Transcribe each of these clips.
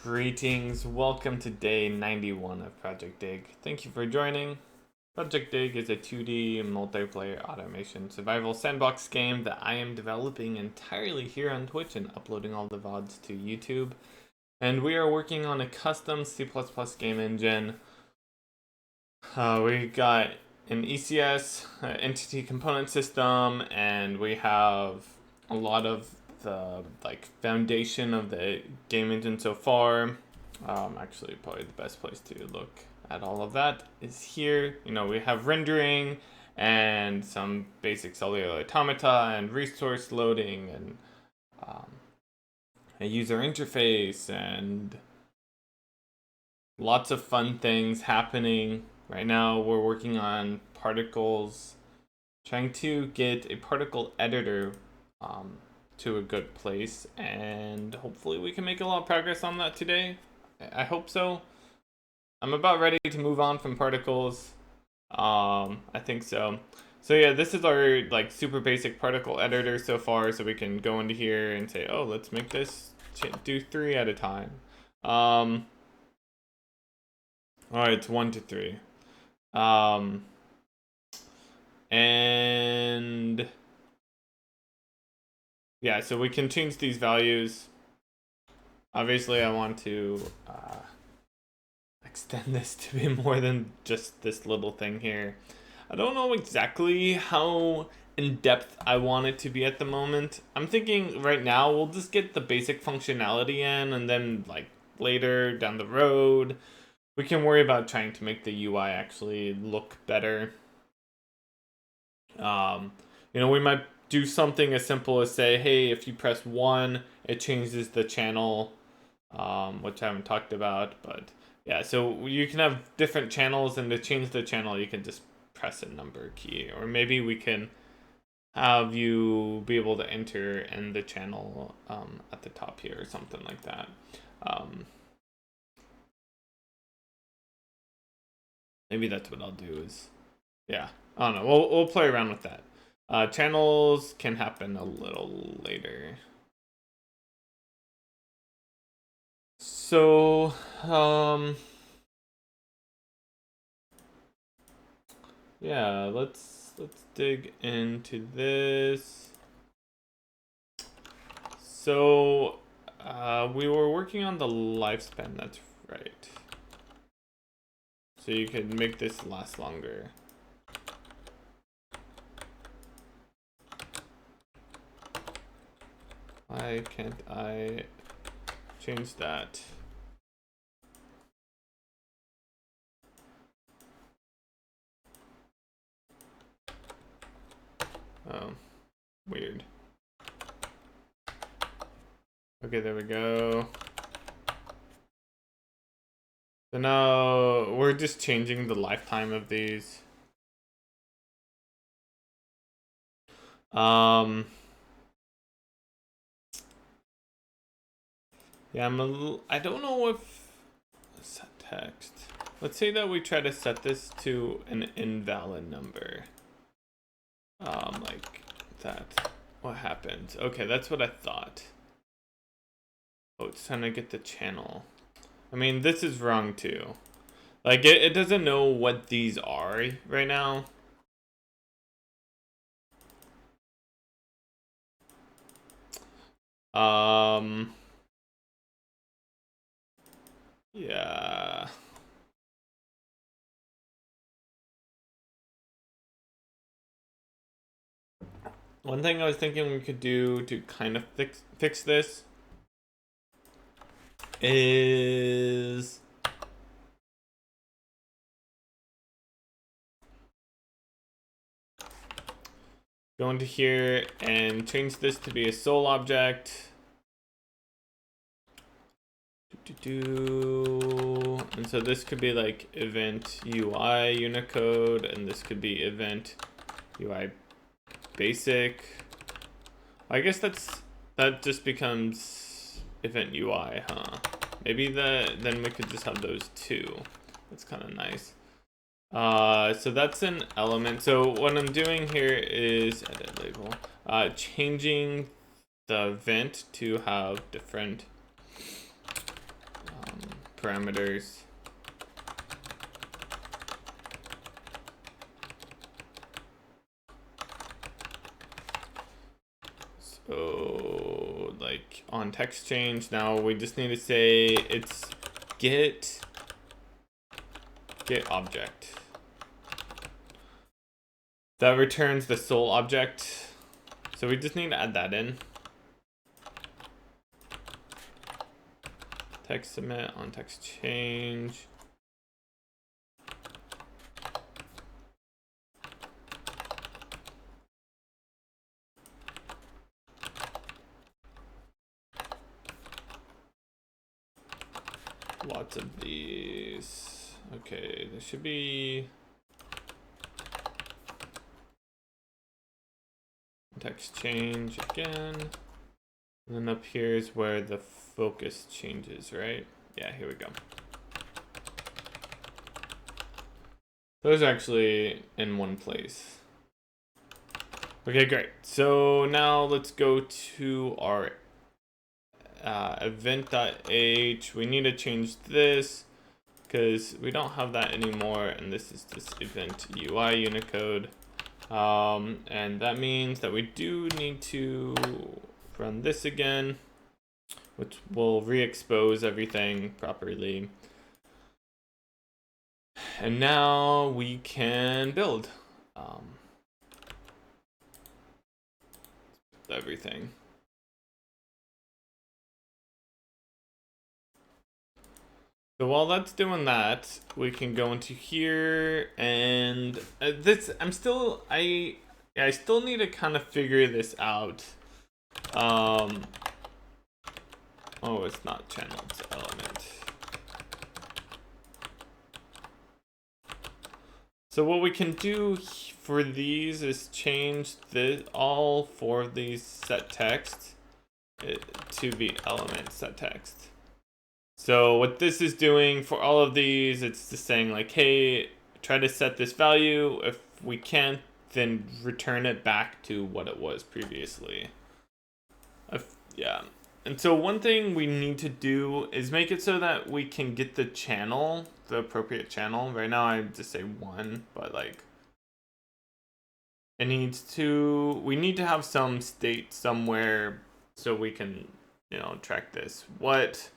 Greetings, welcome to day 91 of projectDIG. Thank you for joining. projectDIG is a 2D multiplayer automation survival sandbox game that I am developing entirely here on Twitch and uploading all the VODs to YouTube. And we are working on a custom C++ game engine. We got an ECS, entity component system, and we have a lot of the foundation of the game engine so far. Actually, probably the best place to look at all of that is here. We have rendering and some basic cellular automata and resource loading and a user interface and lots of fun things happening. Right now we're working on particles, trying to get a particle editor to a good place, and hopefully we can make a lot of progress on that today. I hope so. I'm about ready to move on from particles. I think so. So yeah, this is our super basic particle editor so far, so we can go into here and say, oh, let's make this do 3 at a time. Alright, it's 1 to 3. And yeah, so we can change these values. Obviously, I want to extend this to be more than just this little thing here. I don't know exactly how in-depth I want it to be at the moment. I'm thinking right now we'll just get the basic functionality in, and then later down the road we can worry about trying to make the UI actually look better. We might do something as simple as say, hey, if you press 1, it changes the channel, which I haven't talked about, but yeah, so you can have different channels, and to change the channel, you can just press a number key, or maybe we can have you be able to enter in the channel at the top here, or something like that. Maybe that's what I'll do is, yeah, I don't know, we'll play around with that. Channels can happen a little later. So, yeah, let's dig into this. So, we were working on the lifespan, that's right. So you can make this last longer. Why can't I change that? Oh, weird. Okay, there we go. So now we're just changing the lifetime of these. Yeah, I don't know if set text. Let's say that we try to set this to an invalid number. Like that. What happens? Okay, that's what I thought. Oh, it's trying to get the channel. I mean, this is wrong too. It doesn't know what these are right now. Yeah. One thing I was thinking we could do to kind of fix this is go into here and change this to be a sole object. And so this could be like event UI Unicode, and this could be event UI basic. I guess that just becomes event UI, huh? Maybe then we could just have those two. That's kind of nice. So that's an element. So what I'm doing here is edit label, changing the event to have different parameters. So like on text change, now we just need to say it's get object. That returns the sole object. So we just need to add that in. Text submit on text change. Lots of these. Okay, there should be text change again. And then up here is where the focus changes, right? Yeah, here we go. Those are actually in one place. Okay, great. So now let's go to our event.h. We need to change this because we don't have that anymore, and this is just event UI Unicode. And that means that we do need to run this again, which will re-expose everything properly. And now we can build everything. So while that's doing that, we can go into here, and this I still need to kind of figure this out. Oh, it's not channel, it's element. So what we can do for these is change all four of these set text to be element set text. So what this is doing for all of these, it's just saying like, hey, try to set this value. If we can't, then return it back to what it was previously. Yeah. And so one thing we need to do is make it so that we can get the channel, the appropriate channel. Right now I just say 1, but like we need to have some state somewhere so we can, track this. What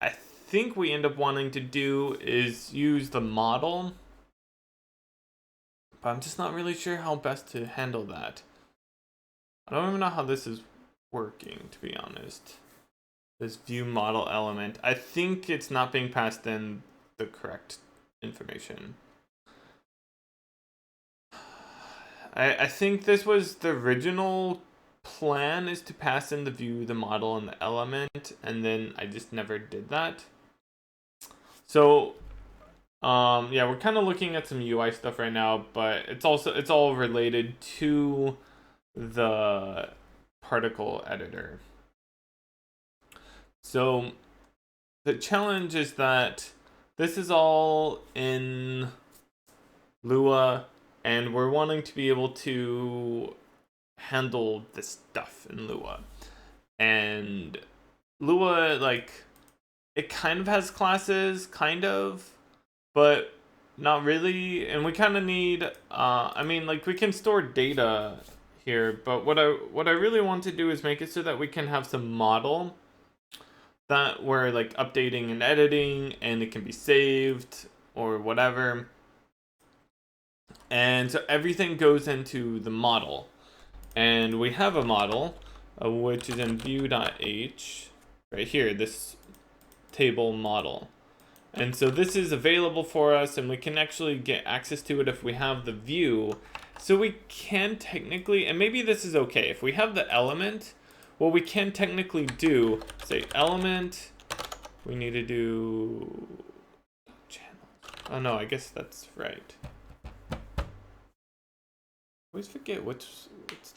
I think we end up wanting to do is use the model, but I'm just not really sure how best to handle that. I don't even know how this is working, to be honest. This view model element. I think it's not being passed in the correct information. I think this was the original plan, is to pass in the view, the model, and the element, and then I just never did that. So yeah, we're kind of looking at some UI stuff right now, but it's all related to the particle editor. So the challenge is that this is all in Lua, and we're wanting to be able to handle this stuff in Lua. And Lua, like, it kind of has classes, but not really. And we kind of need, we can store data here, but what I really want to do is make it so that we can have some model that we're like updating and editing, and it can be saved or whatever. And so everything goes into the model. And we have a model, which is in view.h, right here, this table model. And so this is available for us, and we can actually get access to it if we have the view. So we can technically, and maybe this is okay, if we have the element, what we can technically do, say element, we need to do channel. Oh no, I guess that's right. I always forget what's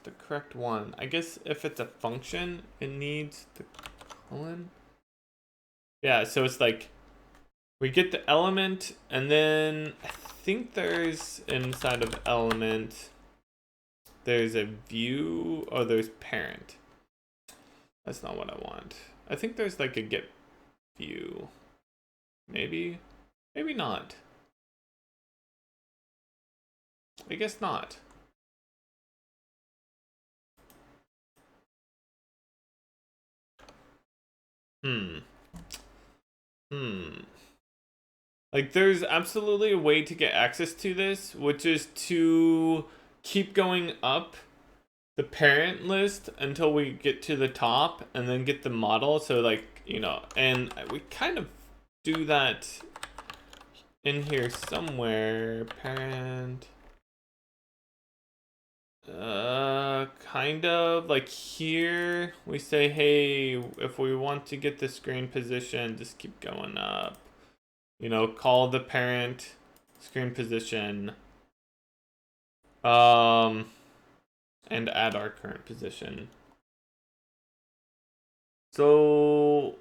the correct one. I guess if it's a function, it needs the colon. Yeah, so it's like, we get the element, and then I think there's inside of element, there's a view, oh, there's parent. That's not what I want. I think there's like a get view. Maybe, maybe not. I guess not. Like, there's absolutely a way to get access to this, which is to keep going up the parent list until we get to the top and then get the model. So, like, you know, and we kind of do that in here somewhere. Parent. Kind of like here we say, hey, if we want to get the screen position, just keep going up. You know, call the parent screen position, and add our current position. So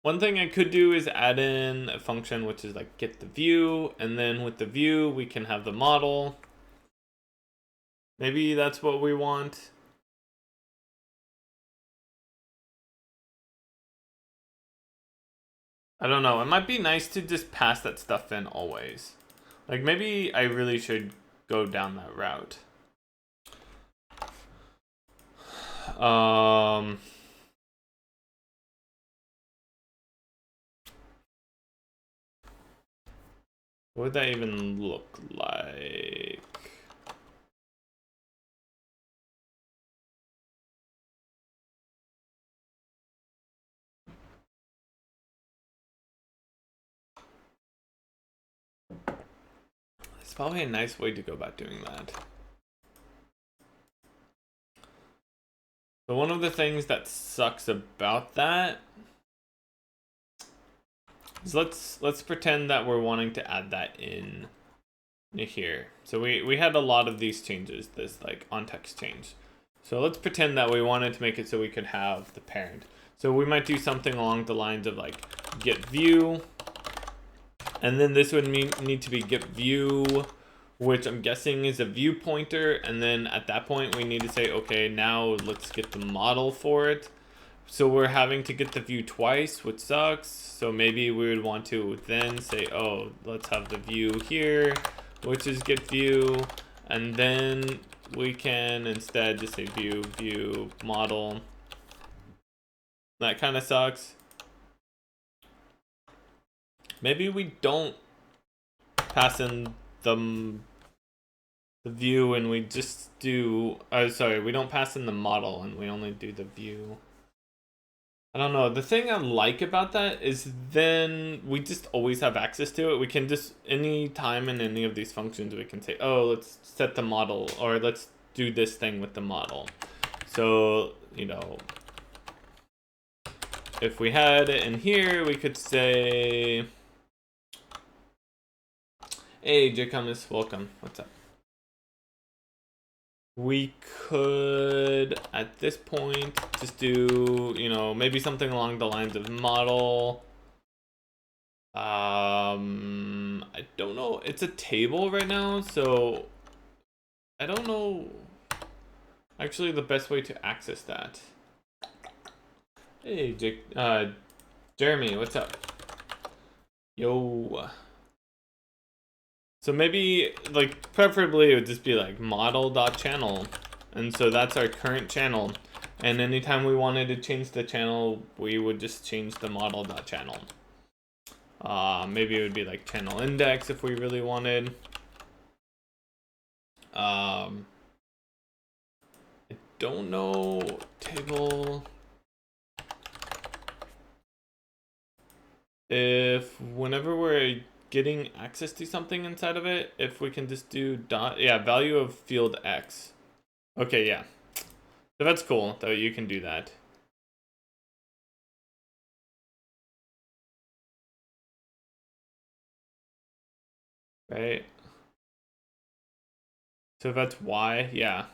one thing I could do is add in a function which is like get the view, and then with the view we can have the model. Maybe that's what we want. I don't know. It might be nice to just pass that stuff in always. Like, maybe I really should go down that route. What would that even look like? It's probably a nice way to go about doing that. So one of the things that sucks about that is let's pretend that we're wanting to add that in here. So we had a lot of these changes, this like on text change. So let's pretend that we wanted to make it so we could have the parent. So we might do something along the lines of like get view, and then this would need to be get view, which I'm guessing is a view pointer, and then at that point we need to say, okay, now let's get the model for it. So we're having to get the view twice, which sucks. So maybe we would want to then say, oh, let's have the view here, which is get view, and then we can instead just say view model. That kind of sucks. Maybe we don't pass in the view and we just do, sorry, we don't pass in the model and we only do the view. I don't know. The thing I like about that is then we just always have access to it. We can just, any time in any of these functions, we can say, oh, let's set the model, or let's do this thing with the model. So, you know, if we had it in here, we could say, hey, Jacomus, welcome. What's up? We could, at this point, just do, you know, maybe something along the lines of model. I don't know. It's a table right now, so I don't know actually the best way to access that. Hey, Jeremy, what's up? Yo. So maybe, like, preferably it would just be like model.channel. And so that's our current channel. And anytime we wanted to change the channel, we would just change the model.channel. Maybe it would be like channel index if we really wanted. I don't know. Table. If whenever we're getting access to something inside of it, if we can just do value of field X. Okay, yeah. So that's cool that you can do that. Right? So if that's Y, yeah.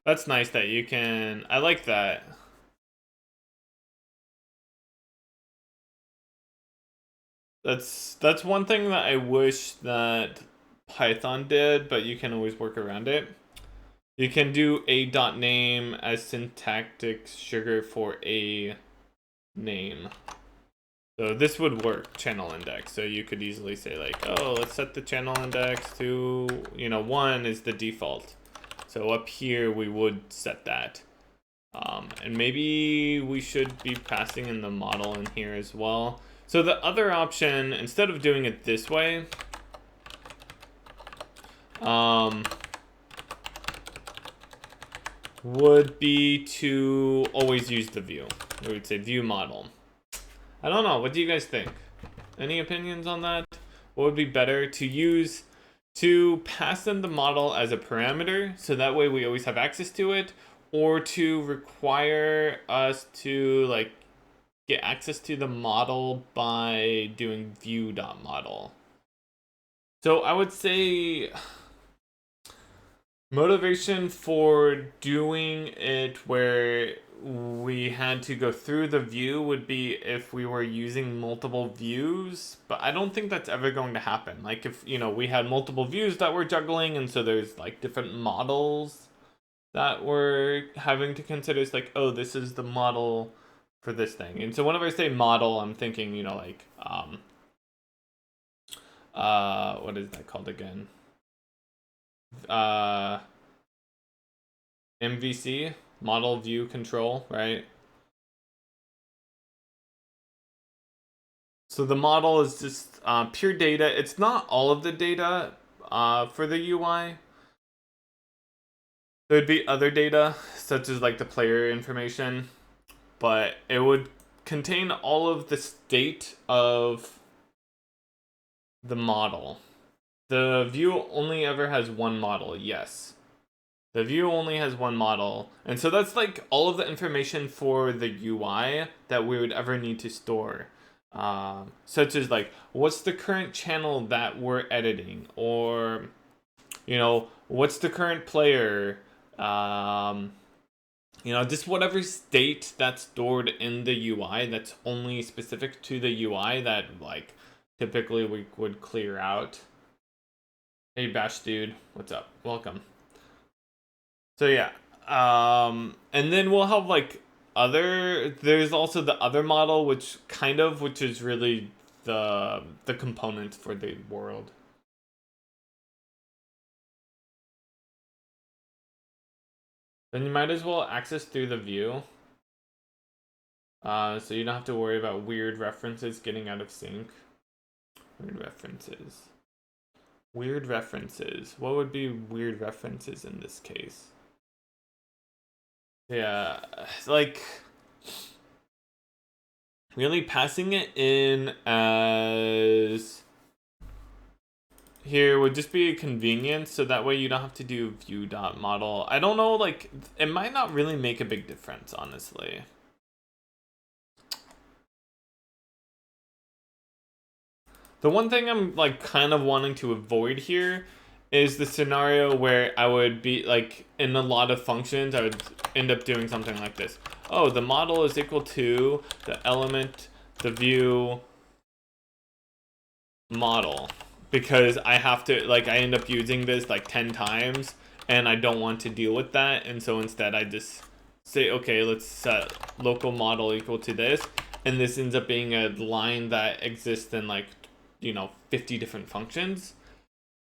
That's nice that you can, I like that. That's one thing that I wish that Python did, but you can always work around it. You can do a.name as syntactic sugar for a name. So this would work, channel index. So you could easily say like, oh, let's set the channel index to, 1 is the default. So up here we would set that. And maybe we should be passing in the model in here as well. So the other option, instead of doing it this way, would be to always use the view. We would say view model. I don't know. What do you guys think? Any opinions on that? What would be better to use to pass in the model as a parameter so that way we always have access to it, or to require us to like get access to the model by doing view.model? So I would say motivation for doing it where we had to go through the view would be if we were using multiple views, but I don't think that's ever going to happen. Like if, we had multiple views that we're juggling, and so there's like different models that we're having to consider. It's like, oh, this is the model for this thing. And so whenever I say model, I'm thinking, what is that called again? MVC, model view control, right? So the model is just pure data. It's not all of the data for the UI. There'd be other data, such as like the player information, but it would contain all of the state of the model. The view only ever has one model, yes. The view only has one model, and so that's like all of the information for the UI that we would ever need to store. Such as like, what's the current channel that we're editing, or what's the current player, just whatever state that's stored in the UI that's only specific to the UI that like typically we would clear out. Hey Bash dude, what's up? Welcome. So yeah, and then we'll have like there's also the other model, which is really the component for the world. Then you might as well access through the view. So you don't have to worry about weird references getting out of sync. Weird references. Weird references. What would be weird references in this case? Yeah, like really passing it in as here would just be a convenience, so that way you don't have to do view.model. I don't know, like it might not really make a big difference, honestly. The one thing I'm like kind of wanting to avoid here is the scenario where I would be like in a lot of functions I would end up doing something like this. Oh, the model is equal to the element, the view, model, because I have to like I end up using this like 10 times and I don't want to deal with that, and so instead I just say, okay, let's set local model equal to this, and this ends up being a line that exists in like 50 different functions.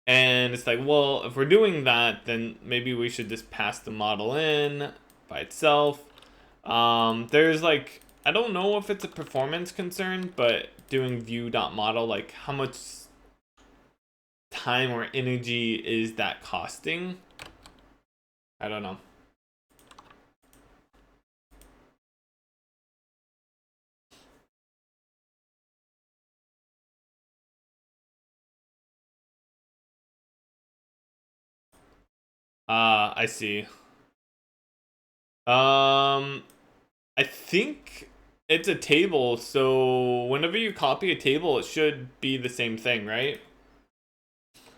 And it's like, well, if we're doing that, then maybe we should just pass the model in by itself. There's like, I don't know if it's a performance concern, but doing view.model, like how much time or energy is that costing? I don't know. I see. I think it's a table, so whenever you copy a table, it should be the same thing, right?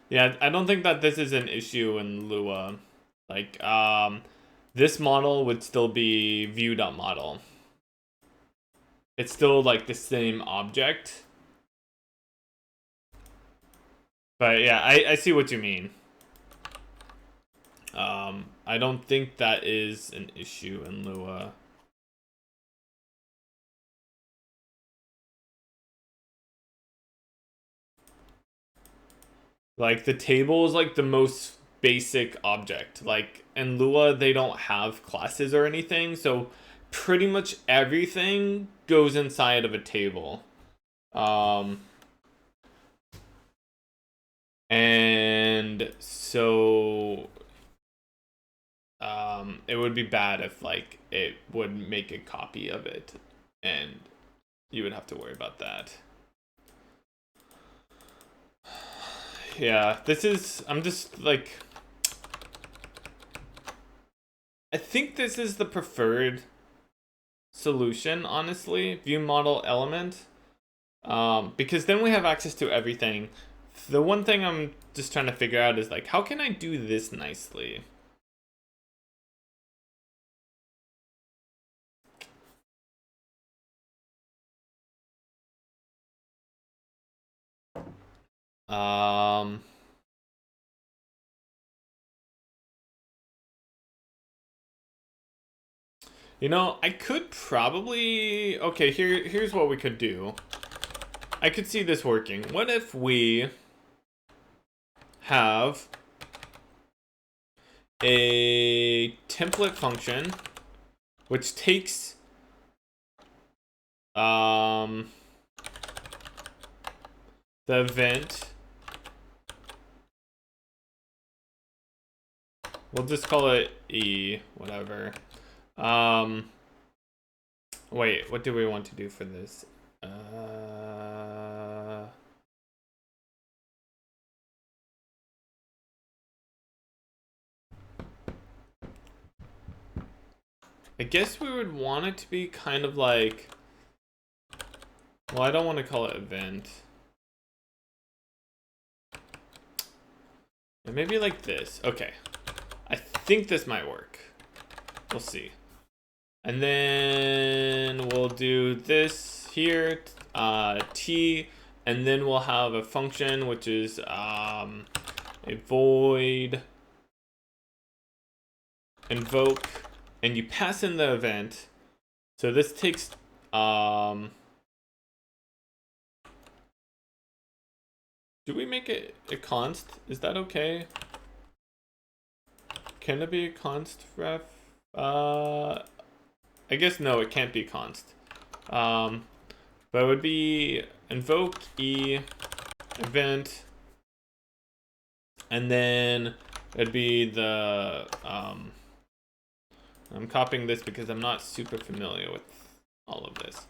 Yeah, I don't think that this is an issue in Lua. Like, this model would still be view.model. It's still like the same object. But yeah, I see what you mean. I don't think that is an issue in Lua. Like the table is like the most basic object. Like in Lua, they don't have classes or anything, so pretty much everything goes inside of a table. And so it would be bad if like it would make a copy of it, and you would have to worry about that. Yeah, this is, I'm just like, I think this is the preferred solution, honestly, view model element, because then we have access to everything. The one thing I'm just trying to figure out is like, how can I do this nicely? You know, I could probably, okay, here's what we could do. I could see this working. What if we have a template function which takes the event, we'll just call it E, whatever. Wait, what do we want to do for this? I guess we would want it to be kind of like, well, I don't want to call it event. And maybe like this. Okay. I think this might work. We'll see. And then we'll do this here, T, and then we'll have a function which is a void invoke, and you pass in the event. So this takes do we make it a const? Is that okay? Can it be a const ref? I guess no, it can't be const. But it would be invoke E event, and then it'd be the I'm copying this because I'm not super familiar with all of this.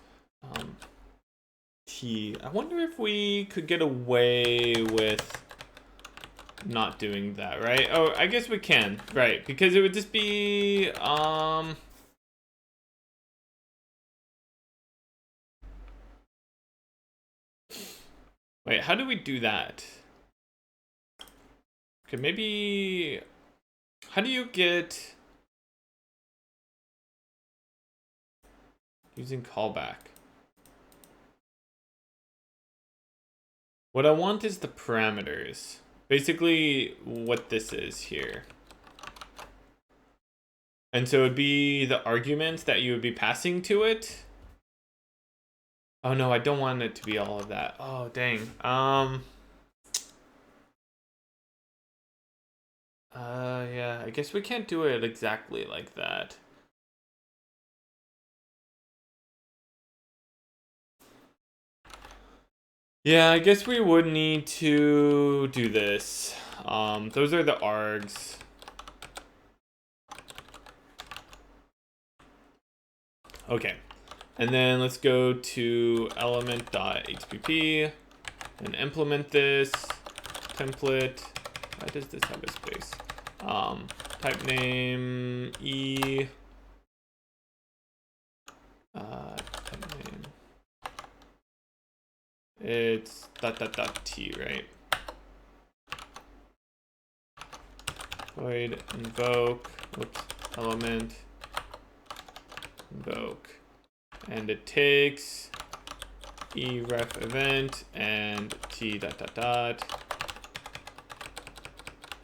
T. I wonder if we could get away with not doing that, right? Oh, I guess we can, right? Because it would just be wait, how do we do that? Okay, maybe, how do you get using callback? What I want is the parameters. Basically what this is here. And so it'd be the arguments that you would be passing to it. Oh no, I don't want it to be all of that. Oh dang. Yeah, I guess we can't do it exactly like that. Yeah, I guess we would need to do this. Those are the args. Okay, and then let's go to element.hpp and implement this template. Why does this have a space? Type name E. Type name. It's .t, right? Void invoke. Whoops. Element invoke, and it takes eref event and t .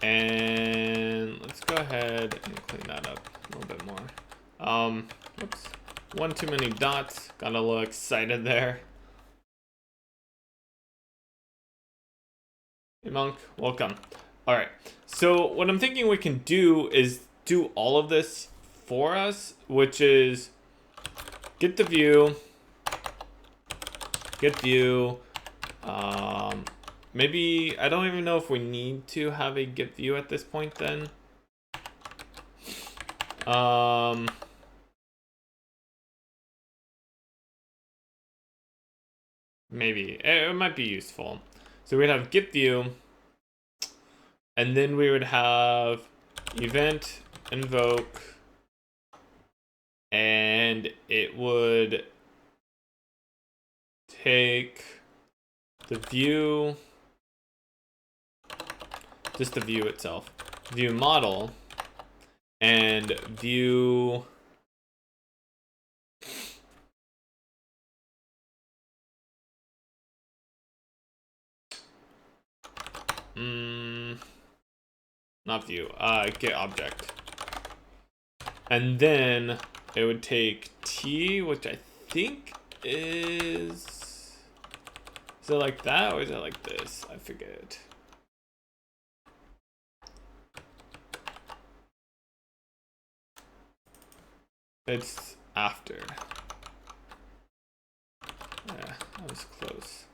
And let's go ahead and clean that up a little bit more. Whoops, one too many dots. Got a little excited there. Hey Monk, welcome. All right, so what I'm thinking we can do is do all of this for us, which is get the view, get view. Maybe, I don't even know if we need to have a get view at this point then. Maybe, it might be useful. So we'd have get view, and then we would have event invoke, and it would take the view, just the view itself, view model, and view not view, get object. And then it would take T, which I think is it like that or is it like this? I forget. It's after. Yeah, that was close.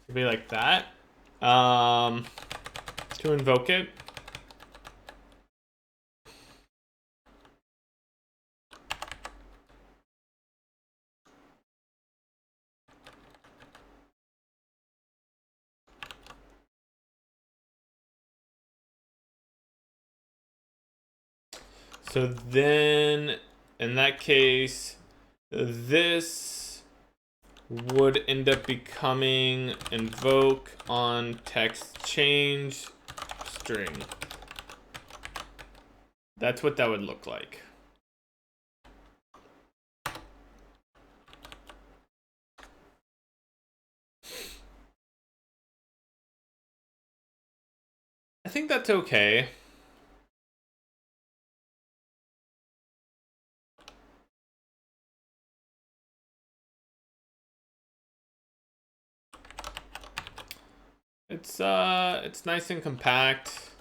It'd be like that. To invoke it. So then, in that case, this would end up becoming invoke on text change string. That's what that would look like. I think that's okay. It's nice and compact.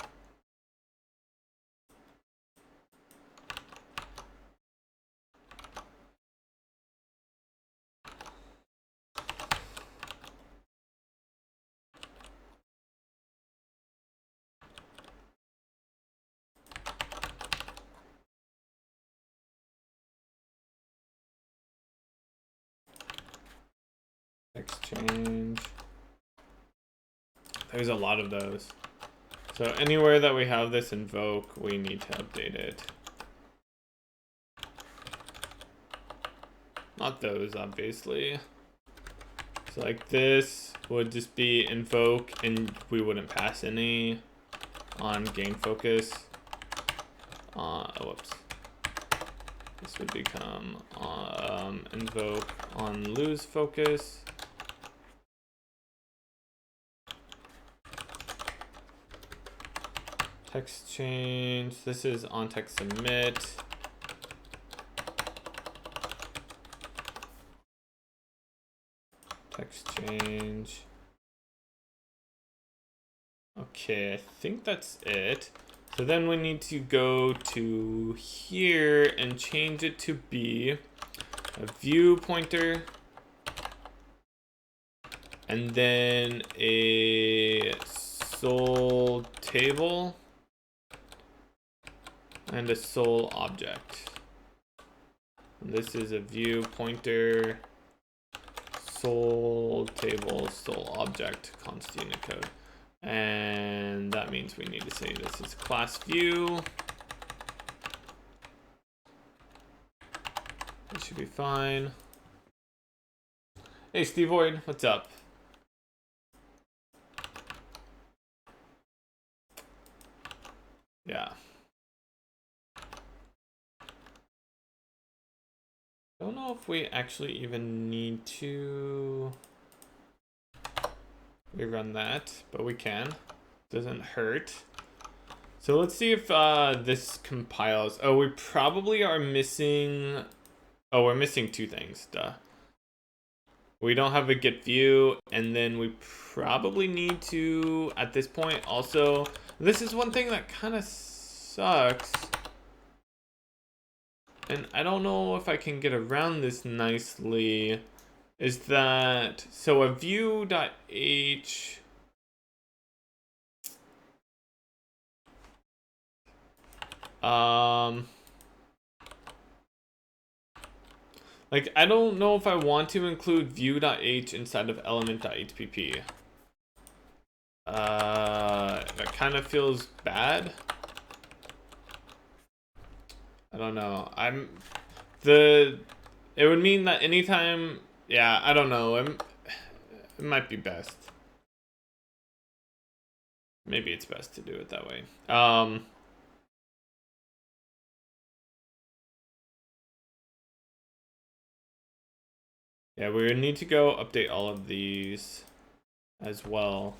Text change. There's a lot of those. So anywhere that we have this invoke, we need to update it. Not those, obviously. So like this would just be invoke and we wouldn't pass any on gain focus. Whoops. This would become invoke on lose focus. Text change. This is on text submit. Text change. Okay, I think that's it. So then we need to go to here and change it to be a view pointer. And then a sol table. And a sol object. And this is a view pointer, sol table, sol object, const unit code. And that means we need to say this is class view. It should be fine. Hey, Steve Void, what's up? Yeah. Don't know if we actually even need to rerun that, but we can. Doesn't hurt. So let's see if this compiles. Oh, we probably are missing. Oh, we're missing two things. Duh. We don't have a get view, and then we probably need to, at this point, also, this is one thing that kind of sucks. And I don't know if I can get around this nicely. Is that, so a view.h, like, I don't know if I want to include view.h inside of element.hpp. That kind of feels bad. I don't know. It would mean that anytime, yeah, I don't know. It might be best. Maybe it's best to do it that way. Yeah, we need to go update all of these as well.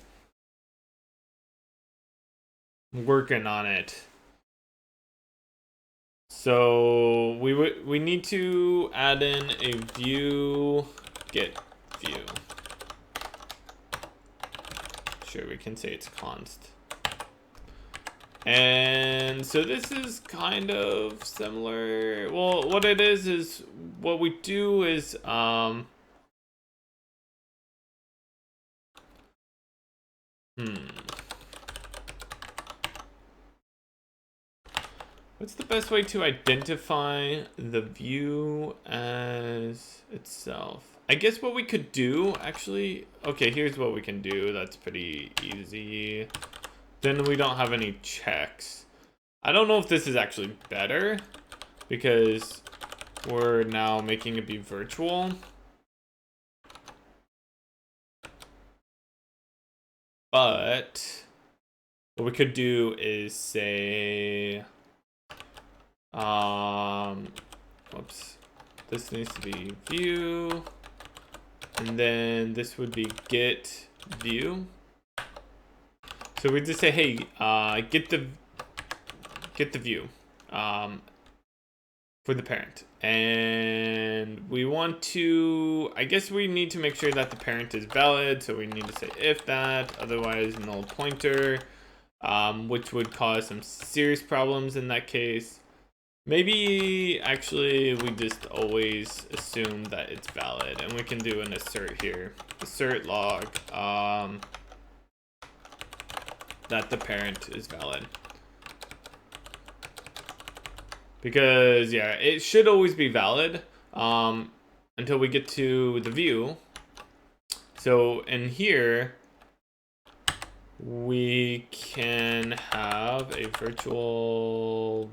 I'm working on it. So we need to add in a view get view. Sure, we can say it's const. And so this is kind of similar. Well, what it is what we do is what's the best way to identify the view as itself? I guess what we could do, actually, okay, here's what we can do. That's pretty easy. Then we don't have any checks. I don't know if this is actually better because we're now making it be virtual. But what we could do is say, whoops, this needs to be view, and then this would be get view. So we just say, hey, get the view for the parent, and we want to, I guess we need to make sure that the parent is valid, so we need to say if that, otherwise null pointer, which would cause some serious problems in that case. Maybe actually we just always assume that it's valid, and we can do an assert here, assert log that the parent is valid. Because, yeah, it should always be valid until we get to the view. So in here, we can have a virtual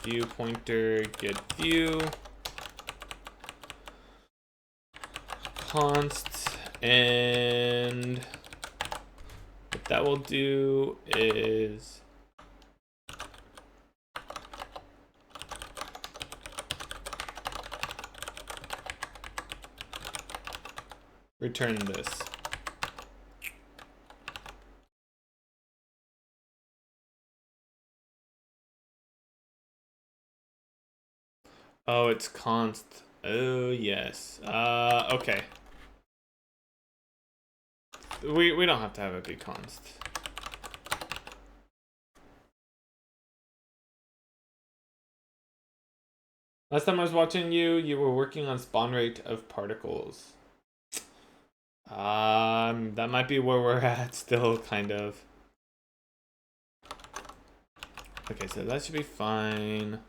view pointer get view const, and what that will do is return this. Oh, it's const. Oh, yes. Okay. We don't have to have it be const. Last time I was watching you were working on spawn rate of particles. That might be where we're at still, kind of. Okay, so that should be fine.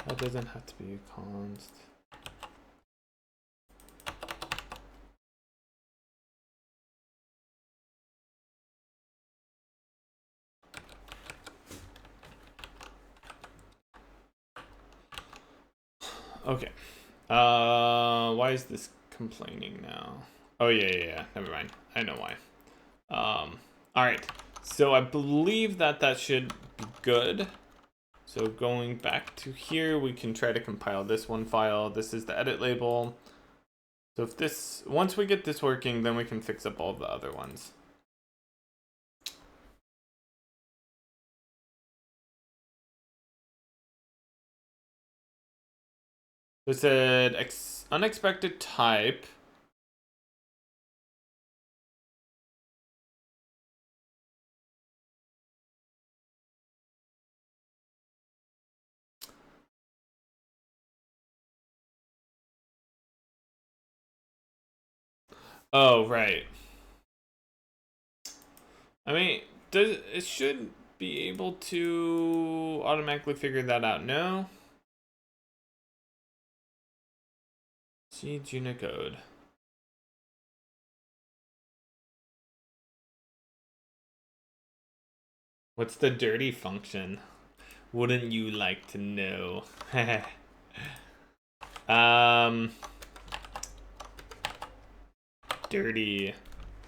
That doesn't have to be const. Okay. Why is this complaining now? Oh, yeah. Never mind. I know why. All right. So I believe that should be good. So going back to here, we can try to compile this one file. This is the edit label. So if this, once we get this working, then we can fix up all the other ones. It said unexpected type. Oh, right. I mean, it should be able to automatically figure that out, no? See Unicode. What's the dirty function? Wouldn't you like to know? Dirty.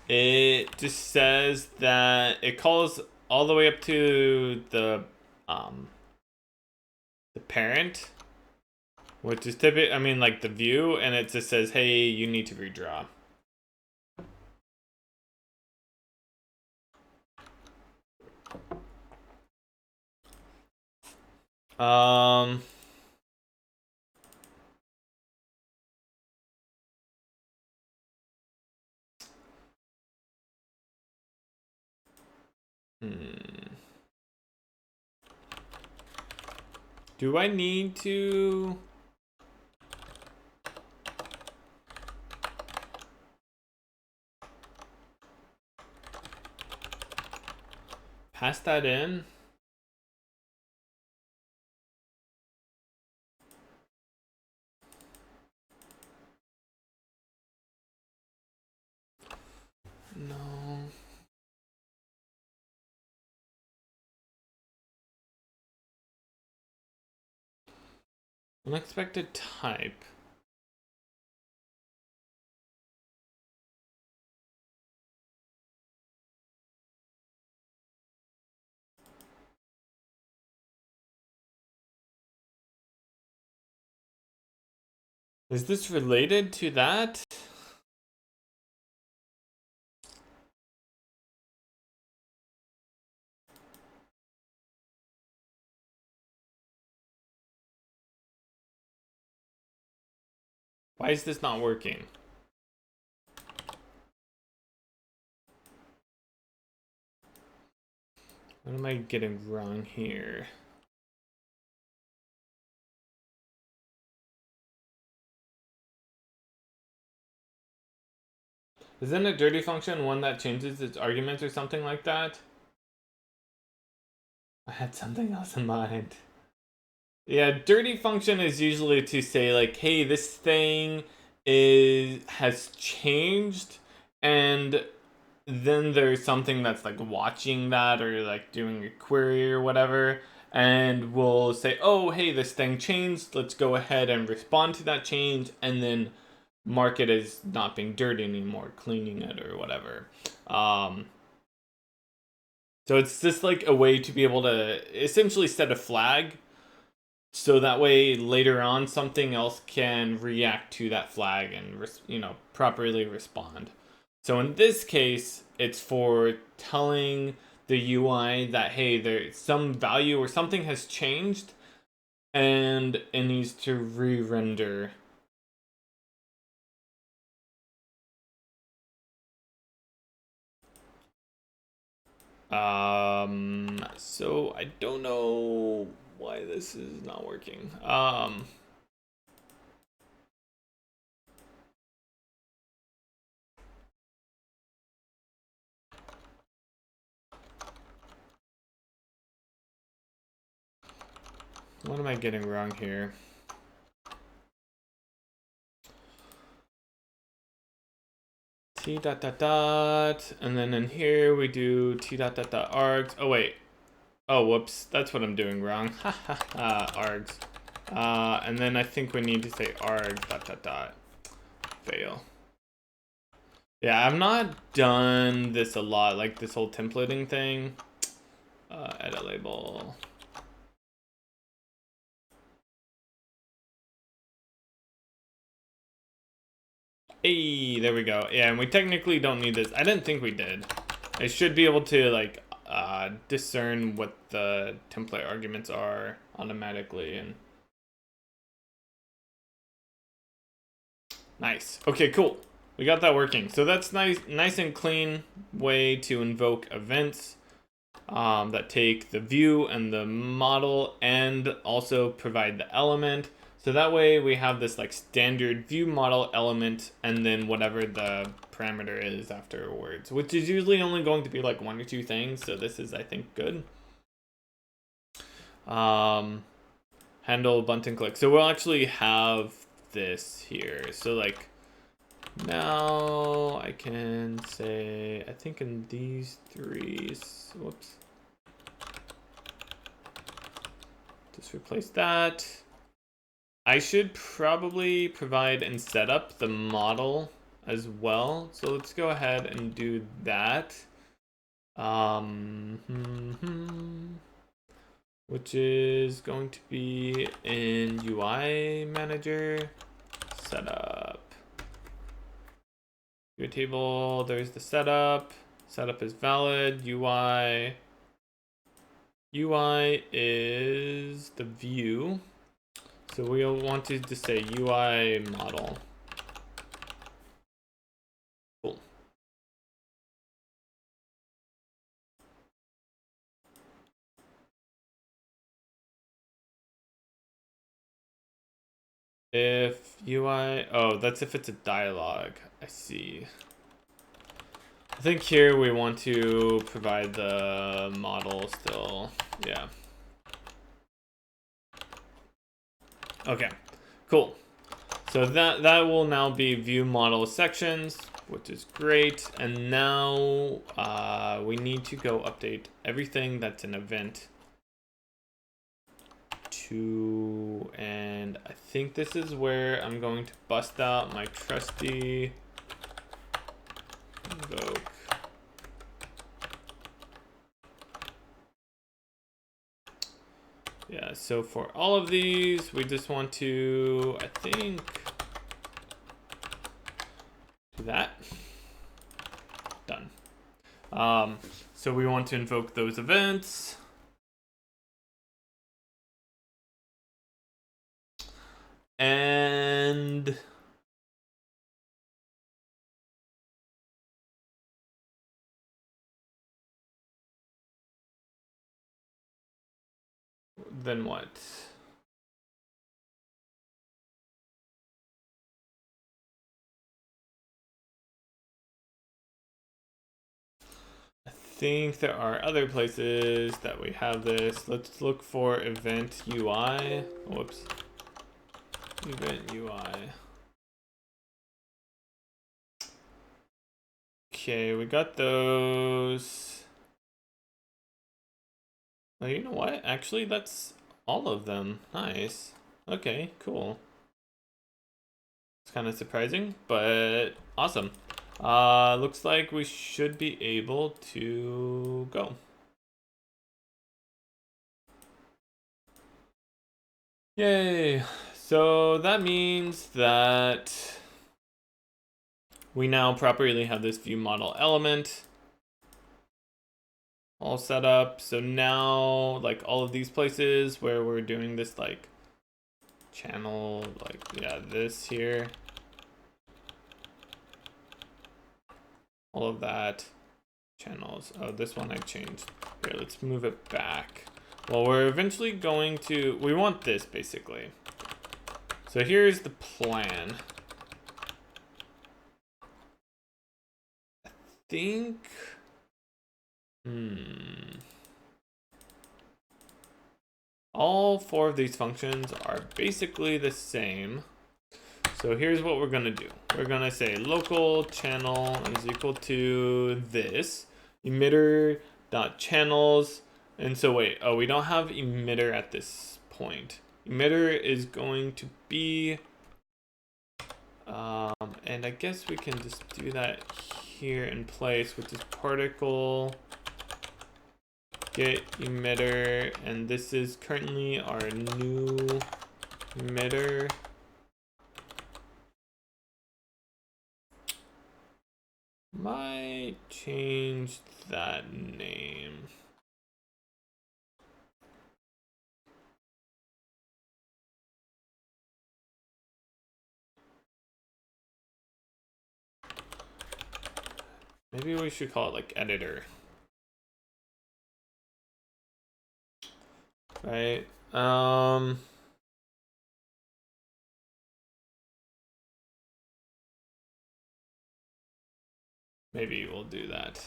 It just says that it calls all the way up to the parent, which is typically, I mean, like the view, and it just says, hey, you need to redraw. Um, Do I need to? Pass that in? No. Unexpected type. Is this related to that? Why is this not working? What am I getting wrong here? Isn't a dirty function one that changes its arguments or something like that? I had something else in mind. Yeah, dirty function is usually to say like, hey, this thing has changed, and then there's something that's like watching that or like doing a query or whatever, and we'll say, oh, hey, this thing changed, let's go ahead and respond to that change, and then mark it as not being dirty anymore, cleaning it or whatever. So it's just like a way to be able to essentially set a flag, so that way later on something else can react to that flag and properly respond. So in this case, it's for telling the UI that, hey, there's some value or something has changed and it needs to re-render. So I don't know why this is not working. What am I getting wrong here? T dot dot dot, and then in here we do T dot dot dot args. Oh wait. Oh whoops, that's what I'm doing wrong. Ha ha ha, args. And then I think we need to say args dot dot dot. Fail. Yeah, I've not done this a lot, like this whole templating thing. Edit label. Hey, there we go. Yeah, and we technically don't need this. I didn't think we did. I should be able to like discern what the template arguments are automatically, and Nice. Okay, cool. We got that working. So that's nice and clean way to invoke events that take the view and the model and also provide the element. So that way we have this like standard view model element and then whatever the parameter is afterwards, which is usually only going to be like 1 or 2 things. So this is, I think, good. Handle button click. So we'll actually have this here. So like now I can say, I think in these 3, whoops. Just replace that. I should probably provide and set up the model as well. So let's go ahead and do that. Which is going to be in UI manager setup. View table, there's the setup. Setup is valid. UI is the view. So we'll want to just say UI model. Cool. If UI, oh, that's if it's a dialog. I see. I think here we want to provide the model still. Yeah. Okay, cool. So that will now be view model sections, which is great. And now we need to go update everything that's an event to, and I think this is where I'm going to bust out my trusty invoke. Yeah, so for all of these, we just want to, I think, do that. Done. So we want to invoke those events. And then what? I think there are other places that we have this. Let's look for event UI. Whoops. Event UI. Okay, we got those. Oh, you know what? Actually, that's all of them. Nice. Okay, cool. It's kind of surprising, but awesome. Looks like we should be able to go. Yay. So that means that we now properly have this view model element all set up. So now, like all of these places where we're doing this like channel, like, yeah, this here, all of that, channels. Oh, this one I changed. Here, let's move it back. Well, we're eventually going to, we want this basically. So here's the plan. I think, all 4 of these functions are basically the same. So here's what we're gonna do. We're gonna say local channel is equal to this emitter.channels. And so wait, oh, we don't have emitter at this point. Emitter is going to be, and I guess we can just do that here in place, which is particle get emitter, and this is currently our new emitter. Might change that name. Maybe we should call it like editor. Right. Maybe we'll do that.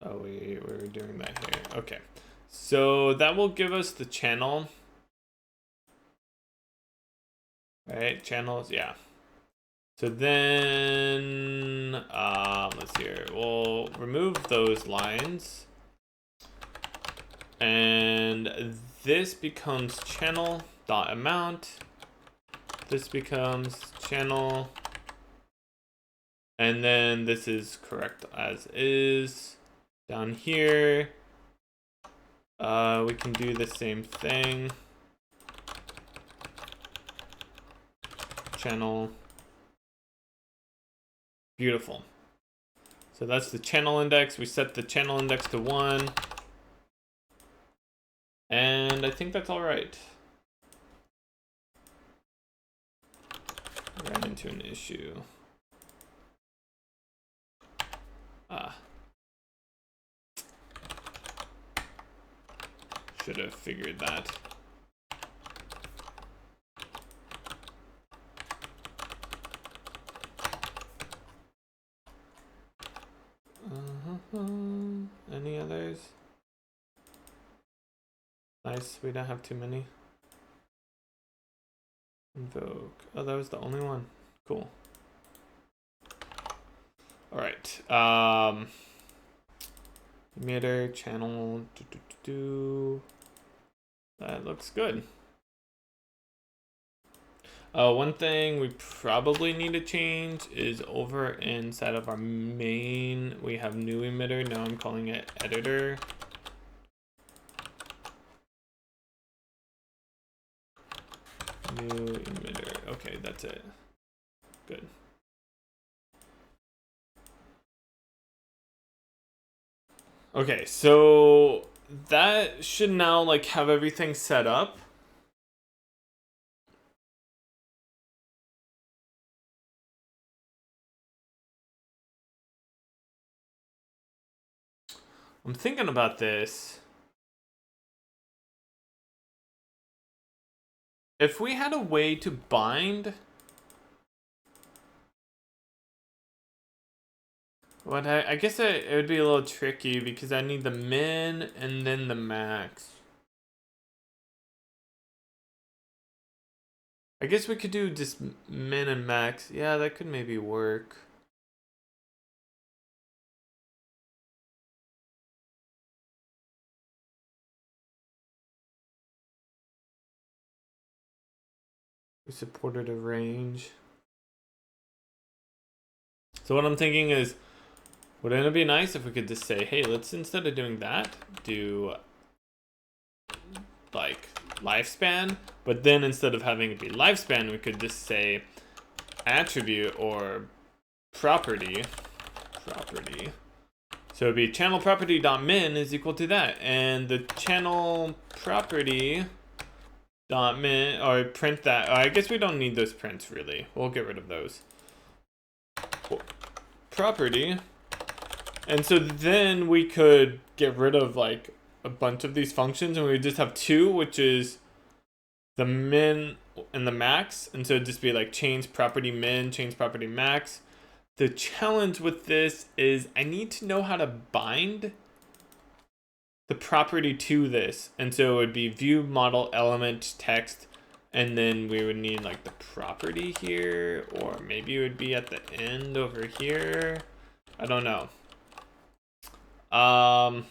Oh, we were doing that here. Okay. So that will give us the channel. Right, channels, yeah. So then, let's see here. We'll remove those lines. And this becomes channel dot amount. This becomes channel. And then this is correct as is. Down here, we can do the same thing. Channel. Beautiful. So that's the channel index. We set the channel index to 1. And I think that's all right. Ran into an issue. Should have figured that. Any others? Nice, we don't have too many. Invoke. Oh, that was the only one. Cool. All right. Emitter channel. That looks good. One thing we probably need to change is over inside of our main, we have new emitter. Now I'm calling it editor. New emitter. Okay, that's it. Good. Okay, so that should now like have everything set up. I'm thinking about this. If we had a way to bind, what I guess it would be a little tricky because I need the min and then the max. I guess we could do just min and max. Yeah, that could maybe work. We supported a range. So what I'm thinking is, wouldn't it be nice if we could just say, hey, let's instead of doing that, do like lifespan, but then instead of having it be lifespan, we could just say attribute or property. So it'd be channel property dot min is equal to that, and the channel property dot min, or print that. I guess we don't need those prints really. We'll get rid of those. Property. And so then we could get rid of like a bunch of these functions and we would just have two, which is the min and the max. And so it'd just be like change property min, change property max. The challenge with this is I need to know how to bind the property to this. And so it would be view model element text, and then we would need like the property here, or maybe it would be at the end over here. I don't know. I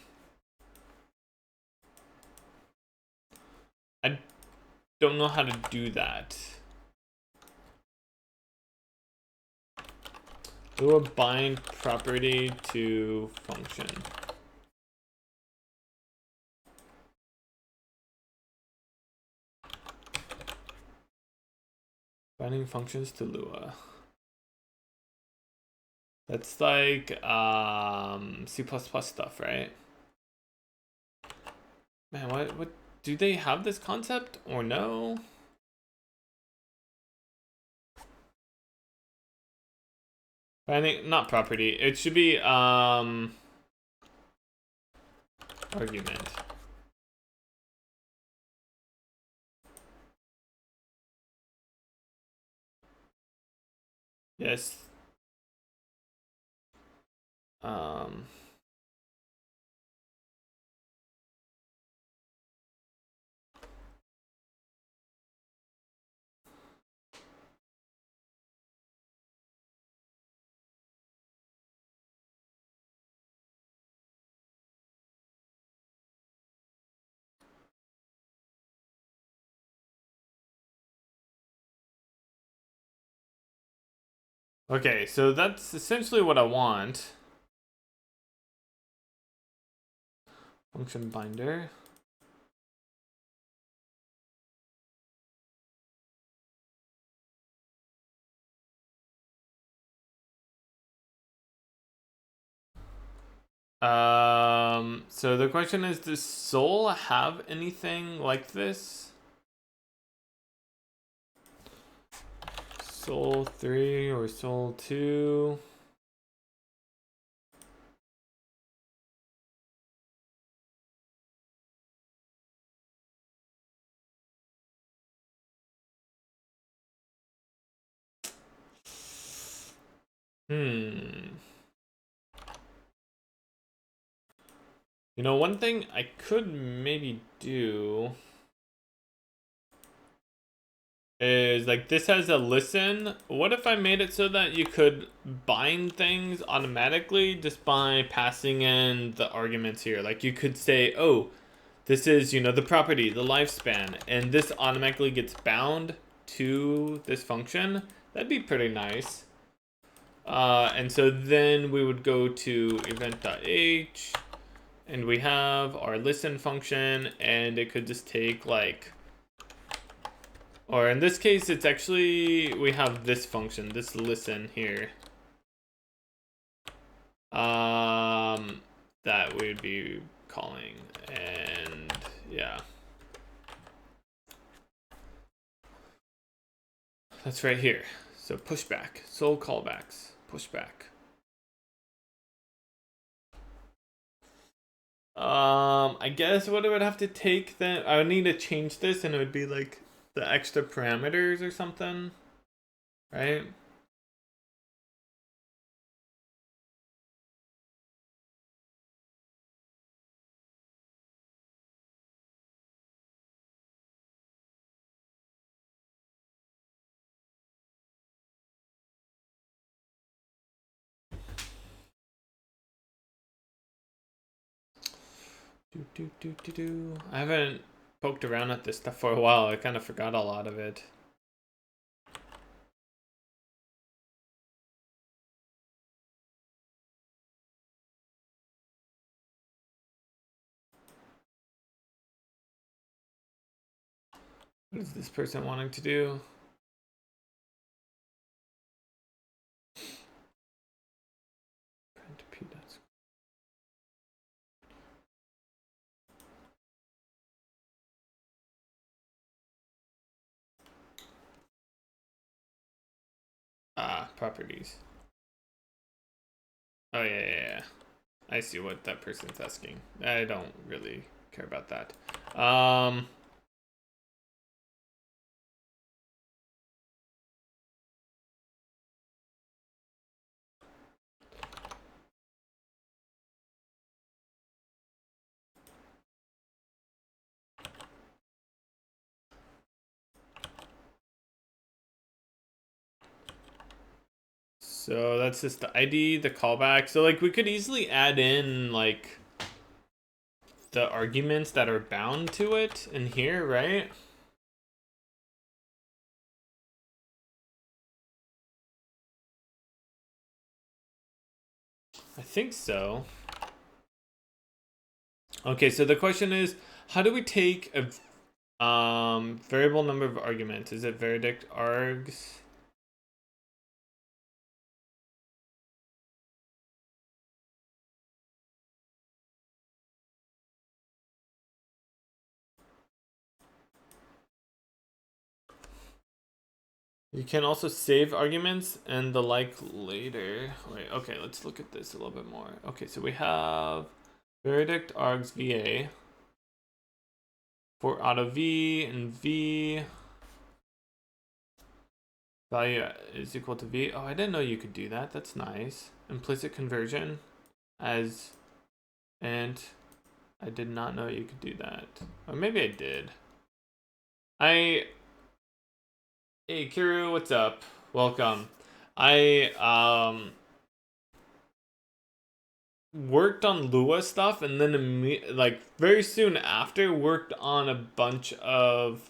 don't know how to do that. Do a bind property to function. Binding functions to Lua. That's like C++ stuff, right? Man, what do they have this concept or no? I think not property. It should be argument. Yes. Um Okay, so that's essentially what I want. Function binder. So the question is, does Soul have anything like this? Soul 3 or Soul 2? Hmm. You know, one thing I could maybe do is like this has a listen. What if I made it so that you could bind things automatically just by passing in the arguments here? Like you could say, oh, this is, you know, the property, the lifespan, and this automatically gets bound to this function. That'd be pretty nice. And so then we would go to event.h and we have our listen function, and it could just take like, or in this case, it's actually, we have this function, this listen here. That we'd be calling, and yeah. That's right here. So pushback, Soul callbacks, pushback. I guess what it would have to take then, I would need to change this, and it would be like the extra parameters or something, right? I haven't poked around at this stuff for a while. I kind of forgot a lot of it. What is this person wanting to do? Ah, properties. Oh yeah. I see what that person's asking. I don't really care about that. So that's just the ID, the callback. So like we could easily add in like the arguments that are bound to it in here, right? I think so. Okay, so the question is, how do we take a variable number of arguments? Is it verdict args? You can also save arguments and the like later. Wait, okay, let's look at this a little bit more. Okay, so we have verdict args VA for auto V and V value is equal to V. Oh, I didn't know you could do that. That's nice. Implicit conversion as and I did not know you could do that. Or maybe I did. Hey Kiru, what's up? Welcome. I worked on Lua stuff and then like very soon after worked on a bunch of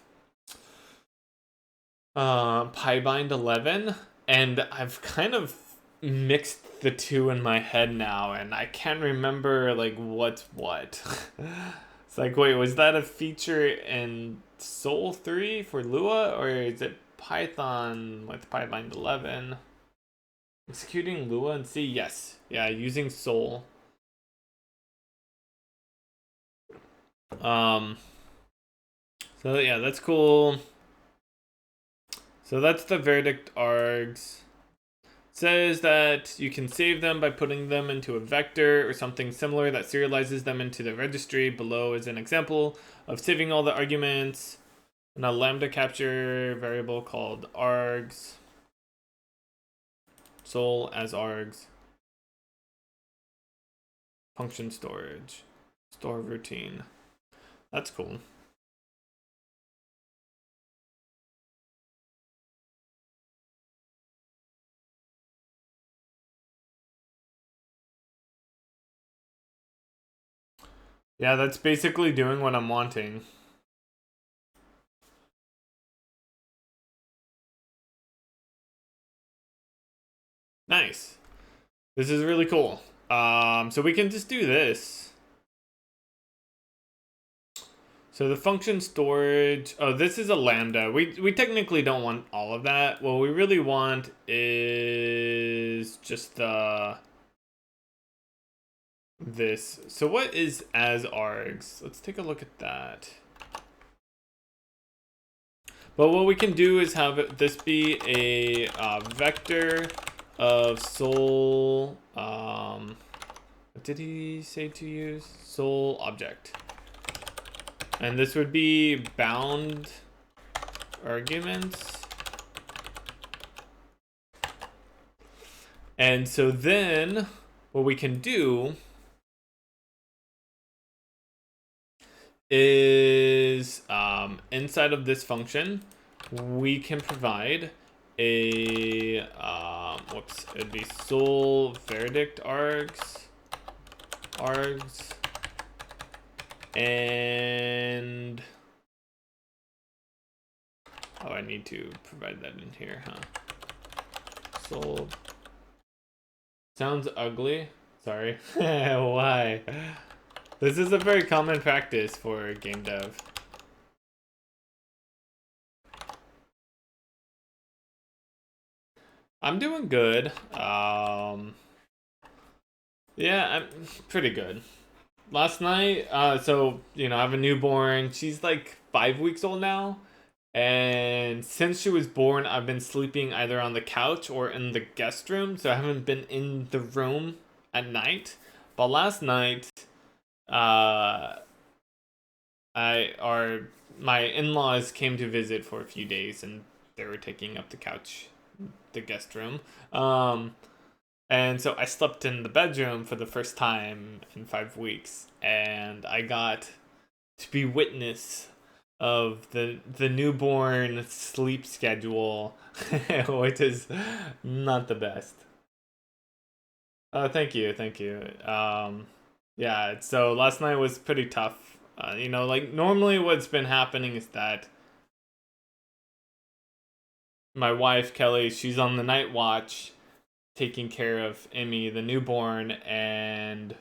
PyBind 11, and I've kind of mixed the two in my head now, and I can't remember like what's what. It's like, wait, was that a feature in Sol 3 for Lua, or is it Python with PyBind 11? Executing Lua and C? Yes. Yeah, using Sol. So yeah, that's cool. So that's the verdict args. It says that you can save them by putting them into a vector or something similar that serializes them into the registry. Below is an example of saving all the arguments in a lambda capture variable called args. Sol as args. Function storage. Store routine. That's cool. Yeah, that's basically doing what I'm wanting. Nice. This is really cool. So we can just do this. So the function storage, oh, this is a lambda. We technically don't want all of that. What we really want is just this. So what is as args? Let's take a look at that. But what we can do is have this be a vector of Sol. What did he say to use? Sol object. And this would be bound arguments. And so then what we can do is inside of this function, we can provide a, it'd be Sol verdict args, and oh, I need to provide that in here, huh? Sol sounds ugly. Sorry. Why? This is a very common practice for game dev. I'm doing good. Yeah, I'm pretty good. Last night, so, you know, I have a newborn. She's like 5 weeks old now. And since she was born, I've been sleeping either on the couch or in the guest room. So I haven't been in the room at night. But last night, my in-laws came to visit for a few days, and they were taking up the couch, the guest room. And so I slept in the bedroom for the first time in 5 weeks, and I got to be witness of the newborn sleep schedule, which is not the best. Oh, thank you. Yeah, so last night was pretty tough. You know, like normally what's been happening is that my wife Kelly, she's on the night watch taking care of Emmy, the newborn, and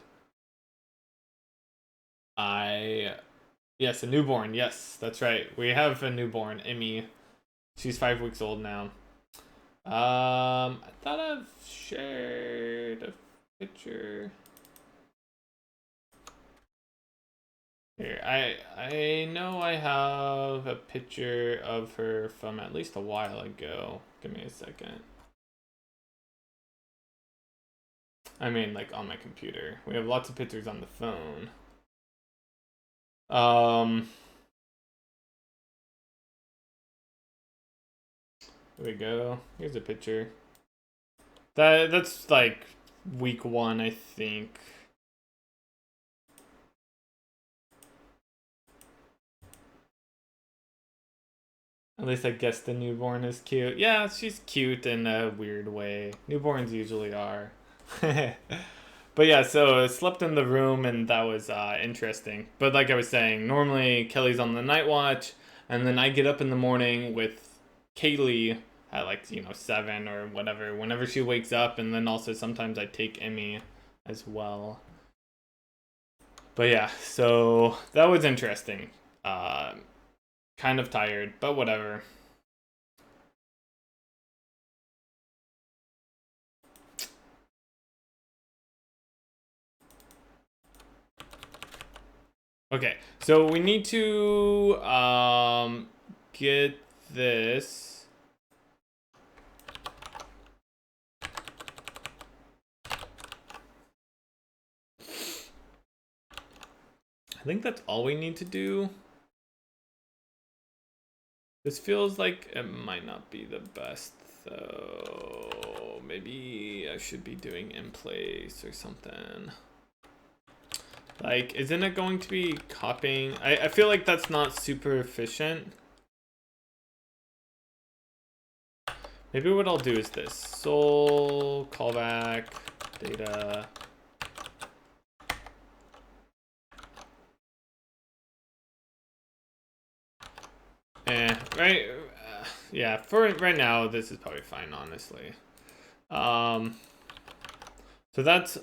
yes, a newborn. Yes, that's right. We have a newborn, Emmy. She's 5 weeks old now. I thought I've shared a picture. Here, I know I have a picture of her from at least a while ago. Give me a second. I mean, like on my computer. We have lots of pictures on the phone. Here we go. Here's a picture. That's like week 1, I think. At least I guess the newborn is cute. Yeah, she's cute in a weird way. Newborns usually are. But yeah, so I slept in the room and that was interesting. But like I was saying, normally Kelly's on the night watch, and then I get up in the morning with Kaylee at like, 7 or whatever, whenever she wakes up, and then also sometimes I take Emmy as well. But yeah, so that was interesting. Kind of tired, but whatever. Okay, so we need to get this. I think that's all we need to do. This feels like it might not be the best, though. Maybe I should be doing in place or something. Like, isn't it going to be copying? I feel like that's not super efficient. Maybe what I'll do is this. Sol, callback, data. Right? Yeah, for right now, this is probably fine, honestly. So that's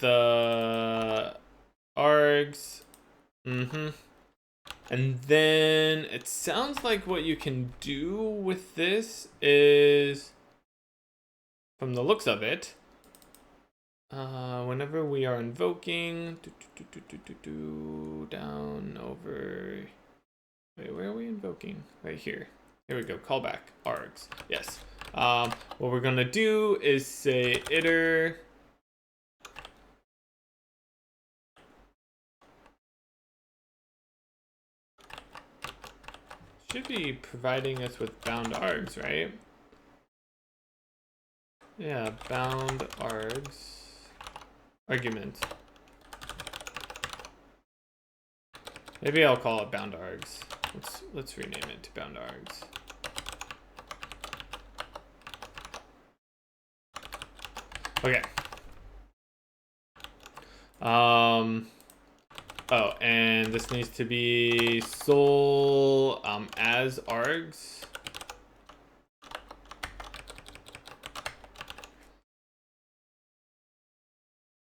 the args. And then it sounds like what you can do with this is, from the looks of it, whenever we are invoking, down over. Wait, where are we invoking? Right here. Here we go. Callback args. Yes. What we're gonna do is say iter. Should be providing us with bound args, right? Yeah, bound args. Argument. Maybe I'll call it bound args. Let's rename it to bound args. Okay. Oh, and this needs to be sol as args.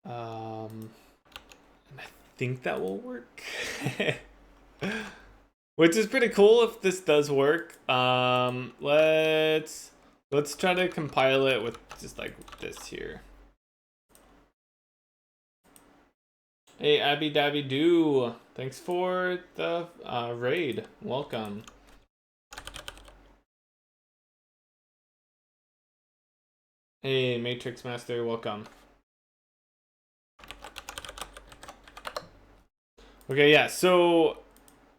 And I think that will work. Which is pretty cool if this does work. Let's try to compile it with just like this here. Hey, Abby Dabby Doo. Thanks for the raid. Welcome. Hey, Matrix Master, welcome. Okay, yeah, so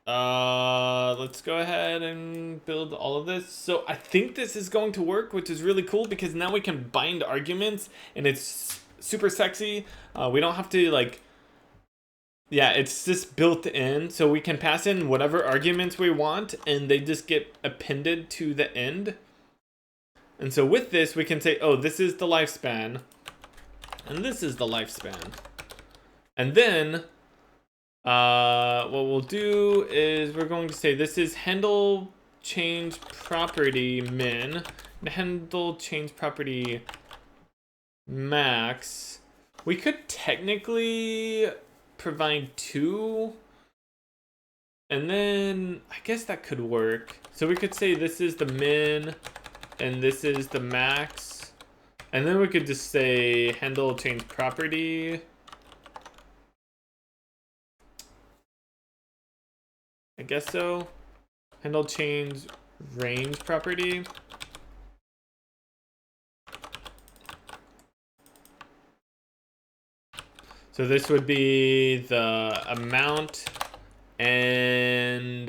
let's go ahead and build all of this. So I think this is going to work, which is really cool because now we can bind arguments and it's super sexy. We don't have to like, yeah, it's just built in, so we can pass in whatever arguments we want and they just get appended to the end. And so with this, we can say, oh, this is the lifespan and this is the lifespan. And then what we'll do is we're going to say this is handle change property min and handle change property max. We could technically provide 2, and then I guess that could work. So we could say this is the min and this is the max, and then we could just say handle change property. guess so. Handle change range property. So this would be the amount and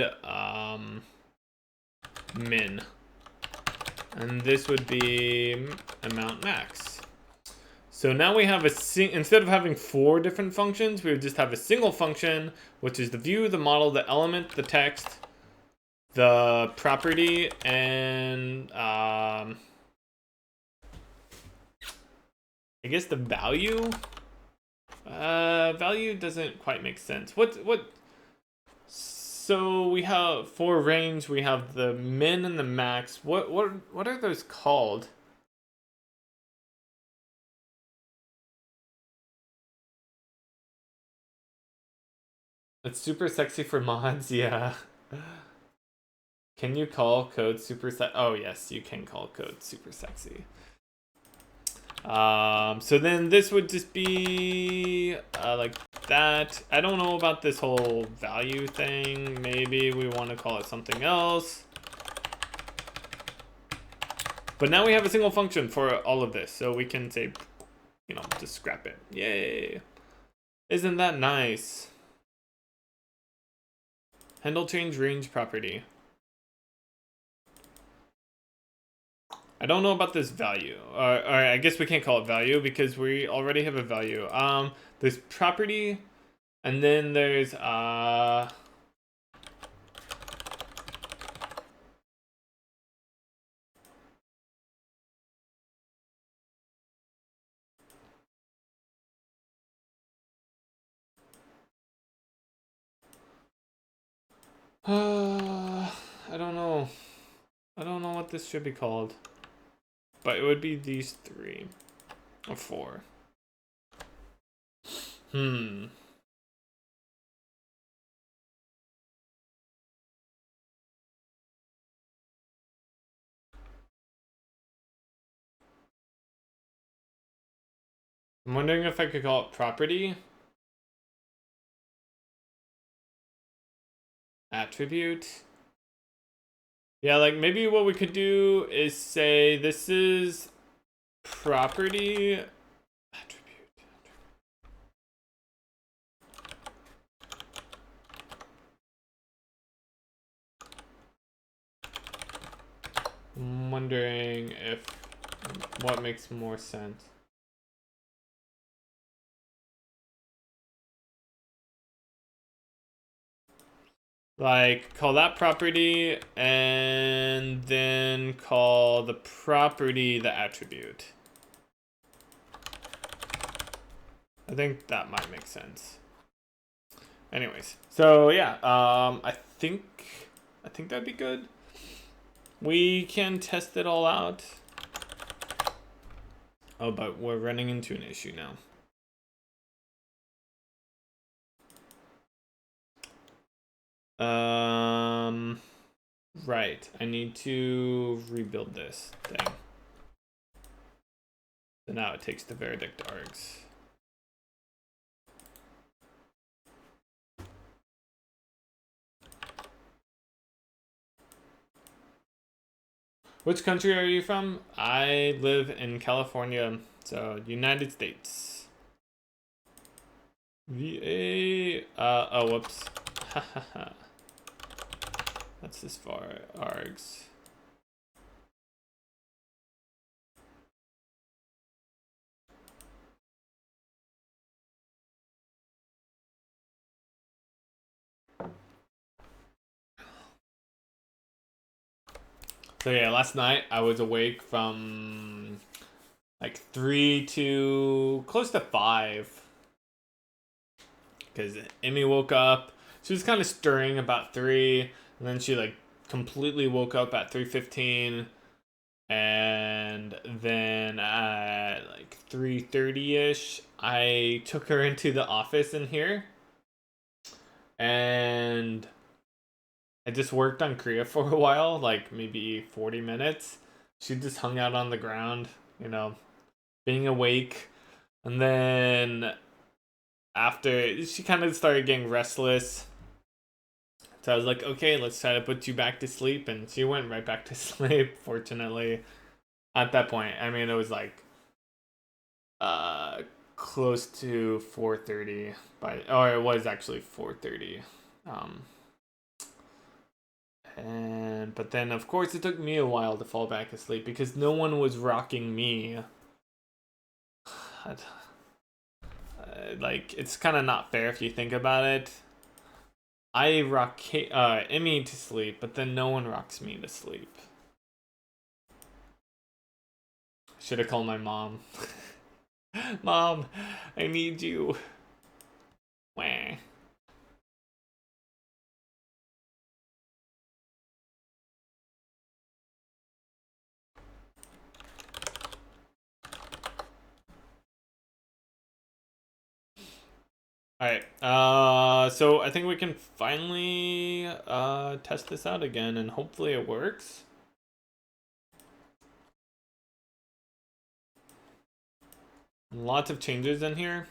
min. And this would be amount max. So now we have instead of having 4 different functions, we would just have a single function, which is the view, the model, the element, the text, the property, and I guess the value. Value doesn't quite make sense. So we have for range, we have the min and the max. What are those called? It's super sexy for mods, yeah. Can you call code super sexy? Oh yes, you can call code super sexy. So then this would just be like that. I don't know about this whole value thing. Maybe we want to call it something else. But now we have a single function for all of this. So we can say, just scrap it. Yay. Isn't that nice? Handle change range property. I don't know about this value. Or I guess we can't call it value because we already have a value. There's property, and then there's I don't know. I don't know what this should be called. But it would be these 3 or 4. I'm wondering if I could call it property, attribute. Yeah, like maybe what we could do is say this is property attribute. I'm wondering what makes more sense. Like, call that property, and then call the property the attribute. I think that might make sense. Anyways, so yeah, I think that'd be good. We can test it all out. Oh, but we're running into an issue now. Right. I need to rebuild this thing. So now it takes the verdict args. Which country are you from? I live in California, so United States. VA. Oh, whoops. That's as far args. So yeah, last night I was awake from like 3 to close to 5. Because Emmy woke up. She was kind of stirring about 3. And then she like completely woke up at 3:15. And then at like 3:30ish, I took her into the office in here. And I just worked on Kriya for a while, like maybe 40 minutes. She just hung out on the ground, being awake. And then after, she kind of started getting restless. So I was like, okay, let's try to put you back to sleep. And she went right back to sleep, fortunately. At that point, I mean, it was like close to 4:30 or it was actually 4:30. But then of course it took me a while to fall back asleep because no one was rocking me. Like, it's kind of not fair if you think about it. I rock Emmy to sleep, but then no one rocks me to sleep. Should have called my mom. Mom, I need you. Wah. Alright, so I think we can finally test this out again and hopefully it works. Lots of changes in here.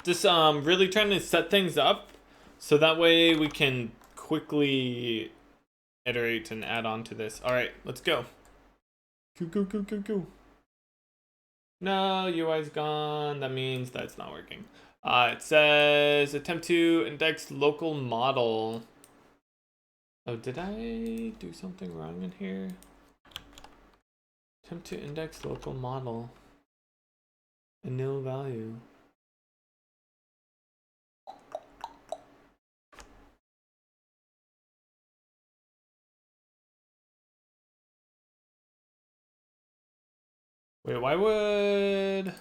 Just really trying to set things up so that way we can quickly iterate and add on to this. Alright, let's go. Go. No, UI's gone. That means that's not working. It says attempt to index local model. Oh, did I do something wrong in here? Attempt to index local model. A nil value. Wait, why would...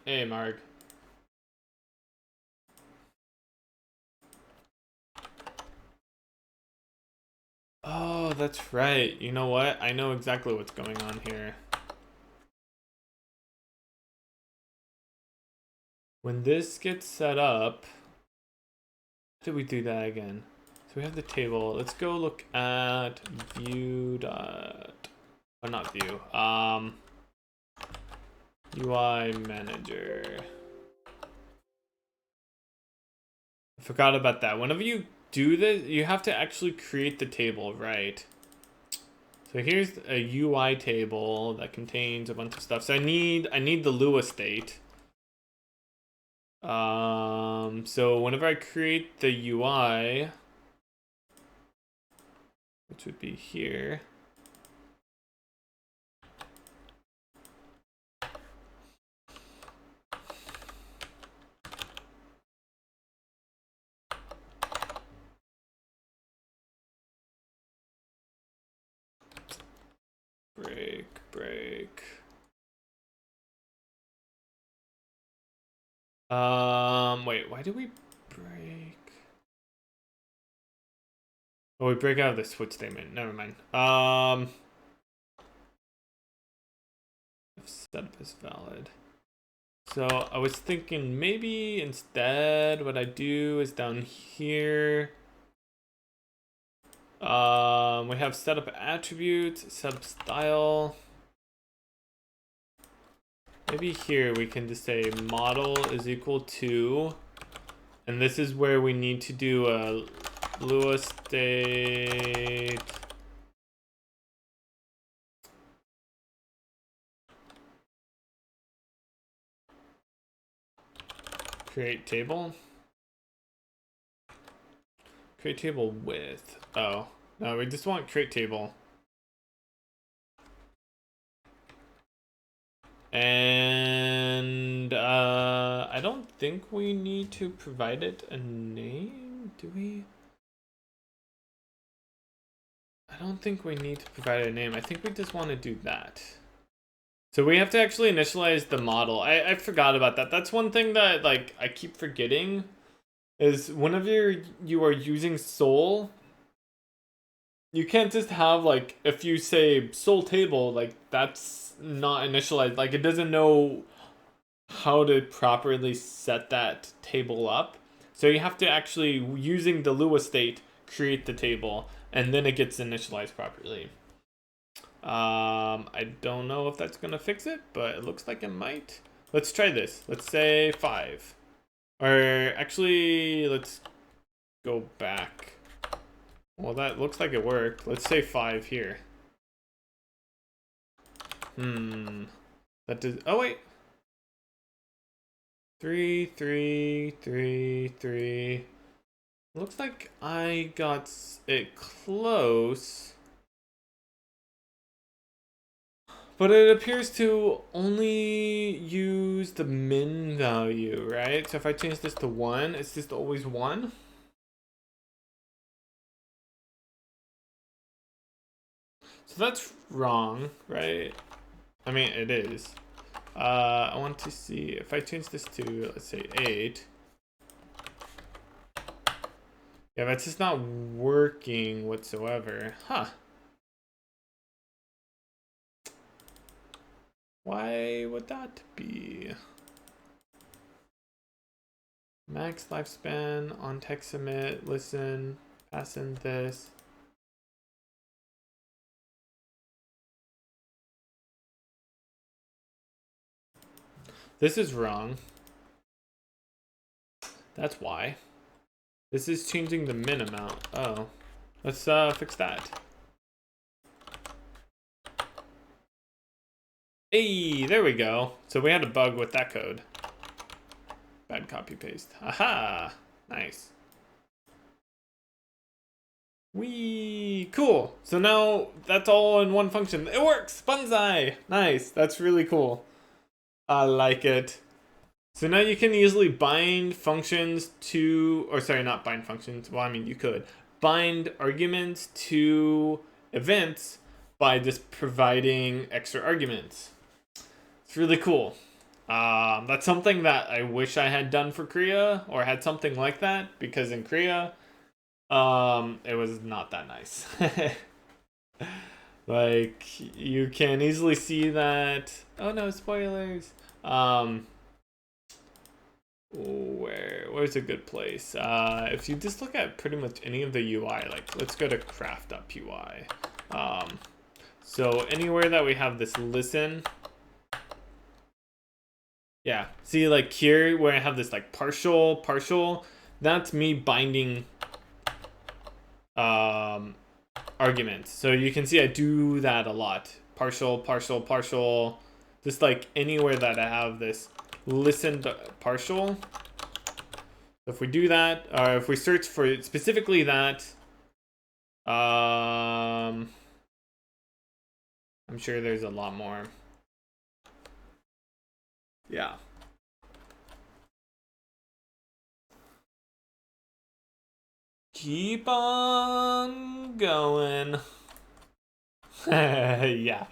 Hey, Marg. Oh, that's right. You know what? I know exactly what's going on here. When this gets set up... How did we do that again? So we have the table. Let's go look at view dot... Oh, not view. UI manager. I forgot about that. Whenever you do this, you have to actually create the table, right? So here's a UI table that contains a bunch of stuff. So I need the Lua state. So whenever I create the UI, which would be here. Break. Wait, why do we break? Oh, we break out of the switch statement. Never mind. Setup is valid. So I was thinking maybe instead what I do is down here. We have setup attributes, setup style. Maybe here we can just say model is equal to, and this is where we need to do a Lua state. Create table. Create table with. Oh, no, we just want create table. And I don't think we need to provide it a name, do we? I don't think we need to provide a name. I think we just want to do that. So we have to actually initialize the model. I forgot about that. That's one thing that like I keep forgetting is whenever you are using Sol, you can't just have like, if you say Sol table, like that's not initialized. Like it doesn't know how to properly set that table up. So you have to actually, using the Lua state, create the table, and then it gets initialized properly. I don't know if that's gonna fix it, but it looks like it might. Let's try this. Let's say 5. Or actually, let's go back. Well, that looks like it worked. Let's say 5 here. That does. Oh wait. 3, 3, 3, 3. Looks like I got it close. But it appears to only use the min value, right? So if I change this to 1, it's just always 1. So that's wrong, right? I mean, it is. I want to see if I change this to, let's say, 8. Yeah, that's just not working whatsoever. Huh. Why would that be? Max lifespan on text submit, listen, pass in this. This is wrong. That's why. This is changing the min amount. Oh. Let's fix that. Hey, there we go. So we had a bug with that code. Bad copy paste. Aha! Nice. Wee! Cool. So now that's all in one function. It works! Bonsai! Nice. That's really cool. I like it. So now you can easily bind functions to, or sorry, not bind functions. Well, I mean, you could bind arguments to events by just providing extra arguments. It's really cool. That's something that I wish I had done for Korea, or had something like that, because in Korea, it was not that nice. Like, you can easily see that. Oh no, spoilers. Where's a good place? If you just look at pretty much any of the UI, like let's go to craft.py. So anywhere that we have this listen, yeah, see like here where I have this like partial, that's me binding arguments. So you can see I do that a lot. Partial, just like anywhere that I have this listen to partial. So if we do that, or if we search for specifically that, I'm sure there's a lot more. Yeah. Keep on going. Yeah.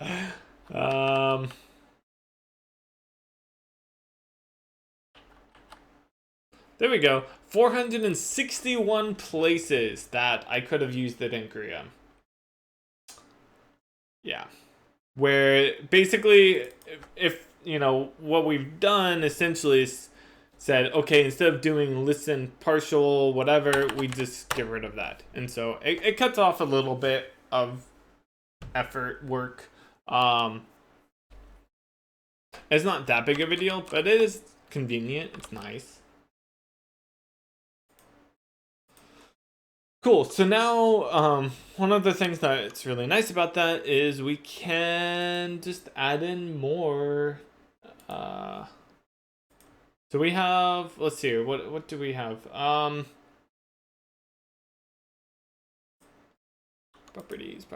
There we go. 461 places that I could have used it in Korea. Yeah. Where basically, if you know, what we've done essentially is said, okay, instead of doing listen, partial, whatever, we just get rid of that. And so it cuts off a little bit of effort, work. It's not that big of a deal, but it is convenient. It's nice. Cool. So now, one of the things that's really nice about that is we can just add in more. So we have. Let's see. What do we have? Properties.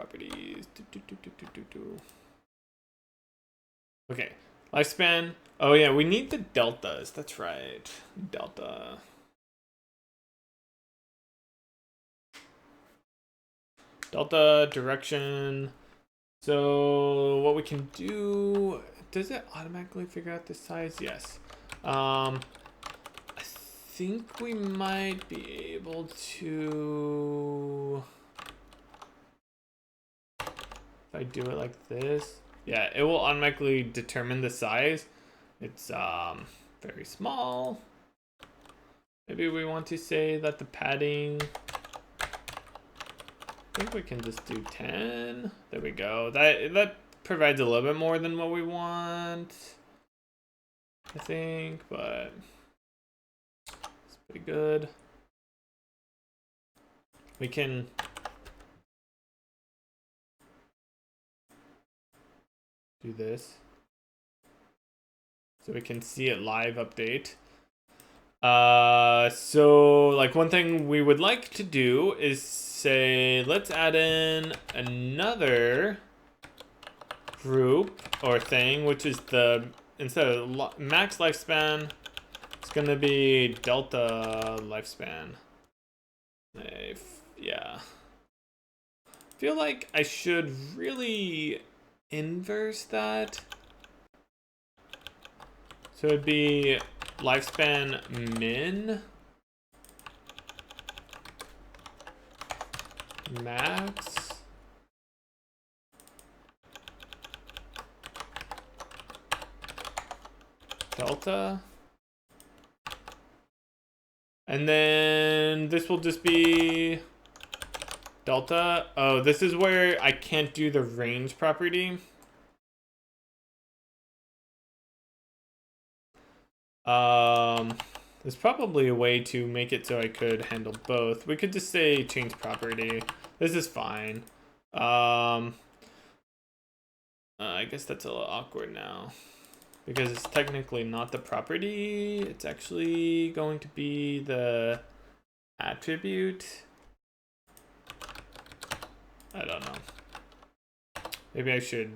Okay. Lifespan. Oh yeah, we need the deltas. That's right. Delta. Delta direction. So what we can do, does it automatically figure out the size? Yes. I think we might be able to, if I do it like this, yeah, it will automatically determine the size. It's very small. Maybe we want to say that the padding, I think we can just do 10. There we go. That provides a little bit more than what we want, I think, but pretty good. We can do this so we can see it live update. So like one thing we would like to do is say, let's add in another group or thing, which is the, instead of max lifespan, it's gonna be delta lifespan. Yeah. I feel like I should really inverse that. So it'd be lifespan min max delta, and then this will just be delta. Oh, this is where I can't do the range property. There's probably a way to make it so I could handle both. We could just say change property. This is fine. I guess that's a little awkward now because it's technically not the property. It's actually going to be the attribute. I don't know. Maybe I should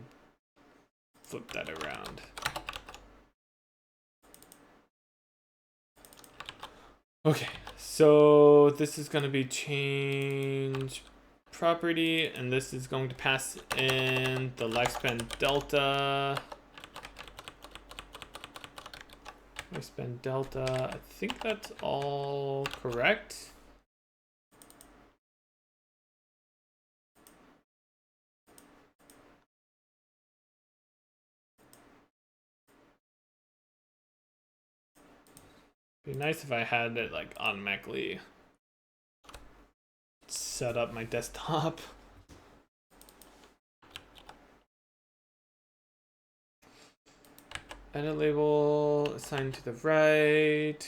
flip that around. Okay, so this is going to be change property, and this is going to pass in the lifespan delta. Lifespan delta, I think that's all correct. Be nice if I had it like automatically set up my desktop. Edit label assigned to the right.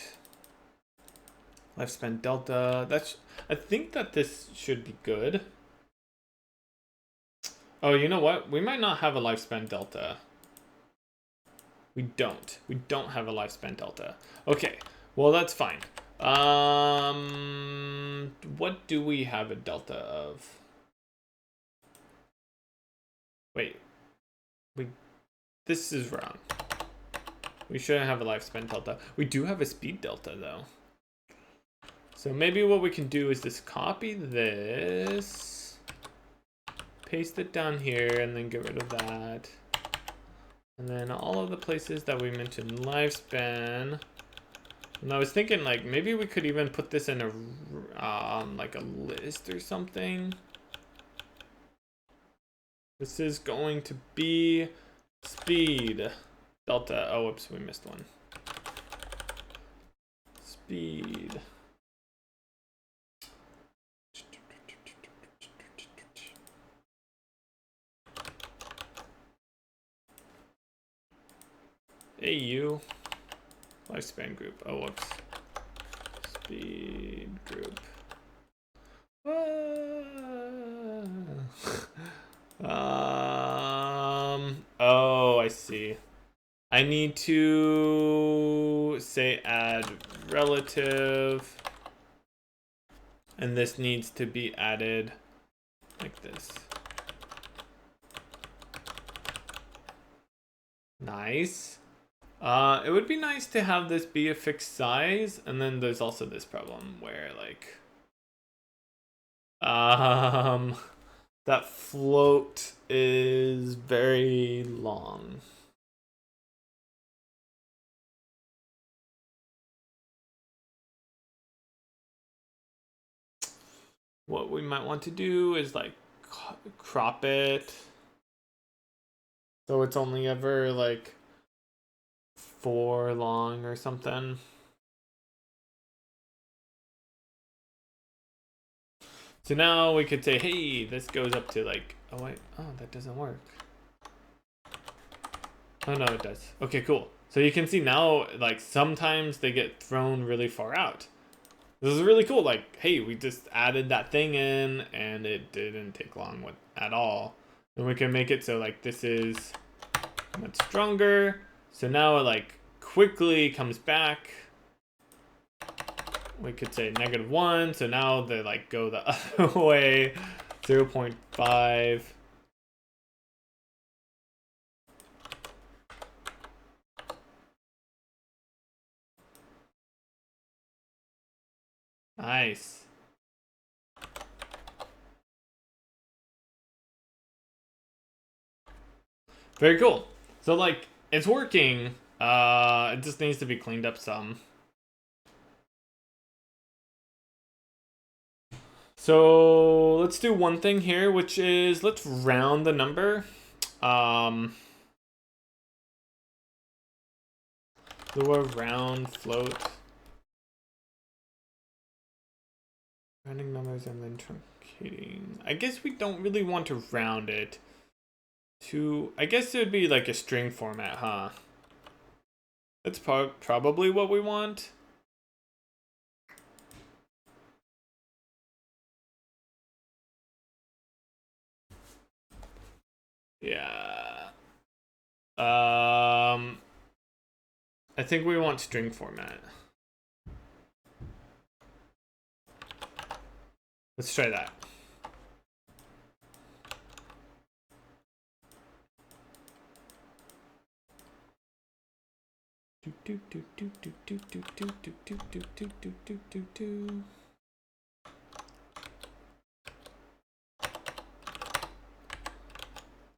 Lifespan delta. That's, I think that this should be good. Oh, you know what? We might not have a lifespan delta. We don't. We don't have a lifespan delta. Okay. Well, that's fine. What do we have a delta of? Wait. This is wrong. We shouldn't have a lifespan delta. We do have a speed delta though. So maybe what we can do is just copy this, paste it down here, and then get rid of that. And then all of the places that we mentioned lifespan. And I was thinking like maybe we could even put this in a like a list or something. This is going to be speed delta. Oh, whoops, we missed one. Speed. Hey, you. Lifespan group. Oh, whoops. Speed group. Oh, I see. I need to say add relative, and this needs to be added like this. Nice. It would be nice to have this be a fixed size, and then there's also this problem where like that float is very long. What we might want to do is like crop it so it's only ever like 4 long or something. So now we could say, hey, this goes up to like, oh wait, oh, that doesn't work. Oh no, it does. Okay, cool. So you can see now, like sometimes they get thrown really far out. This is really cool. Like, hey, we just added that thing in and it didn't take long at all. And we can make it so like this is much stronger. So now it like quickly comes back. We could say -1. So now they like go the other way. 0.5. Nice. Very cool. So like it's working. It just needs to be cleaned up some. So let's do one thing here, which is let's round the number. Do a round float. Rounding numbers and then truncating. I guess we don't really want to round it to, I guess it would be like a string format, huh? That's probably what we want. Yeah. I think we want string format. Let's try that.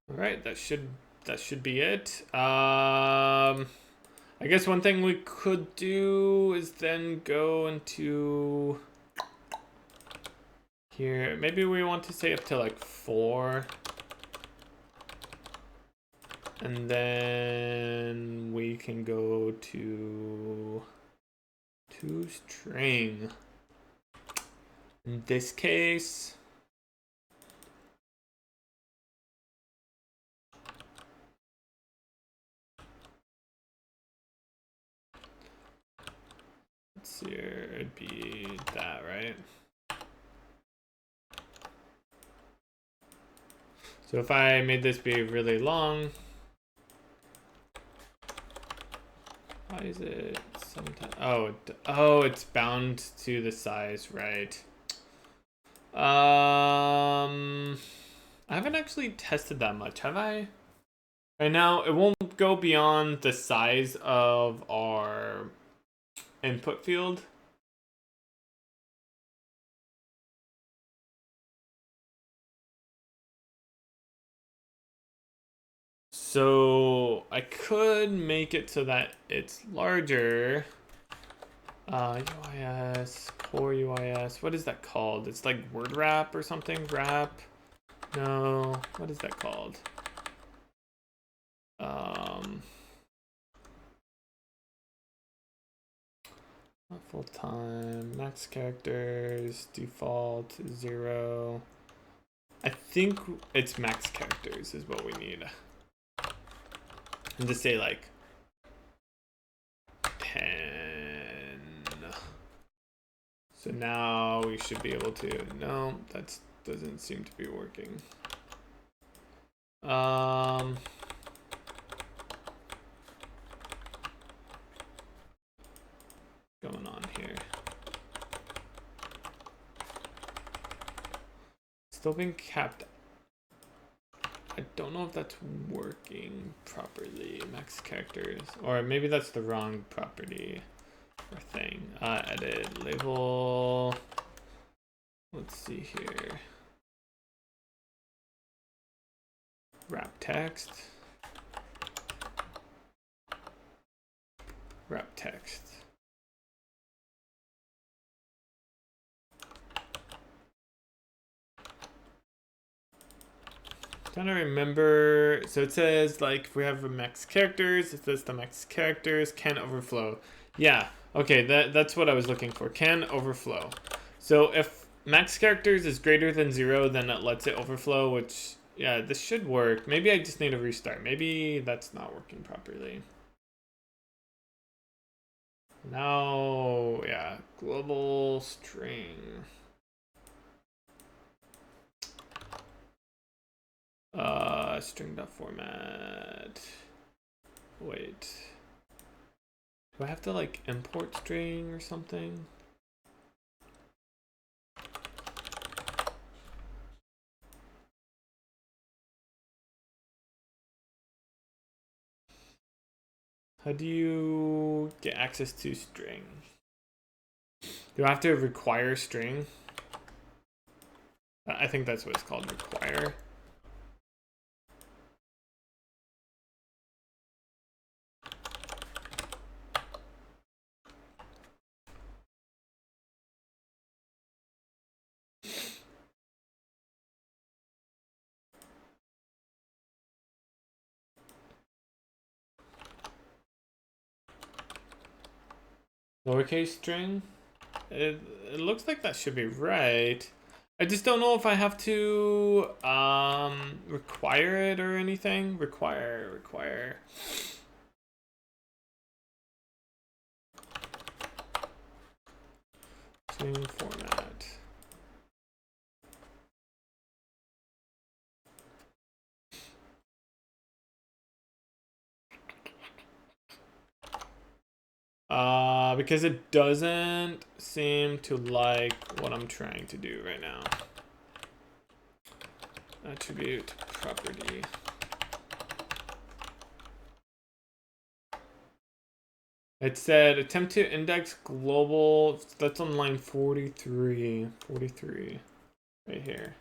All right, that should be it. I guess one thing we could do is then go into here. Maybe we want to say up to like 4. And then we can go to string. In this case, let's see here, it'd be that, right? So if I made this be really long, why is it sometimes? Oh, it's bound to the size, right? I haven't actually tested that much, have I? Right now, it won't go beyond the size of our input field. So I could make it so that it's larger. UIS, core UIS, what is that called? It's like word wrap or something, wrap? No, what is that called? Not full time, max characters, default, 0. I think it's max characters is what we need. And just say like 10. So now we should be able to, no, that doesn't seem to be working. Going on here. Still being capped. I don't know if that's working properly. Max characters, or maybe that's the wrong property or thing. Edit label. Let's see here. Wrap text. Wrap text. Trying to remember. So it says like if we have a max characters, it says the max characters can overflow. Yeah. Okay. That's what I was looking for. Can overflow. So if max characters is greater than 0, then it lets it overflow. Which yeah, this should work. Maybe I just need a restart. Maybe that's not working properly. Now, yeah, global string. String.format. Wait. Do I have to like import string or something? How do you get access to string? Do I have to require string? I think that's what it's called, require. Lowercase string? It looks like that should be right. I just don't know if I have to require it or anything. Require. String format. Because it doesn't seem to like what I'm trying to do right now. Attribute property. It said attempt to index global. That's on line 43. 43. Right here.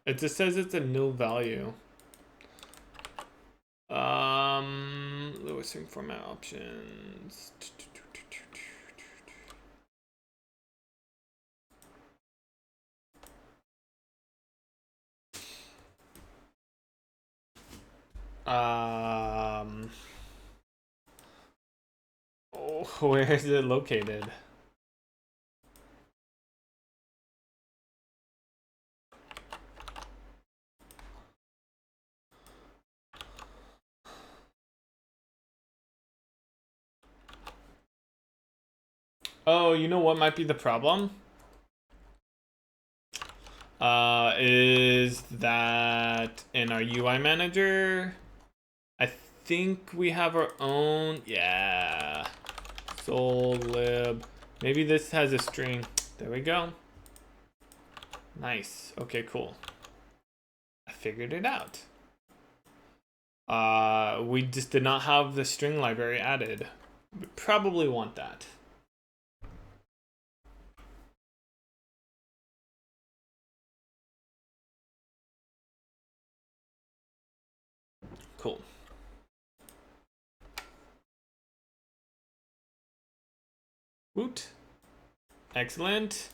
It just says it's a nil value. Lowest string format options. Oh, where is it located? Oh, you know what might be the problem? Is that in our UI manager, I think we have our own, yeah, sol lib. Maybe this has a string. There we go. Nice. Okay, cool. I figured it out. We just did not have the string library added. We probably want that. Cool. Woot. Excellent.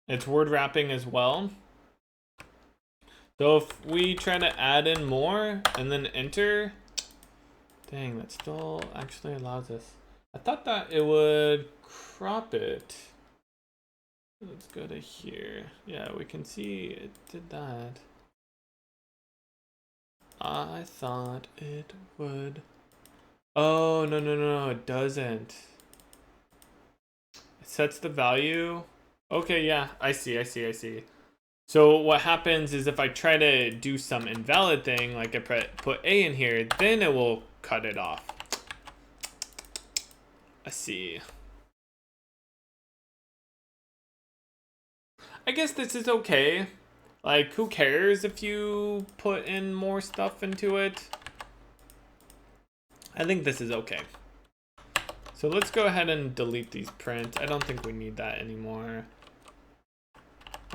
It's word wrapping as well. So if we try to add in more and then enter, dang, that still actually allows us. I thought that it would crop it. Let's go to here. Yeah, we can see it did that. I thought it would. Oh, no, it doesn't. It sets the value. Okay, yeah, I see. So what happens is if I try to do some invalid thing, like I put A in here, then it will cut it off. I see. I guess this is okay. Like, who cares if you put in more stuff into it? I think this is okay. So let's go ahead and delete these prints. I don't think we need that anymore.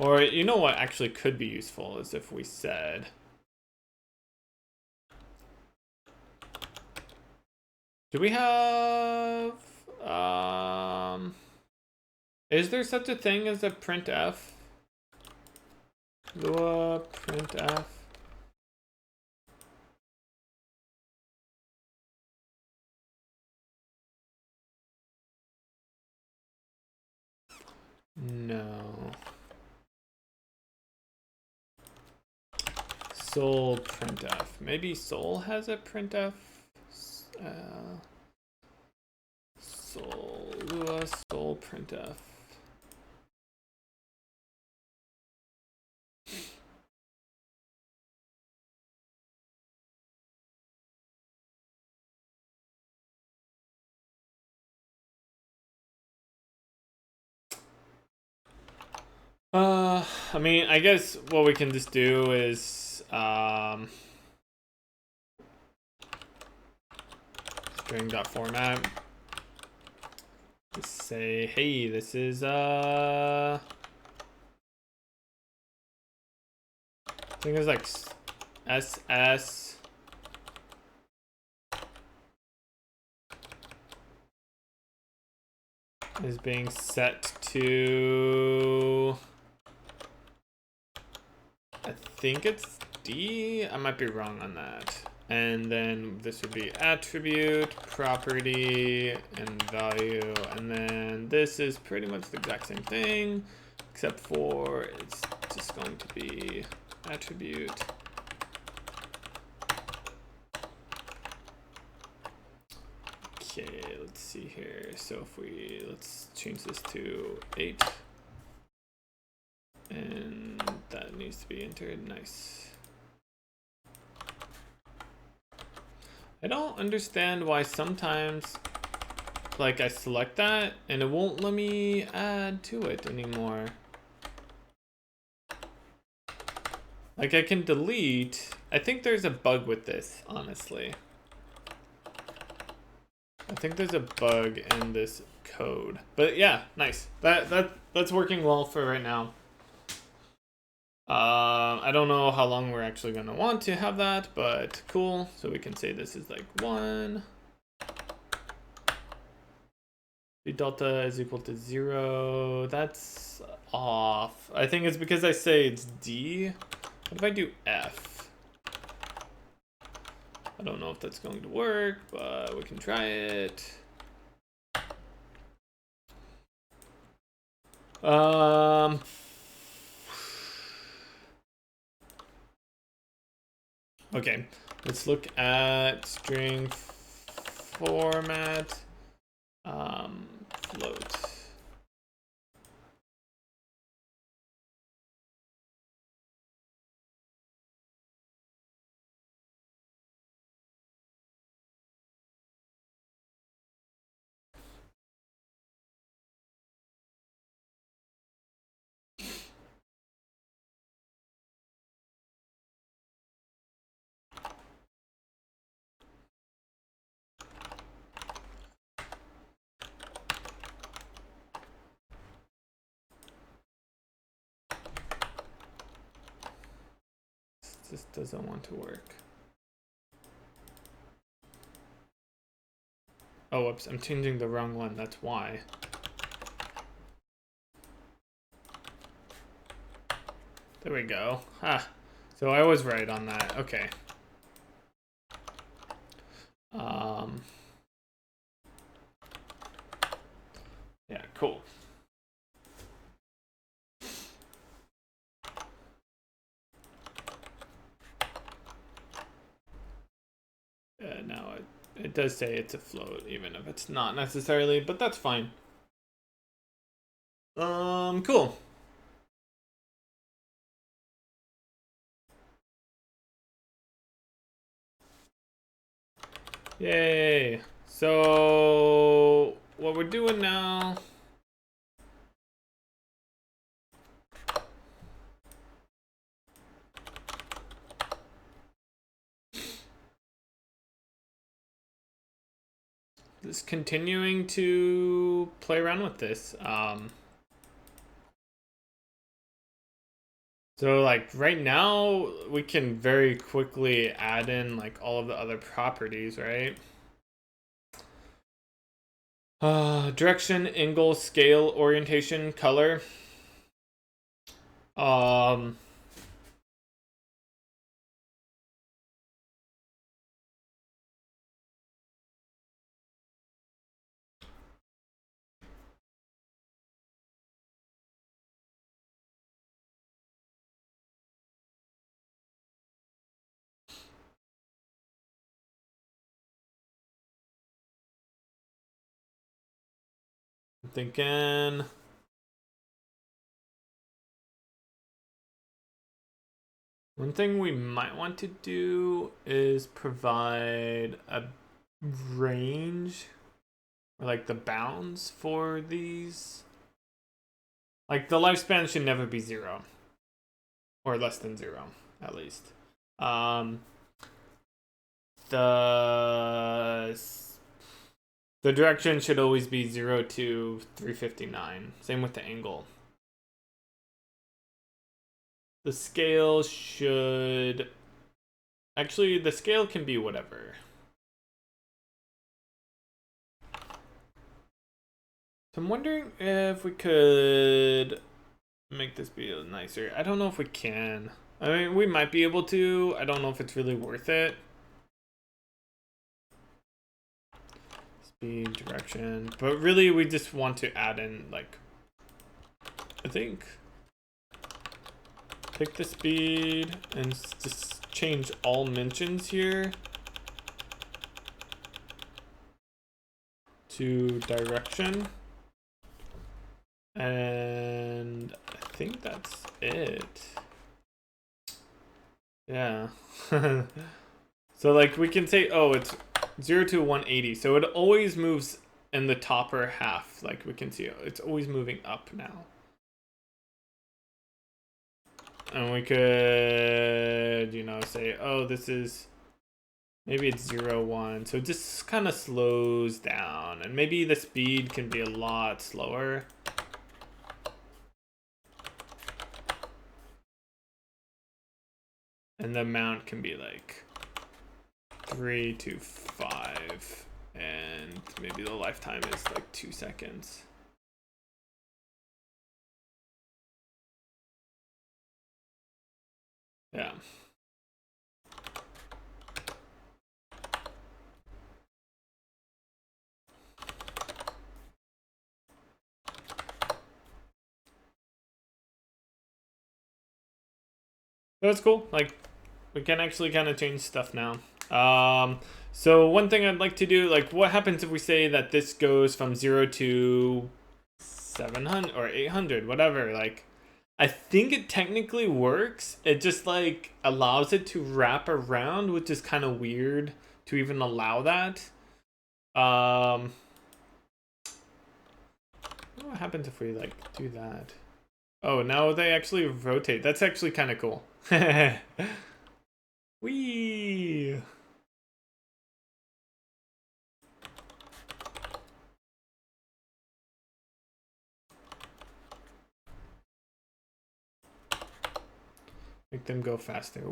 Or, you know what actually could be useful is if we said... Do we have... is there such a thing as a printf? Lua printf. No. Sol printf. Maybe Sol has a printf. Sol Lua Sol printf. I mean, I guess what we can just do is string.format. Just say, hey, this is I think it's like SS is being set to, I think it's D. I might be wrong on that. And then this would be attribute, property, and value. And then this is pretty much the exact same thing, except for it's just going to be attribute. Okay, let's see here. So if let's change this to 8. And that needs to be entered. Nice. I don't understand why sometimes, like, I select that and it won't let me add to it anymore. Like, I can delete. I think there's a bug with this, honestly. I think there's a bug in this code. But yeah, nice. That's working well for right now. I don't know how long we're actually gonna want to have that, but cool. So we can say this is like 1. B delta is equal to 0. That's off. I think it's because I say it's D. What if I do F? I don't know if that's going to work, but we can try it. Okay, let's look at string format, float. This doesn't want to work. Oh, whoops, I'm changing the wrong one, that's why. There we go. Ah, so I was right on that. Okay. Yeah, cool. Now it does say it's a float, even if it's not necessarily, but that's fine. Cool. Yay. So what we're doing now, is continuing to play around with this. So like right now we can very quickly add in like all of the other properties, right? Direction, angle, scale, orientation, color. I'm thinking. One thing we might want to do is provide a range, or like the bounds for these. Like the lifespan should never be 0, or less than 0, at least. The direction should always be 0 to 359. Same with the angle. The scale should... Actually, the scale can be whatever. So I'm wondering if we could make this be a little nicer. I don't know if we can. I mean, we might be able to. I don't know if it's really worth it. Speed, direction. But really, we just want to add in, like... I think... Pick the speed and just change all mentions here to direction. And I think that's it. Yeah. So like we can say, oh, it's 0 to 180. So it always moves in the topper half. Like we can see, it's always moving up now. And we could, you know, say, oh, this is, maybe it's 0, 1. So it just kind of slows down. And maybe the speed can be a lot slower. And the amount can be like 3 to 5. And maybe the lifetime is like 2 seconds. Yeah. That's cool. Like, we can actually kind of change stuff now. So one thing I'd like to do, like, what happens if we say that this goes from 0 to 700 or 800, whatever, like, I think it technically works. It just like allows it to wrap around, which is kind of weird to even allow that. What happens if we like do that? Oh, now they actually rotate. That's actually kind of cool. Whee! Make them go faster.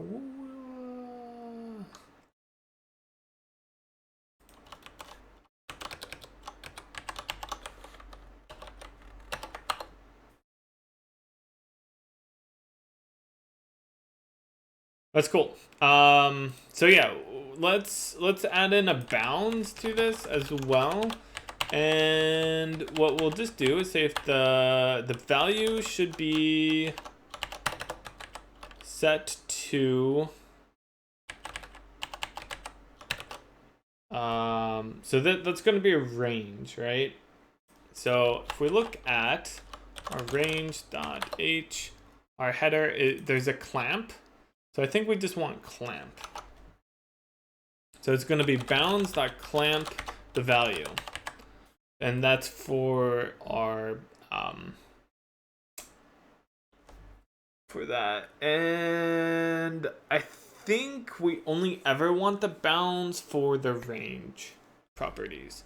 That's cool. So yeah, let's add in a bounds to this as well. And what we'll just do is say if the value should be set to so that's going to be a range, right? So if we look at our range.h, our header, there's a clamp. So I think we just want clamp. So it's going to be bounds.clamp the value. And that's for our for that. And I think we only ever want the bounds for the range properties.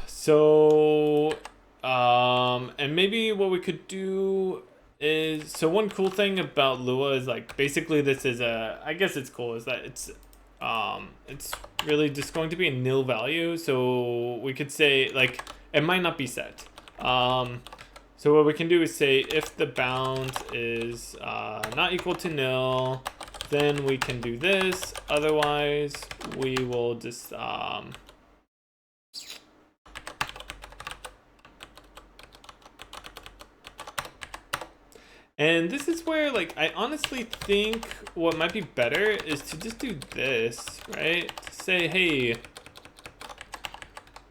So and maybe what we could do is, so one cool thing about Lua is like basically this is a, I guess it's cool, is that it's really just going to be a nil value. So we could say like it might not be set. So what we can do is say if the bounds is not equal to nil, then we can do this. Otherwise, we will just and this is where, like, I honestly think what might be better is to just do this, right? To say, hey,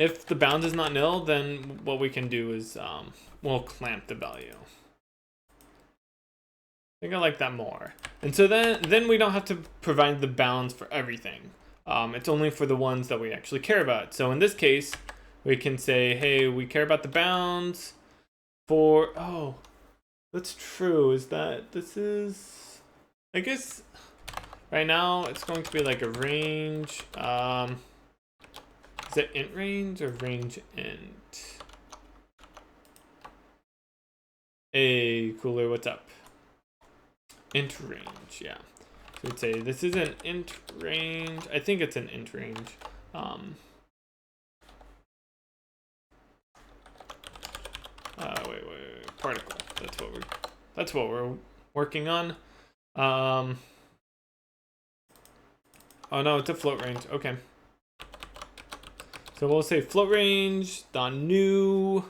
if the bound is not nil, then what we can do is we'll clamp the value. I think I like that more. And so then we don't have to provide the bounds for everything. It's only for the ones that we actually care about. So in this case, we can say, hey, we care about the bounds for, oh, that's true. Is that this is, I guess right now it's going to be like a range. Is it int range or range int? Hey, Cooler, what's up? Int range, yeah. So we'd say this is an int range. I think it's an int range. Wait. Particle. That's what we're working on. Oh no, it's a float range. Okay. So we'll say float range dot new,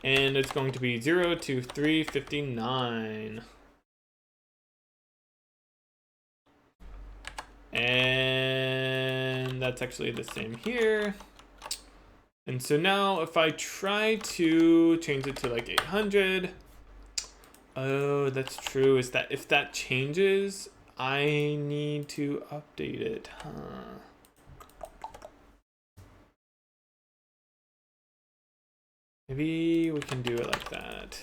and it's going to be 0 to 359. And that's actually the same here. And so now if I try to change it to like 800, oh, that's true. Is that if that changes, I need to update it, huh? Maybe we can do it like that.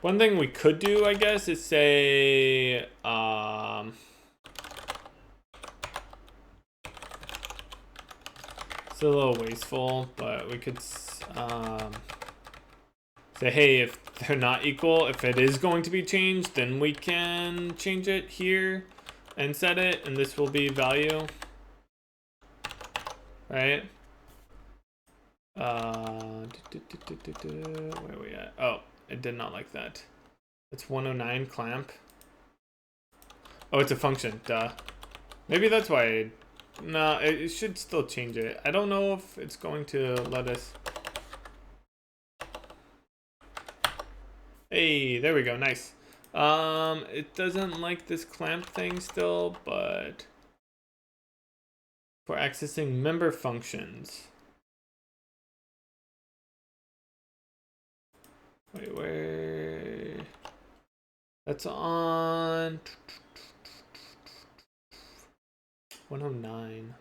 One thing we could do, I guess, is say, it's a little wasteful, but we could say, hey, if they're not equal, if it is going to be changed, then we can change it here and set it, and this will be value, right? Where are we at? Oh, it did not like that. It's 109 clamp. Oh, it's a function, duh. Maybe that's why. No, it should still change it. I don't know if it's going to let us. Hey, there we go, nice. It doesn't like this clamp thing still, but for accessing member functions. Wait, where? That's on 109.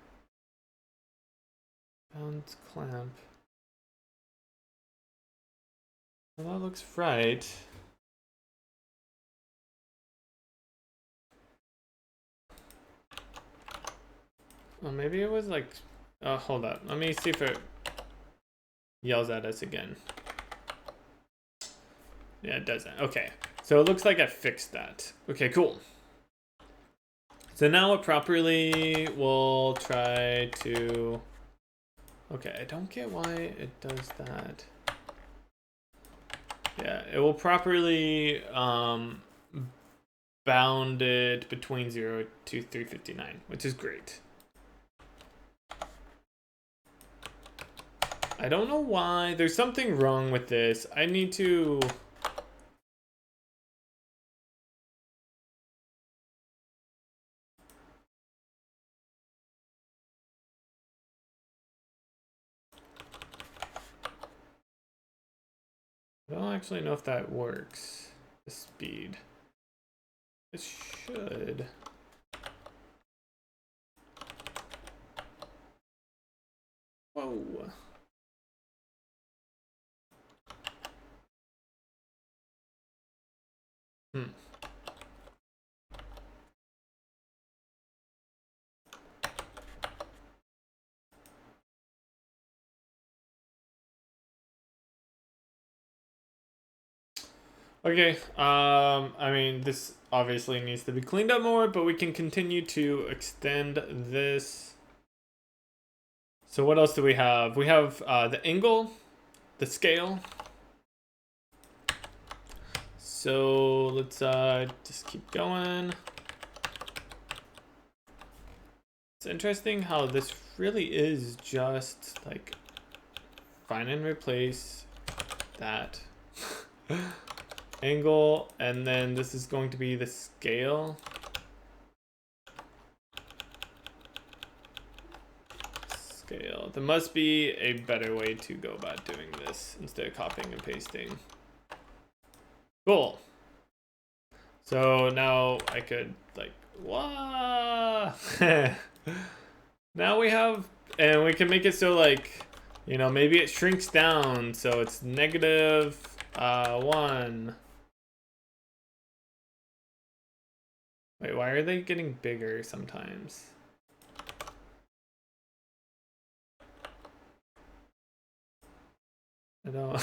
Bounds clamp. Well, that looks right. Well, maybe it was like, oh, hold up. Let me see if it yells at us again. Yeah, it doesn't. Okay, so it looks like I fixed that. Okay, cool. So now it properly will try to, okay, I don't get why it does that. Yeah, it will properly bound it between 0 to 359, which is great. I don't know why. There's something wrong with this. I need to... I don't actually know if that works. The speed. It should. Whoa. Okay, I mean, this obviously needs to be cleaned up more, but we can continue to extend this. So what else do we have? We have the angle, the scale. So let's just keep going. It's interesting how this really is just like find and replace that angle, and then this is going to be the scale. There must be a better way to go about doing this instead of copying and pasting. Cool. So now I could like, wow. Now we have, and we can make it so like, you know, maybe it shrinks down so it's negative 1. Wait, why are they getting bigger sometimes? I don't.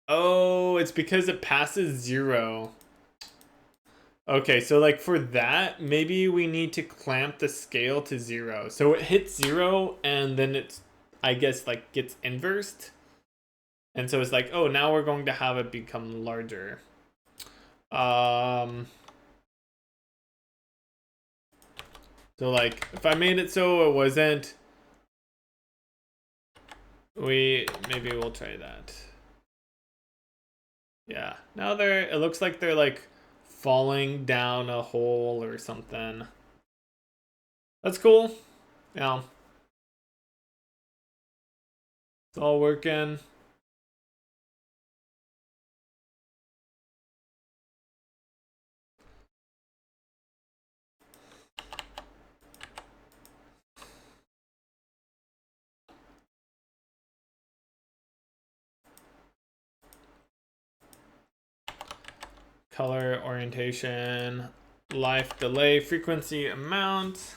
Oh, it's because it passes 0. Okay, so like for that, maybe we need to clamp the scale to 0. So it hits 0 and then it's, I guess, like gets inversed. And so it's like, oh, now we're going to have it become larger. So like if I made it so it wasn't, maybe we'll try that. Yeah, now it looks like they're like falling down a hole or something. That's cool. Yeah. It's all working. Color, orientation, life, delay, frequency, amount.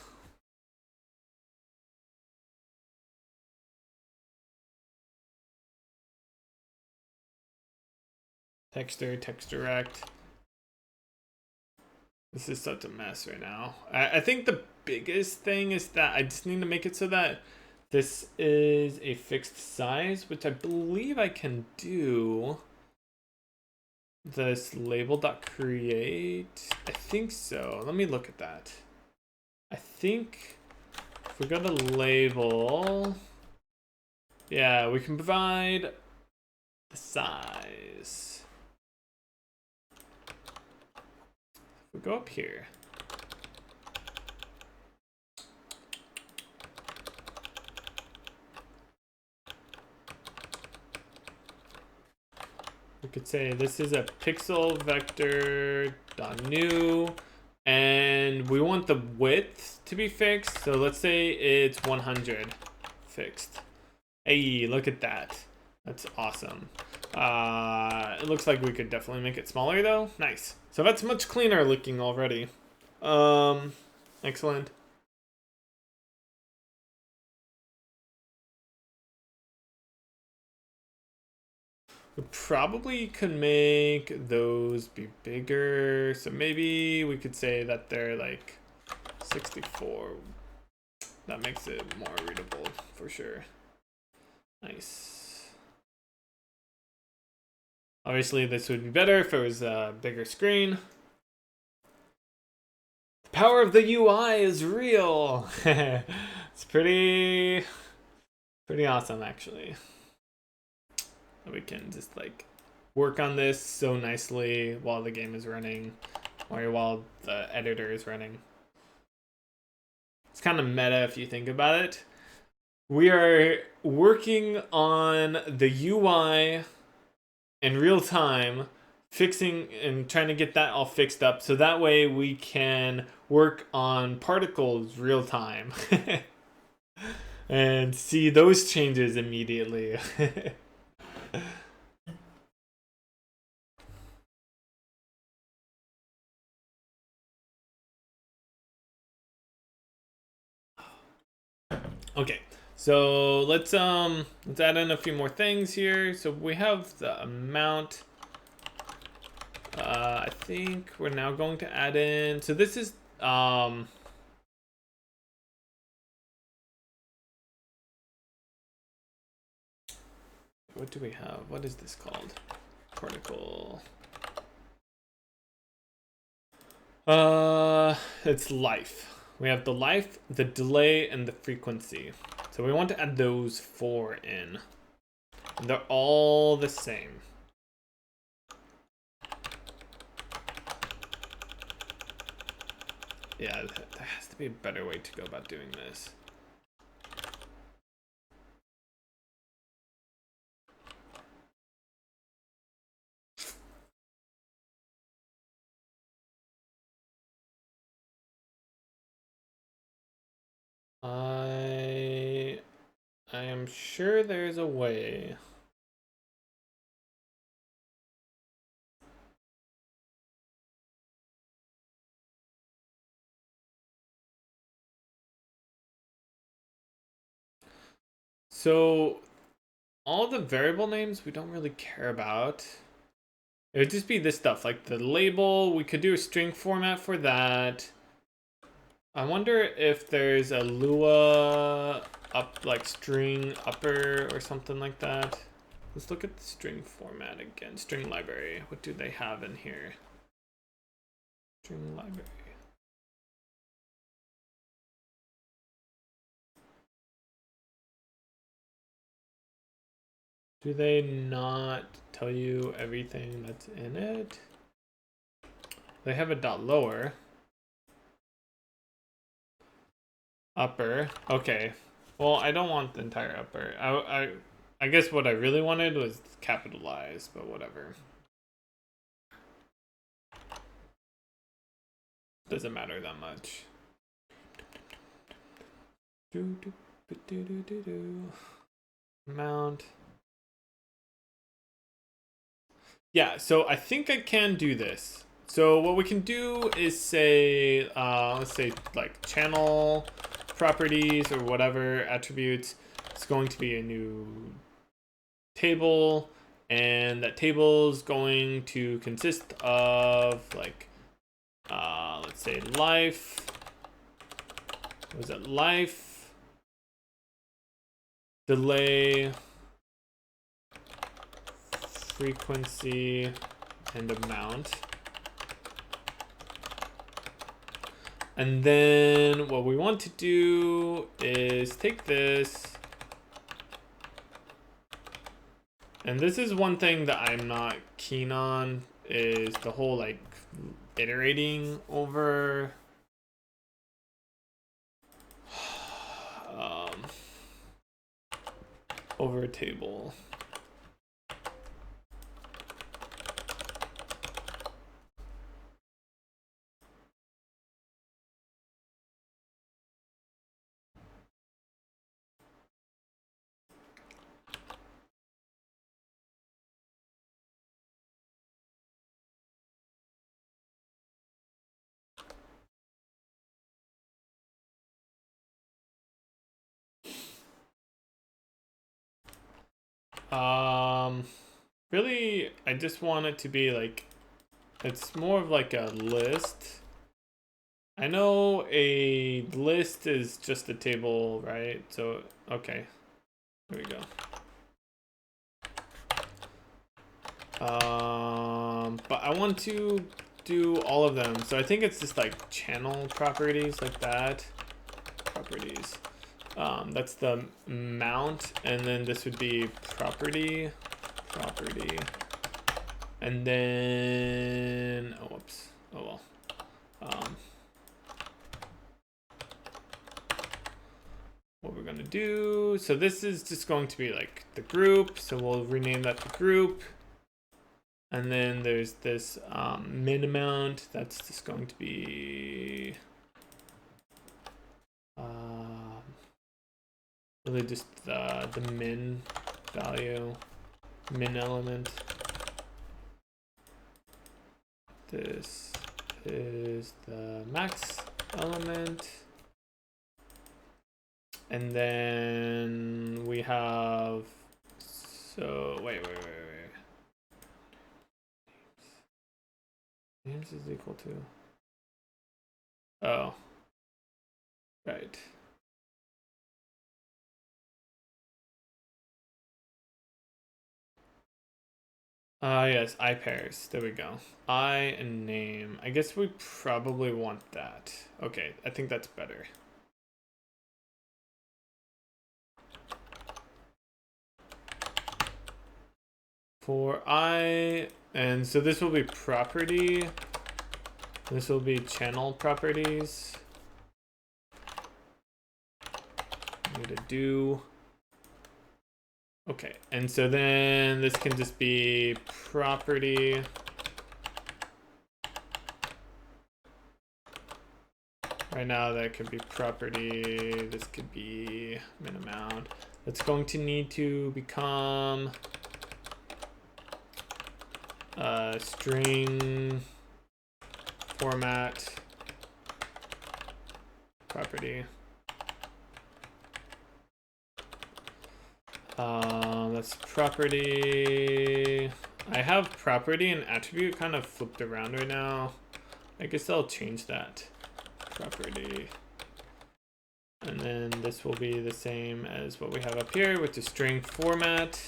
Texture, text direct. This is such a mess right now. I think the biggest thing is that I just need to make it so that this is a fixed size, which I believe I can do. This label.create. I think so. Let me look at that. I think if we go to label, yeah, we can provide the size. If we go up here, we could say this is a pixel vector dot new, and we want the width to be fixed. So let's say it's 100 fixed. Hey, look at that. That's awesome. It looks like we could definitely make it smaller though. Nice. So that's much cleaner looking already. Excellent. We probably could make those be bigger. So maybe we could say that they're like 64. That makes it more readable for sure. Nice. Obviously, this would be better if it was a bigger screen. The power of the UI is real. It's pretty awesome, actually. We can just like work on this so nicely while the game is running, or while the editor is running. It's kind of meta if you think about it. We are working on the UI in real time, fixing and trying to get that all fixed up so that way we can work on particles real time and see those changes immediately. Okay, so let's add in a few more things here. So we have the amount. I think we're now going to add in. So this is what do we have? What is this called? particle. It's life. We have the life, the delay, and the frequency. So we want to add those 4 in. They're all the same. Yeah, there has to be a better way to go about doing this. I am sure there's a way. So all the variable names we don't really care about. It would just be this stuff, like the label. We could do a string format for that. I wonder if there's a Lua up, like string upper or something like that. Let's look at the string format again. String library. What do they have in here? String library. Do they not tell you everything that's in it? They have a dot lower. Upper. Okay. Well, I don't want the entire upper. I guess what I really wanted was capitalized, but whatever. Doesn't matter that much. Amount. Yeah, so I think I can do this. So what we can do is say, let's say like channel properties or whatever attributes. It's going to be a new table, and that table is going to consist of like, let's say life. What was it? Life, delay, frequency, and amount. And then what we want to do is take this. And this is one thing that I'm not keen on, is the whole like iterating over over a table. Really, I just want it to be like, it's more of like a list. I know a list is just a table, right? So, okay, there we go. But I want to do all of them. So I think it's just like channel properties like that. Properties. That's the mount, and then this would be property, and then, oh, whoops, oh well. What we're gonna do, so this is just going to be like the group, so we'll rename that the group. And then there's this min amount, that's just going to be really just the min value, min element. This is the max element. And then we have, so wait. Names is equal to, oh, right. Yes, I pairs. There we go. I and name. I guess we probably want that. Okay, I think that's better. For I, and so this will be property. This will be channel properties. Need to do. Okay, and so then this can just be property. Right now that could be property. This could be min amount. That's going to need to become string format property. That's property. I have property and attribute kind of flipped around right now. I guess I'll change that. Property. And then this will be the same as what we have up here with the string format.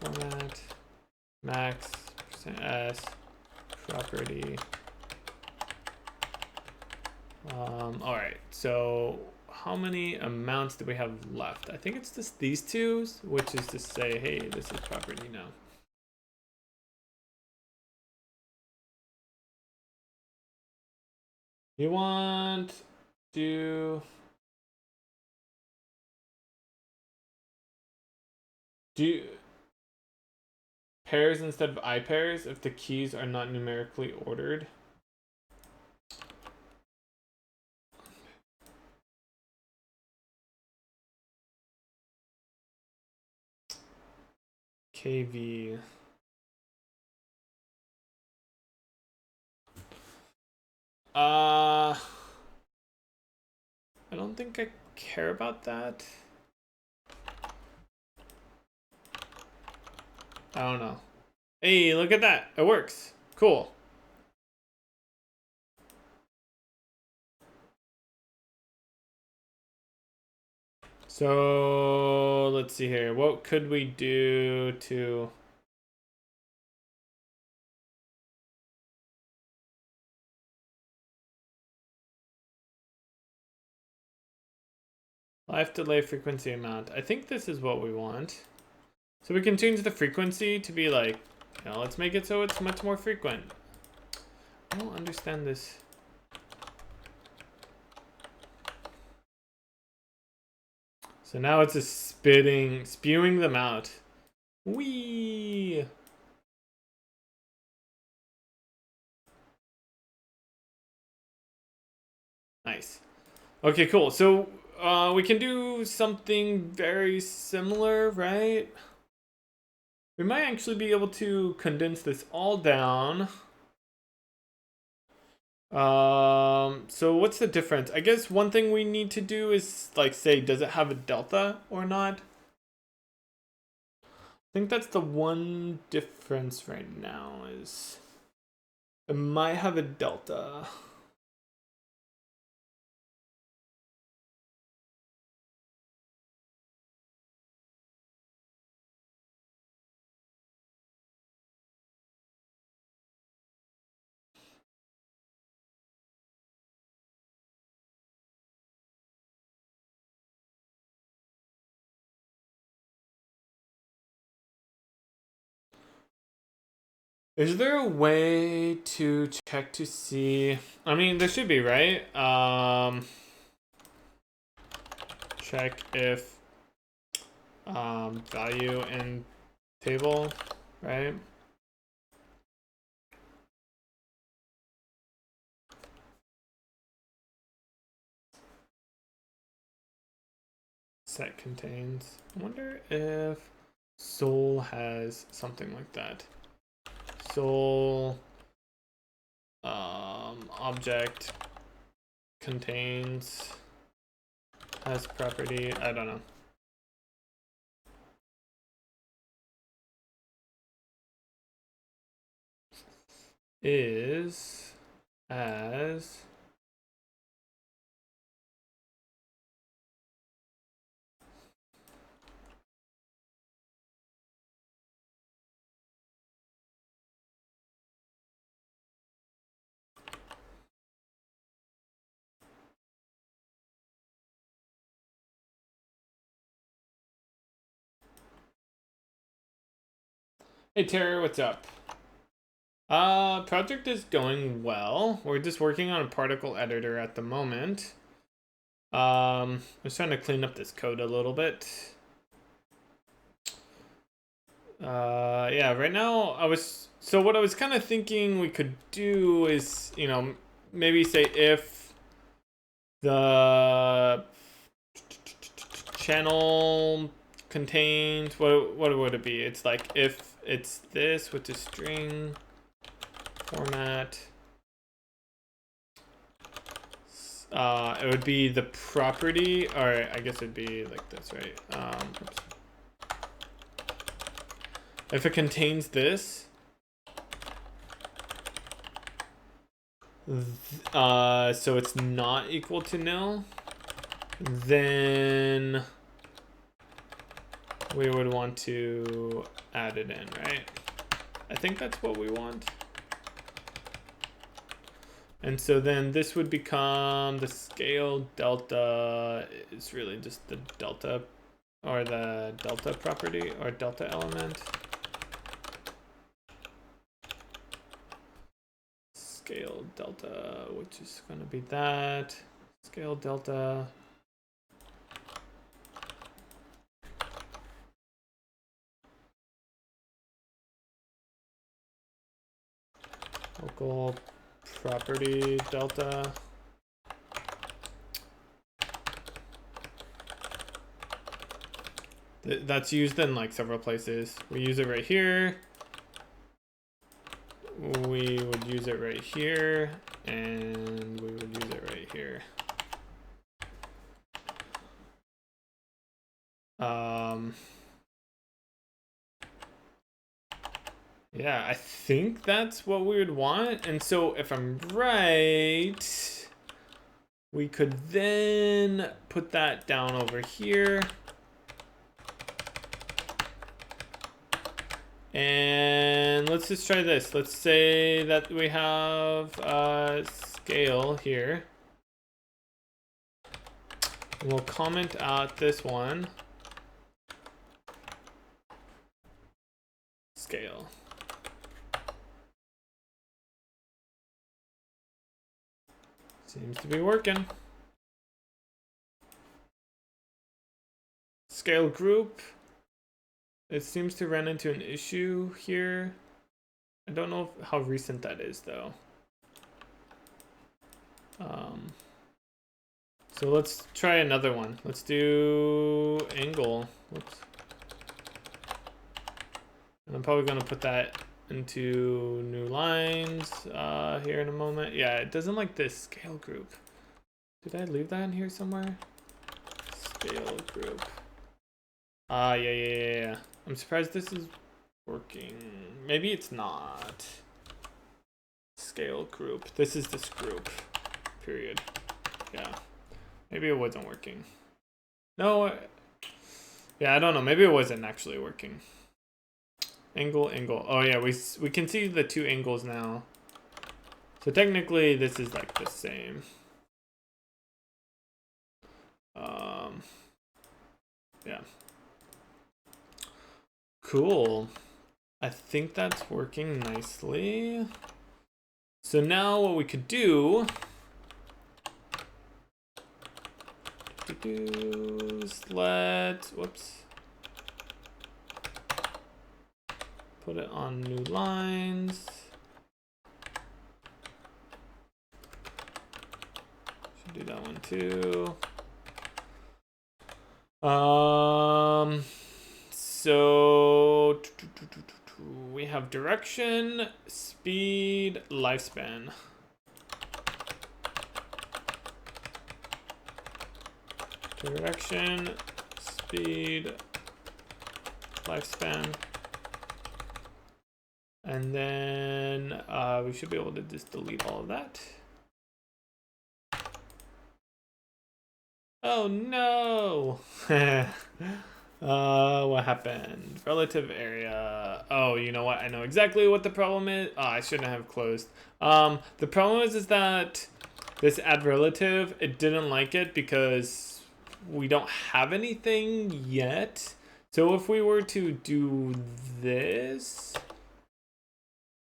Format. Max %s property. All right, so how many amounts do we have left? I think it's just these two, which is to say, hey, this is property now. You want to do pairs instead of I pairs if the keys are not numerically ordered. KV. I don't think I care about that. I don't know. Hey, look at that. It works. Cool. So let's see here. What could we do to... Life delay frequency amount. I think this is what we want. So we can change the frequency to be like, you know, let's make it so it's much more frequent. I don't understand this. So now it's just spewing them out. Whee! Nice. Okay, cool. So we can do something very similar, right? We might actually be able to condense this all down. So what's the difference? I guess one thing we need to do is like say, does it have a delta or not? I think that's the one difference right now is it might have a delta. Is there a way to check to see? I mean, there should be, right? Check if value in table, right? Set contains. I wonder if Soul has something like that. Soul object contains has property. I don't know. Is as Hey Tara, what's up? Project is going well. We're just working on a particle editor at the moment. I was trying to clean up this code a little bit. Yeah, right now what I was kind of thinking we could do is, maybe say if the channel contains, what would it be? It's like if it's this with the string format, it would be the property, or I guess it'd be like this, right? If it contains this, so it's not equal to nil, then we would want to add it in, right? I think that's what we want. And so then this would become the scale delta is really just the delta, or the delta property, or delta element. Scale delta, which is going to be that. Scale delta. Local property delta. That's used in like several places. We use it right here. We would use it right here, and we would use it right here. Yeah, I think that's what we would want. And so if I'm right, we could then put that down over here. And let's just try this. Let's say that we have a scale here. And we'll comment out this one. Scale. Seems to be working. Scale group. It seems to run into an issue here. I don't know how recent that is though. So let's try another one. Let's do angle. Whoops. And I'm probably gonna put that into new lines here in a moment. Yeah, it doesn't like this scale group. Did I leave that in here somewhere? Scale group. Yeah. I'm surprised this is working. Maybe it's not. Scale group. This is this group. Period. Yeah. Maybe it wasn't working. No. Yeah, I don't know. Maybe it wasn't actually working. Angle. Oh yeah, we can see the two angles now. So technically this is like the same. Yeah. Cool. I think that's working nicely. So now what we could do is whoops. Put it on new lines. Should do that one too. So we have direction, speed, lifespan. Direction, speed, lifespan. And then we should be able to just delete all of that. Oh no! What happened? Relative area. Oh, you know what? I know exactly what the problem is. Oh, I shouldn't have closed. The problem is that this add relative, it didn't like it because we don't have anything yet. So if we were to do this,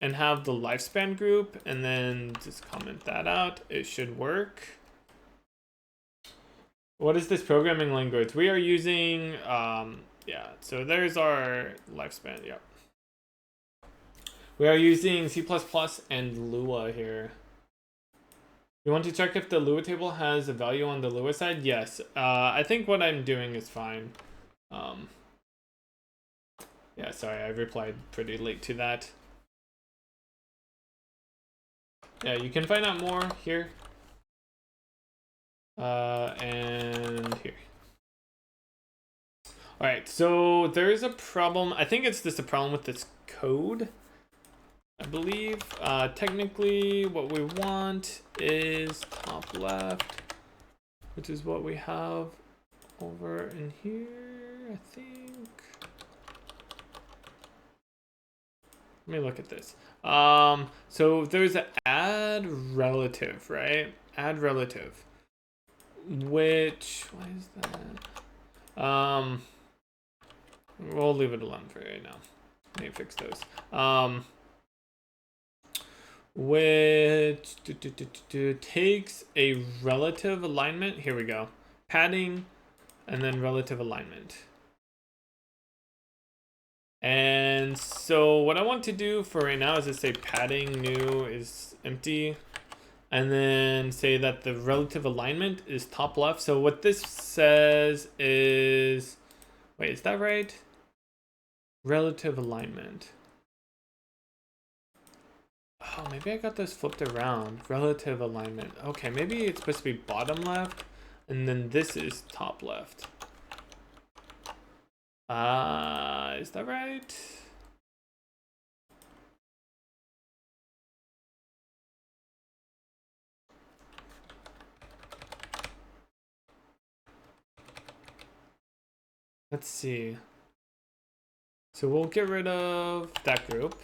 and have the lifespan group, and then just comment that out. It should work. What is this programming language? We are using, yeah, so there's our lifespan, yep. We are using C++ and Lua here. You want to check if the Lua table has a value on the Lua side? Yes. I think what I'm doing is fine. Yeah, sorry, I replied pretty late to that. Yeah, you can find out more here. And here. All right, so there is a problem. I think it's just a problem with this code, I believe. Technically, what we want is top left, which is what we have over in here, I think. Let me look at this. So there's an add relative, right? Add relative, which, why is that? We'll leave it alone for right now. Let me fix those. Which takes a relative alignment. Here we go. Padding, and then relative alignment. And so what I want to do for right now is just say padding new is empty, and then say that the relative alignment is top left. So what this says is, wait, is that right? Relative alignment. Oh, maybe I got this flipped around. Relative alignment. Okay, maybe it's supposed to be bottom left, and then this is top left. Is that right? Let's see. So we'll get rid of that group.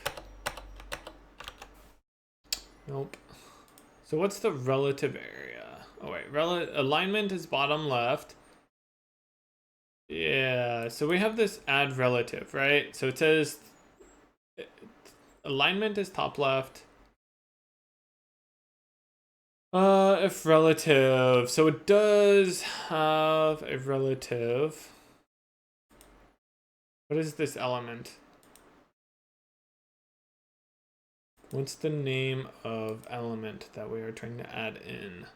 Nope. So what's the relative area? Oh wait, alignment is bottom left. Yeah, so we have this add relative, right? So it says alignment is top left. If relative, so it does have a relative. What is this element? What's the name of element that we are trying to add in?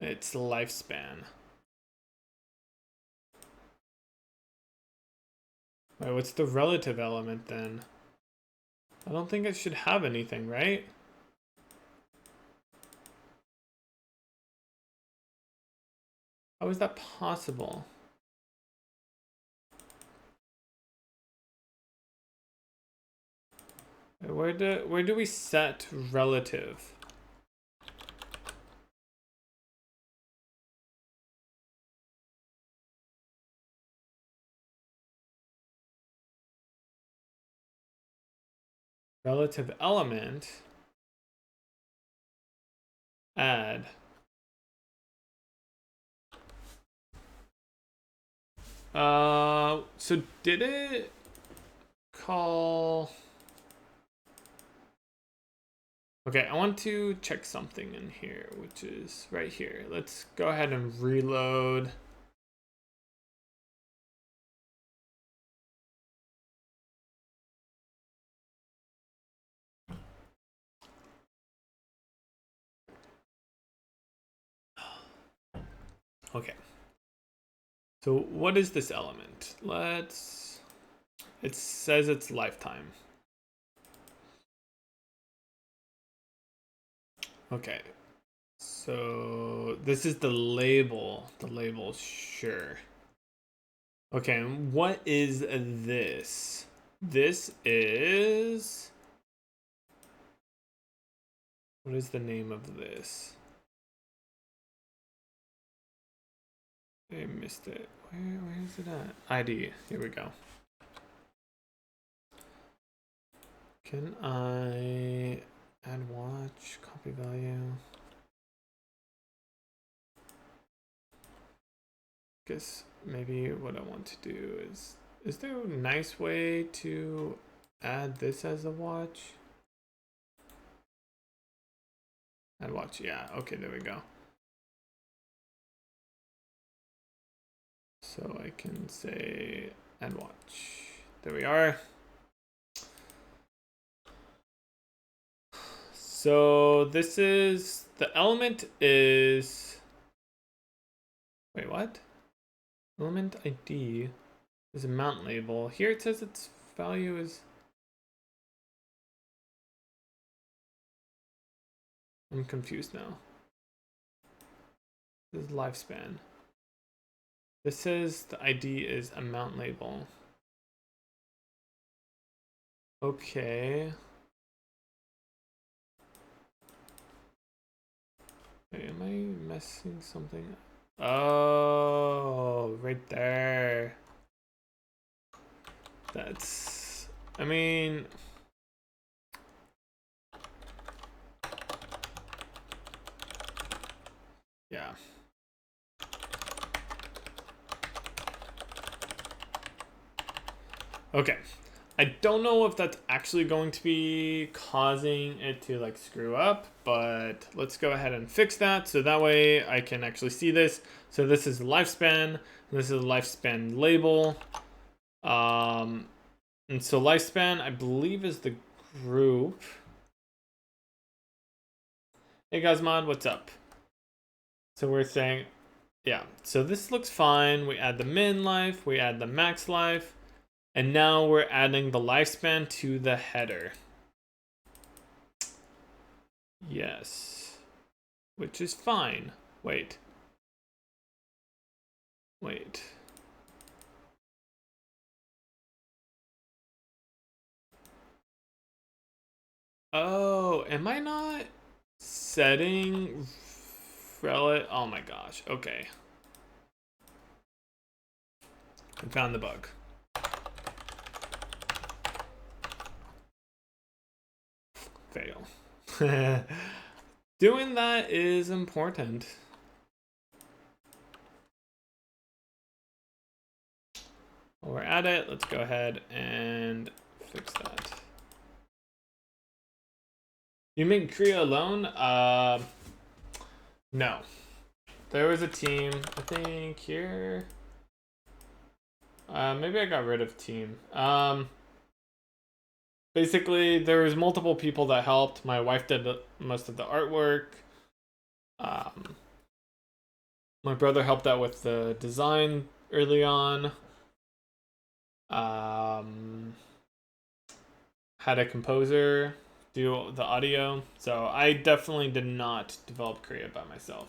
It's lifespan. Wait, what's the relative element then? I don't think it should have anything, right? How is that possible? Where do we set relative? Relative element. Add. So did it call? Okay, I want to check something in here, which is right here. Let's go ahead and reload. Okay. So what is this element? It says it's lifetime. Okay. So this is the label. The label, sure. Okay, and what is this? This is... What is the name of this? I missed it. Where is it at? ID. Here we go. Can I add watch, copy value? Guess maybe what I want to do is there a nice way to add this as a watch? And watch, yeah, okay, there we go. So I can say and watch. There we are. So this is, the element is, wait, what? Element ID is a mount label. Here it says its value is, I'm confused now. This is lifespan. This says the ID is a mount label. Okay. Wait, am I messing something up? Oh, right there. That's, I mean, yeah. Okay. I don't know if that's actually going to be causing it to like screw up, but let's go ahead and fix that so that way I can actually see this. So this is lifespan, this is a lifespan label. And so lifespan, I believe, is the group. Hey guys, mod, what's up? So we're saying, yeah, so this looks fine. We add the min life, we add the max life. And now we're adding the lifespan to the header. Yes. Which is fine. Wait. Wait. Oh, am I not setting relative? Oh my gosh. Okay. I found the bug. Fail. Doing that is important. While we're at it, let's go ahead and fix that. You make Kriya alone? No. There was a team, I think here. Maybe I got rid of team. Basically, there was multiple people that helped. My wife did most of the artwork. My brother helped out with the design early on. Had a composer do the audio. So I definitely did not develop Kriya by myself.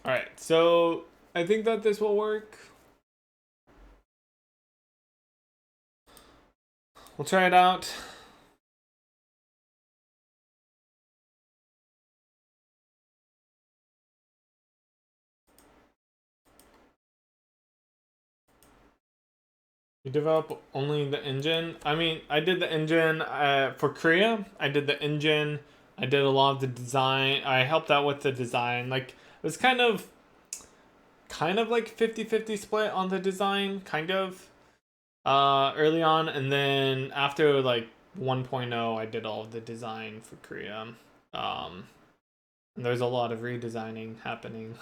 All right, so I think that this will work. We'll try it out. You develop only the engine? I mean, I did the engine for Kriya. I did the engine. I did a lot of the design. I helped out with the design. Like, it was kind of like 50-50 split on the design, kind of, early on. And then after, like, 1.0, I did all of the design for Kriya. And there's a lot of redesigning happening.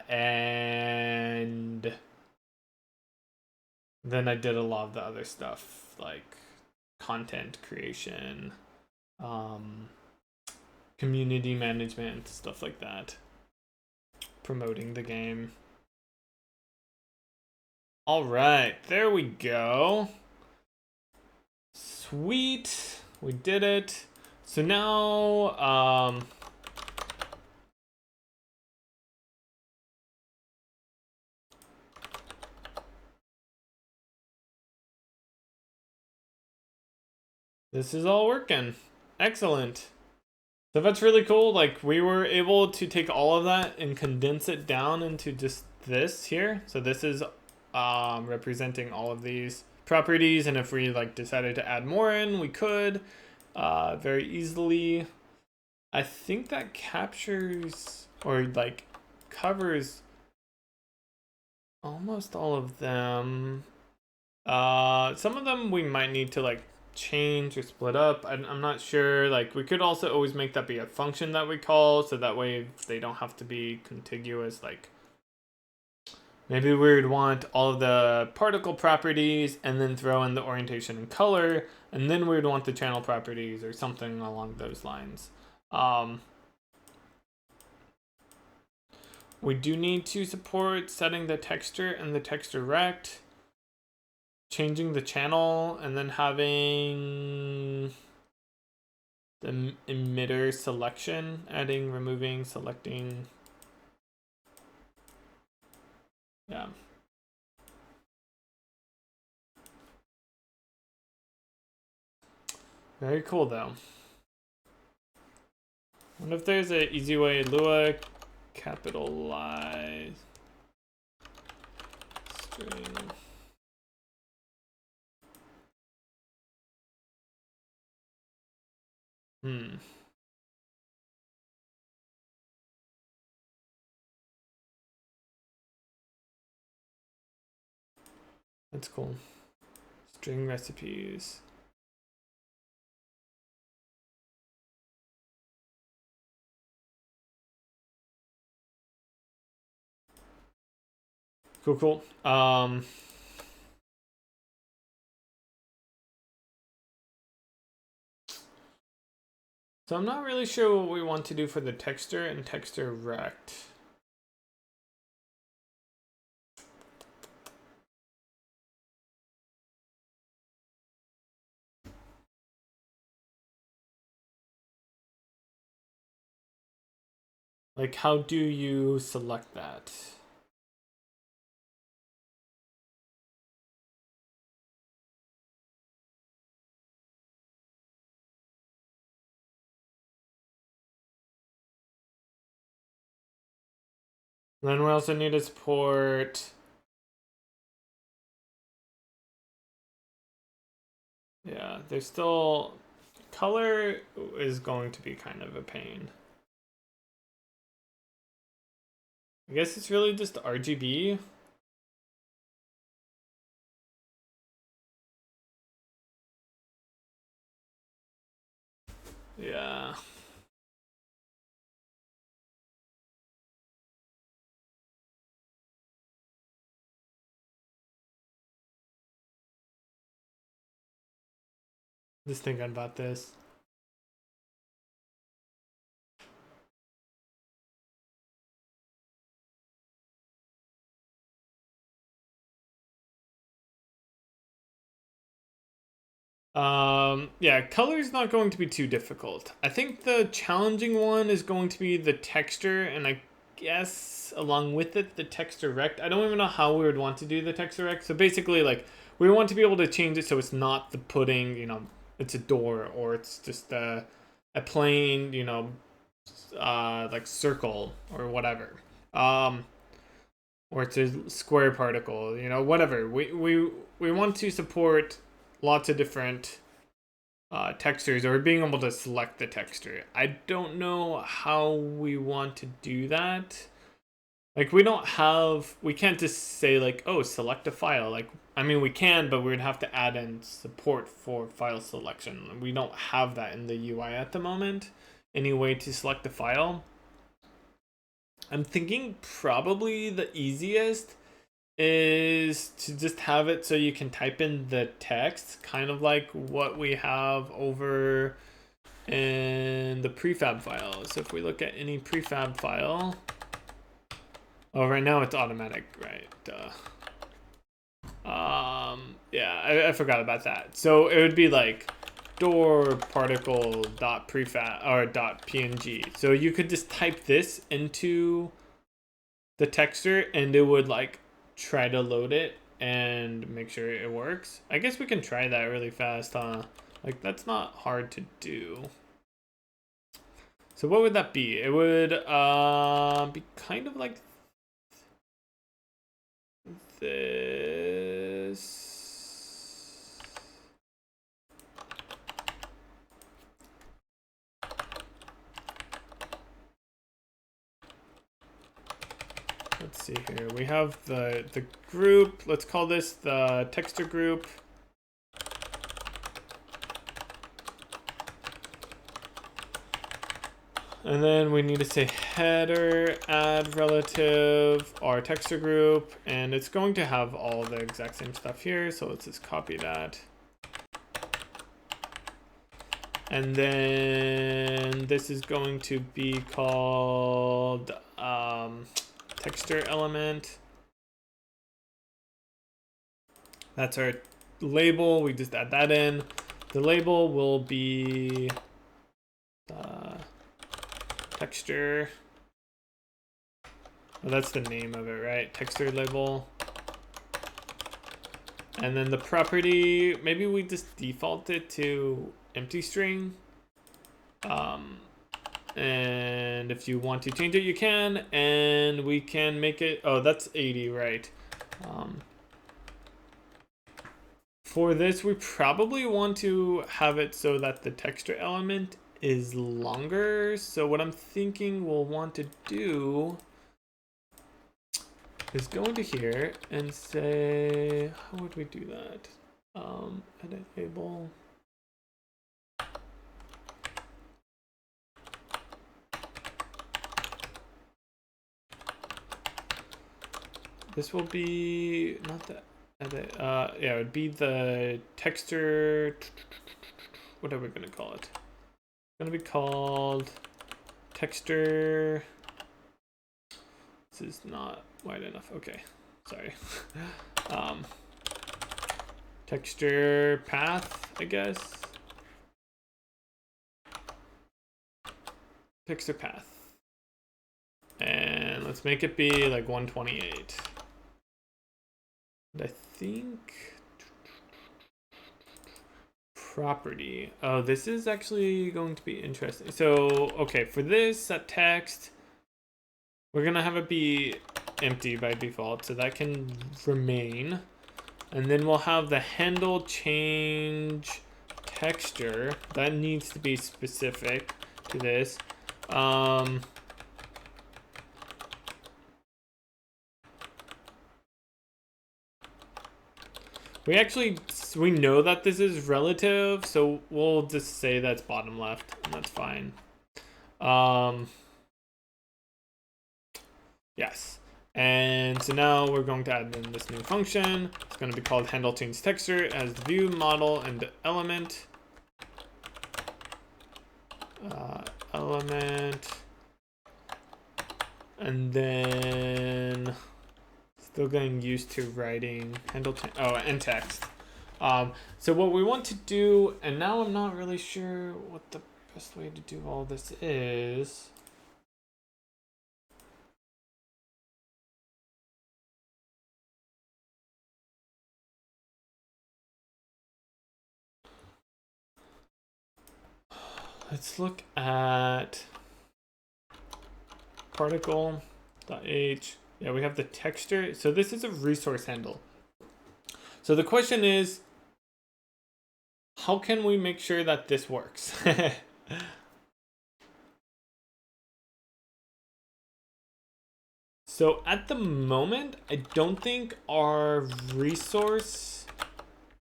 And then I did a lot of the other stuff, like content creation, community management, stuff like that, promoting the game. All right, there we go. Sweet, we did it. So now, this is all working. Excellent. So that's really cool. Like, we were able to take all of that and condense it down into just this here. So this is representing all of these. properties, and if we like decided to add more in, we could very easily. I think that captures or like covers almost all of them. Some of them we might need to like change or split up. I'm not sure. Like we could also always make that be a function that we call, so that way they don't have to be contiguous. Like maybe we would want all of the particle properties and then throw in the orientation and color, and then we would want the channel properties or something along those lines. We do need to support setting the texture and the texture rect, changing the channel, and then having the emitter selection, adding, removing, selecting. Yeah. Very cool though. I wonder if there's an easy way. Lua capitalize string. That's cool. String recipes. Cool. So I'm not really sure what we want to do for the texture and texture rect. Like, how do you select that? And then we also need to support. Yeah, there's still color is going to be kind of a pain. I guess it's really just RGB. Yeah. Just thinking about this. Yeah, color is not going to be too difficult. I think the challenging one is going to be the texture, and I guess along with it, the texture rect. I don't even know how we would want to do the texture rect. So basically, like, we want to be able to change it so it's not the pudding, you know, it's a door, or it's just a plain, you know, like circle or whatever. Or it's a square particle, you know, whatever. We want to support lots of different textures, or being able to select the texture. I don't know how we want to do that. Like, we can't just say like, oh, select a file. Like, I mean, we can, but we'd have to add in support for file selection. We don't have that in the UI at the moment. Any way to select a file? I'm thinking probably the easiest is to just have it so you can type in the text, kind of like what we have over in the prefab file. So if we look at any prefab file, oh, right now it's automatic, right? Yeah, I forgot about that. So it would be like door particle dot prefab or dot png. So you could just type this into the texture and it would like try to load it and make sure it works. I guess we can try that really fast, huh? Like, that's not hard to do. So what would that be? It would be kind of like this. let's see here. We have the group. Let's call this the texture group. And then we need to say header, add relative, our texture group, and it's going to have all the exact same stuff here. So let's just copy that. And then this is going to be called texture element. That's our label. We just add that in. The label will be texture. Oh, that's the name of it, right? Texture label. And then the property, maybe we just default it to empty string. And if you want to change it, you can. And we can make it, oh, that's 80, right? For this, we probably want to have it so that the texture element is longer. So what I'm thinking we'll want to do is go into here and say, how would we do that? Edit label. This will be not the edit. Yeah, it would be the texture. What are we gonna call it? It's gonna be called texture. This is not wide enough. Okay, sorry. Texture path, I guess. Texture path. And let's make it be like 128. And I think property. Oh, this is actually going to be interesting. So, okay, for this, that text, we're gonna have it be empty by default, so that can remain. And then we'll have the handle change texture. That needs to be specific to this. We know that this is relative, so we'll just say that's bottom left, and that's fine. Yes. And so now we're going to add in this new function. It's going to be called handle change texture as the view, model, and the element. And then still getting used to writing handle change. Oh, and text. So what we want to do, and now I'm not really sure what the best way to do all this is. Let's look at particle.h. Yeah, we have the texture. So this is a resource handle. So the question is, how can we make sure that this works? So at the moment, I don't think our resource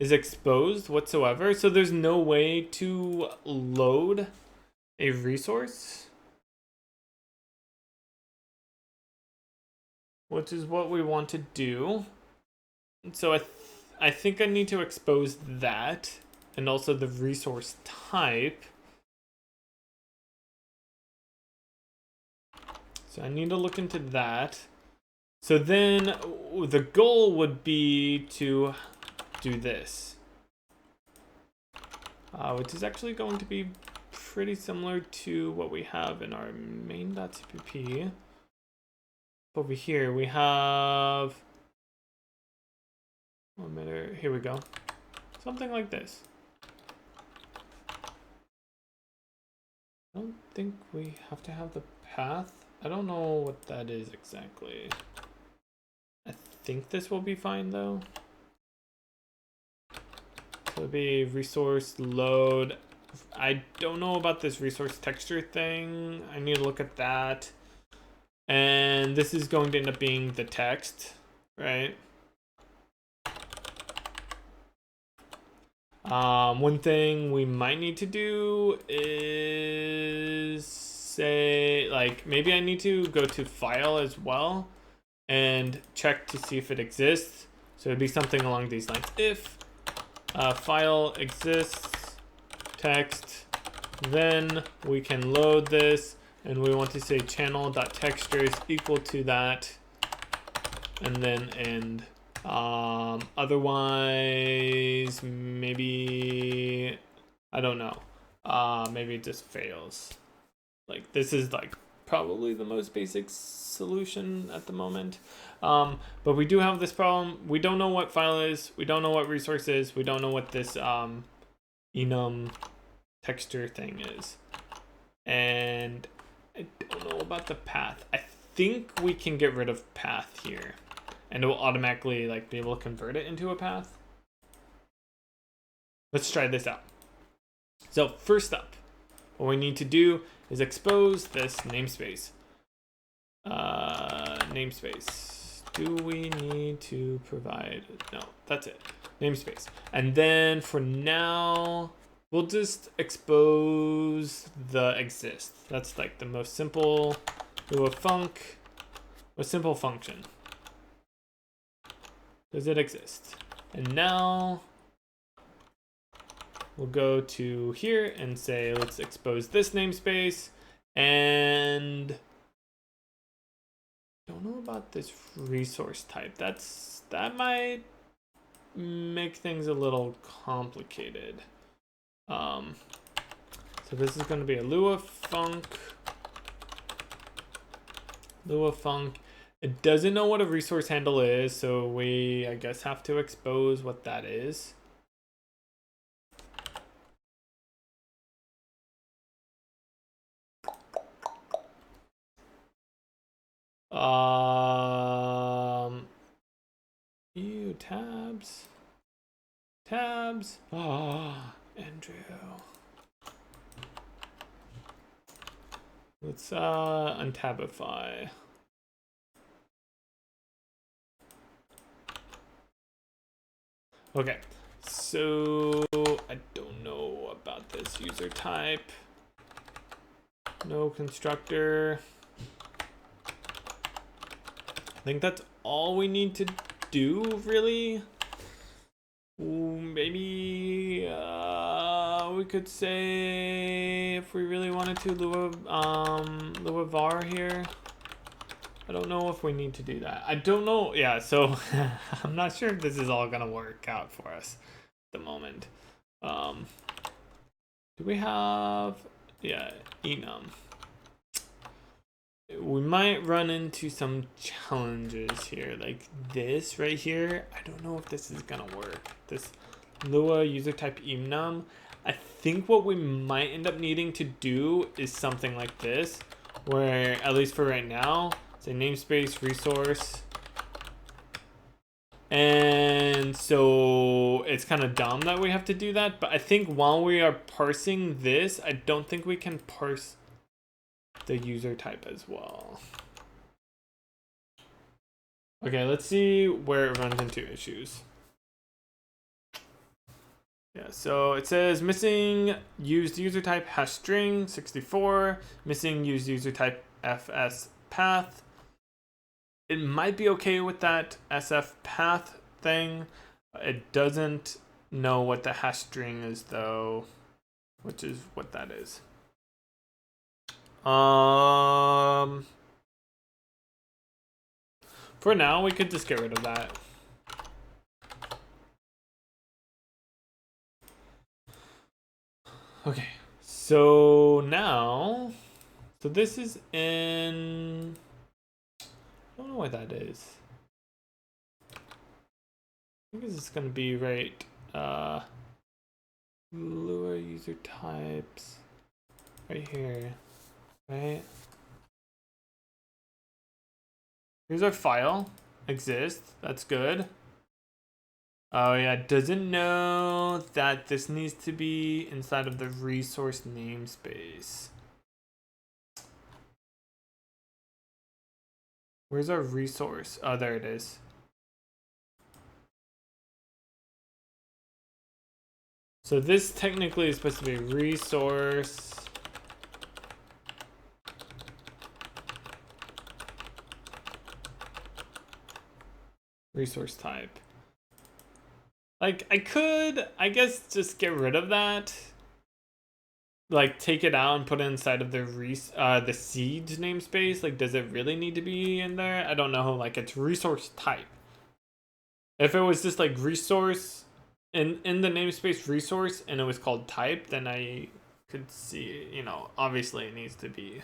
is exposed whatsoever. So there's no way to load a resource, which is what we want to do. So I think I need to expose that and also the resource type. So I need to look into that. So then the goal would be to do this, which is actually going to be pretty similar to what we have in our main.cpp. Over here we have, one minute, here we go, something like this. I don't think we have to have the path. I don't know what that is exactly. I think this will be fine though. So it'll be resource load. I don't know about this resource texture thing. I need to look at that. And this is going to end up being the text, right? One thing we might need to do is say, like, maybe I need to go to file as well and check to see if it exists. So it'd be something along these lines. If file exists text, then we can load this, and we want to say channel.texture is equal to that, and then end. Otherwise, maybe, I don't know. Maybe it just fails. Like, this is like probably the most basic solution at the moment. But we do have this problem. We don't know what file is. We don't know what resource is. We don't know what this enum texture thing is. And I don't know about the path. I think we can get rid of path here, and it will automatically like be able to convert it into a path. Let's try this out. So first up, what we need to do is expose this namespace. Namespace. Do we need to provide? No, that's it. Namespace. And then for now, we'll just expose the exist. That's like the most simple. Do a simple function. Does it exist? And now we'll go to here and say, let's expose this namespace. And don't know about this resource type. That might make things a little complicated. So this is going to be a Lua func. It doesn't know what a resource handle is, so we, I guess, have to expose what that is. Tabs. Andrew. Let's untabify. Okay, so I don't know about this user type. No constructor. I think that's all we need to do, really. Ooh, maybe we could say, if we really wanted to, Lua var here. I don't know if we need to do that. I don't know. Yeah, so I'm not sure if this is all gonna work out for us at the moment. Do we have, yeah, enum? We might run into some challenges here, like this right here. I don't know if this is gonna work. This Lua user type enum. I think what we might end up needing to do is something like this, where at least for right now, say namespace resource. And so it's kind of dumb that we have to do that, but I think while we are parsing this, I don't think we can parse the user type as well. Okay, let's see where it runs into issues. Yeah, so it says missing used user type hash string 64, missing used user type fs path. It might be okay with that sf path thing. It doesn't know what the hash string is though, which is what that is. For now, we could just get rid of that. Okay, so now, so this is in, I don't know what that is. I think this is gonna be right, Lua user types, right here, right? Here's our file, exist, that's good. Oh yeah, doesn't know that this needs to be inside of the resource namespace. Where's our resource? Oh, there it is. So this technically is supposed to be resource. Resource type. Like, I could, I guess, just get rid of that. Like, take it out and put it inside of the seed namespace. Like, does it really need to be in there? I don't know. Like, it's resource type. If it was just like resource in the namespace resource and it was called type, then I could see, you know, obviously it needs to be.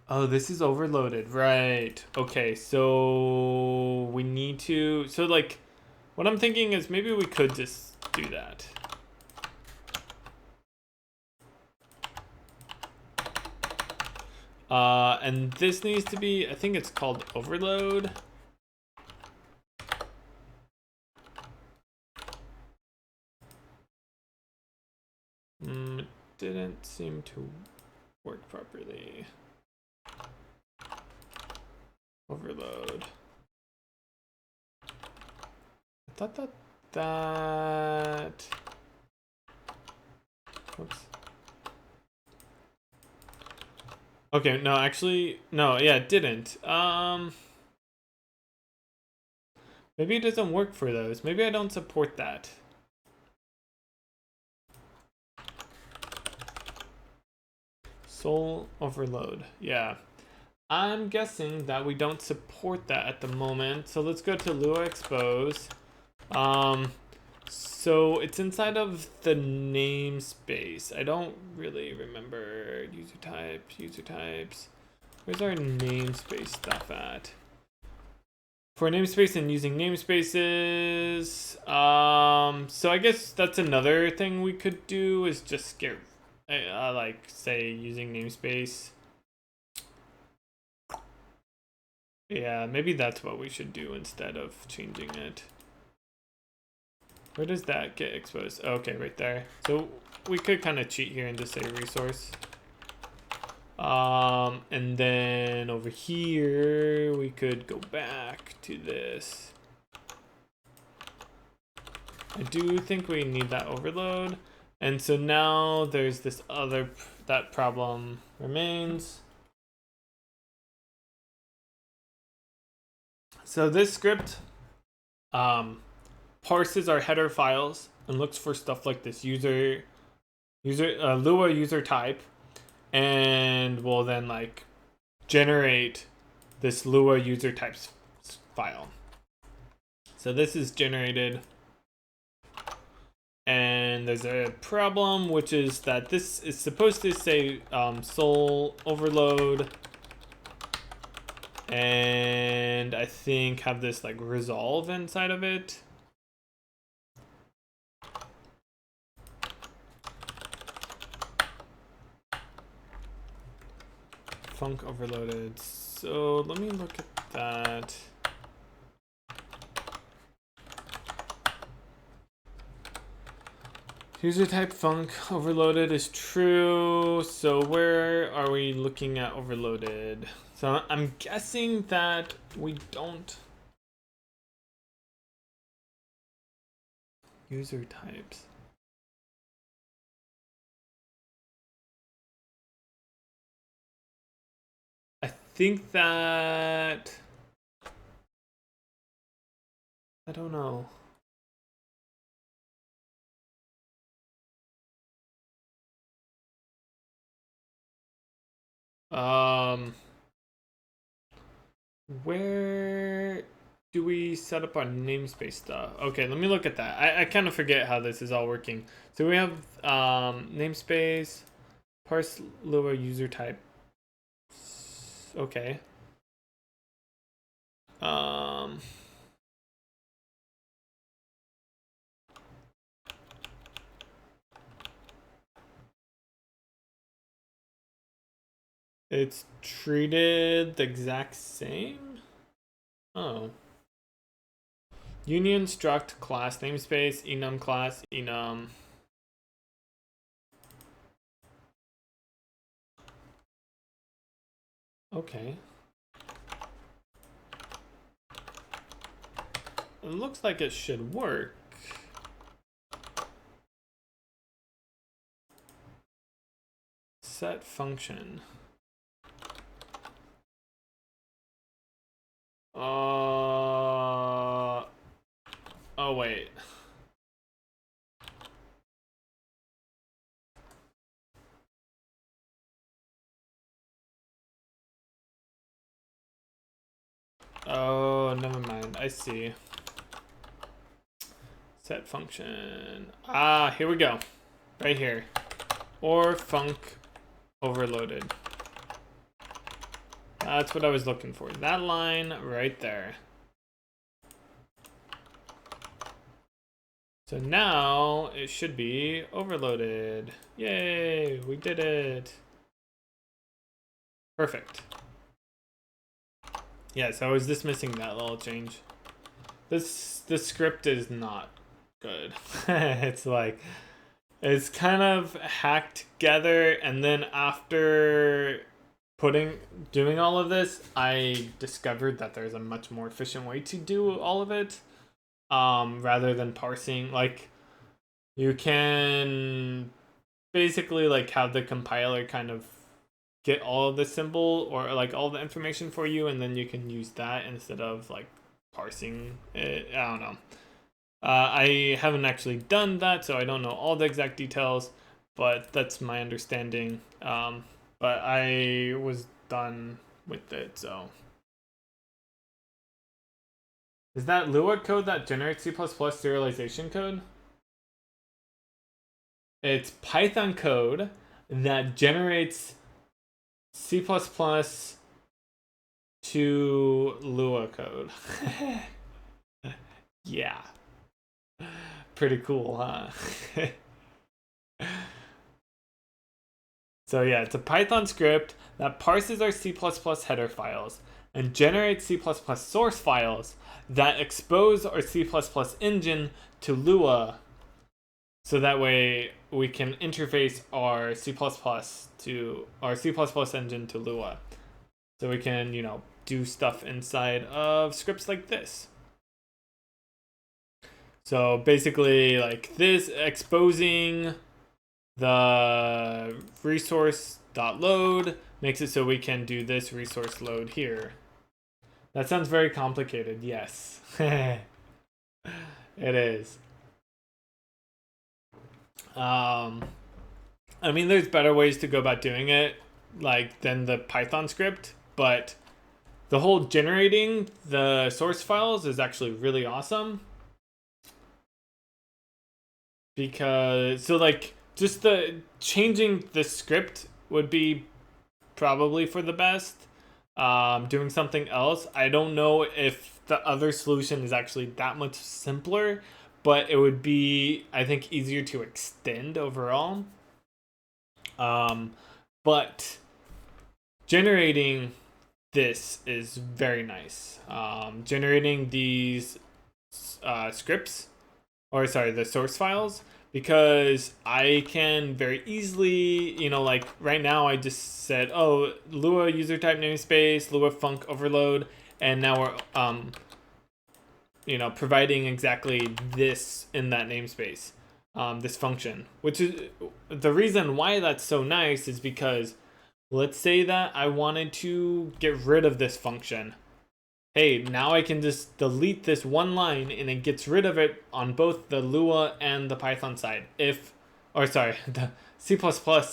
Oh, this is overloaded, right? Okay, so we need to. So like, what I'm thinking is maybe we could just do that. And this needs to be, I think it's called overload. It didn't seem to work properly. Overload. I thought that. Whoops. Okay, no, actually, no, yeah, it didn't. Maybe it doesn't work for those. Maybe I don't support that. Soul overload. Yeah. I'm guessing that we don't support that at the moment. So let's go to Lua expose. So it's inside of the namespace. I don't really remember user types. Where's our namespace stuff at? For namespace and using namespaces. So I guess that's another thing we could do is just get, like, say, using namespace. Yeah, maybe that's what we should do instead of changing it. Where does that get exposed? Okay, right there. So we could kind of cheat here and just say resource. And then over here, we could go back to this. I do think we need that overload. And so now there's this other, that problem remains. So this script parses our header files and looks for stuff like this Lua user type, and will then like generate this Lua user types file. So this is generated, and there's a problem, which is that this is supposed to say soul overload, and I think have this like resolve inside of it. Func overloaded. So let me look at that. User type func overloaded is true. So where are we looking at overloaded? So I'm guessing that we don't. User types. I think that. I don't know. Where do we set up our namespace stuff? Okay, let me look at that. I kind of forget how this is all working. So we have namespace, parse Lua user type. Okay. It's treated the exact same? Oh. Union struct class namespace, enum class, enum. Okay. it looks like it should work. Set function. Oh wait. Oh, never mind. I see. Set function. Ah, here we go. Right here. Or func overloaded. That's what I was looking for. That line right there. So now it should be overloaded. Yay, we did it. Perfect. Yeah, so I was just missing that little change. This script is not good. It's like, it's kind of hacked together, and then after doing all of this, I discovered that there's a much more efficient way to do all of it, rather than parsing. Like, you can basically like have the compiler kind of get all of the symbol or like all the information for you, and then you can use that instead of like parsing it. I don't know. I haven't actually done that, so I don't know all the exact details, but that's my understanding. But I was done with it, so. Is that Lua code that generates C++ serialization code? It's Python code that generates C++ to Lua code. Yeah. Pretty cool, huh? So yeah, it's a Python script that parses our C++ header files and generates C++ source files that expose our C++ engine to Lua. So that way we can interface our C++ to our C++ engine to Lua. So we can, do stuff inside of scripts like this. So basically like this, exposing the resource.load makes it so we can do this resource load here. That sounds very complicated, yes. It is. I mean, there's better ways to go about doing it, like than the Python script, but the whole generating the source files is actually really awesome. Because, so like, just the changing the script would be probably for the best. Doing something else, I don't know if the other solution is actually that much simpler, but it would be, I think, easier to extend overall. But generating this is very nice. Generating these scripts, or sorry, the source files, because I can very easily, like right now I just said, oh, Lua user type namespace, Lua func overload, and now we're providing exactly this in that namespace, this function, which is the reason why that's so nice is because let's say that I wanted to get rid of this function. Hey, now I can just delete this one line and it gets rid of it on both the Lua and the Python side. The C++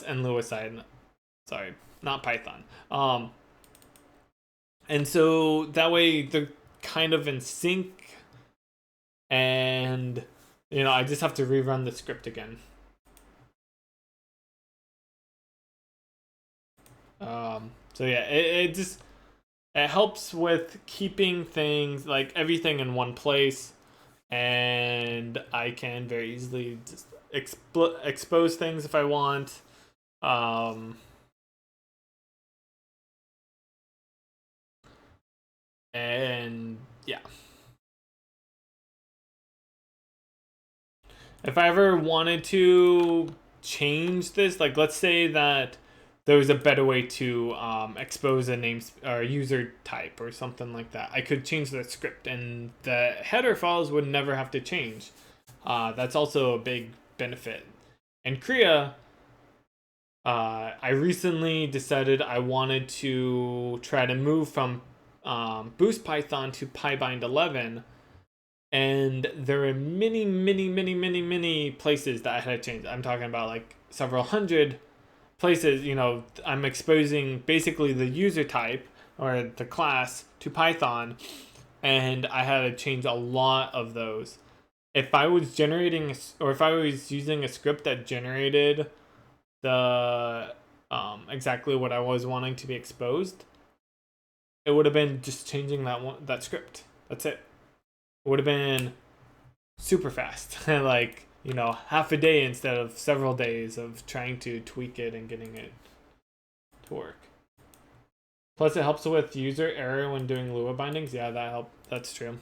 and Lua side. Sorry, not Python. And so that way they're kind of in sync, and I just have to rerun the script again. So yeah, it helps with keeping things, like everything in one place, and I can very easily just expose things if I want. And yeah. If I ever wanted to change this, like let's say that there was a better way to expose a name or user type or something like that. I could change the script and the header files would never have to change. That's also a big benefit. And Kriya, I recently decided I wanted to try to move from Boost Python to PyBind 11. And there are many places that I had to change. I'm talking about like several hundred places. You know, I'm exposing basically the user type or the class to Python, and I had to change a lot of those. If I was generating, or if I was using a script that generated the exactly what I was wanting to be exposed, it would have been just changing that script. That's it. It would have been super fast. Like, you know, half a day instead of several days of trying to tweak it and getting it to work. Plus, it helps with user error when doing Lua bindings. Yeah, that helped. That's true.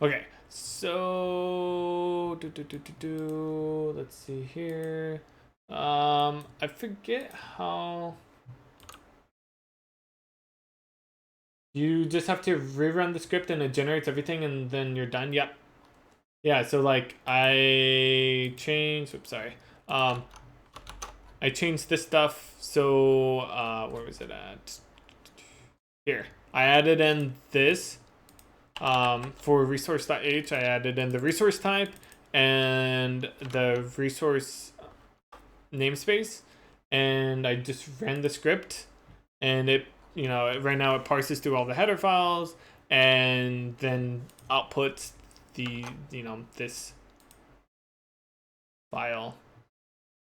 Okay, so let's see here. I forget how. You just have to rerun the script and it generates everything and then you're done. Yep. Yeah, so like I changed, oops, sorry. I changed this stuff. So where was it at? Here. I added in this. For resource.h, I added in the resource type and the resource namespace, and I just ran the script, and it, you know, right now it parses through all the header files and then outputs the, you know, this file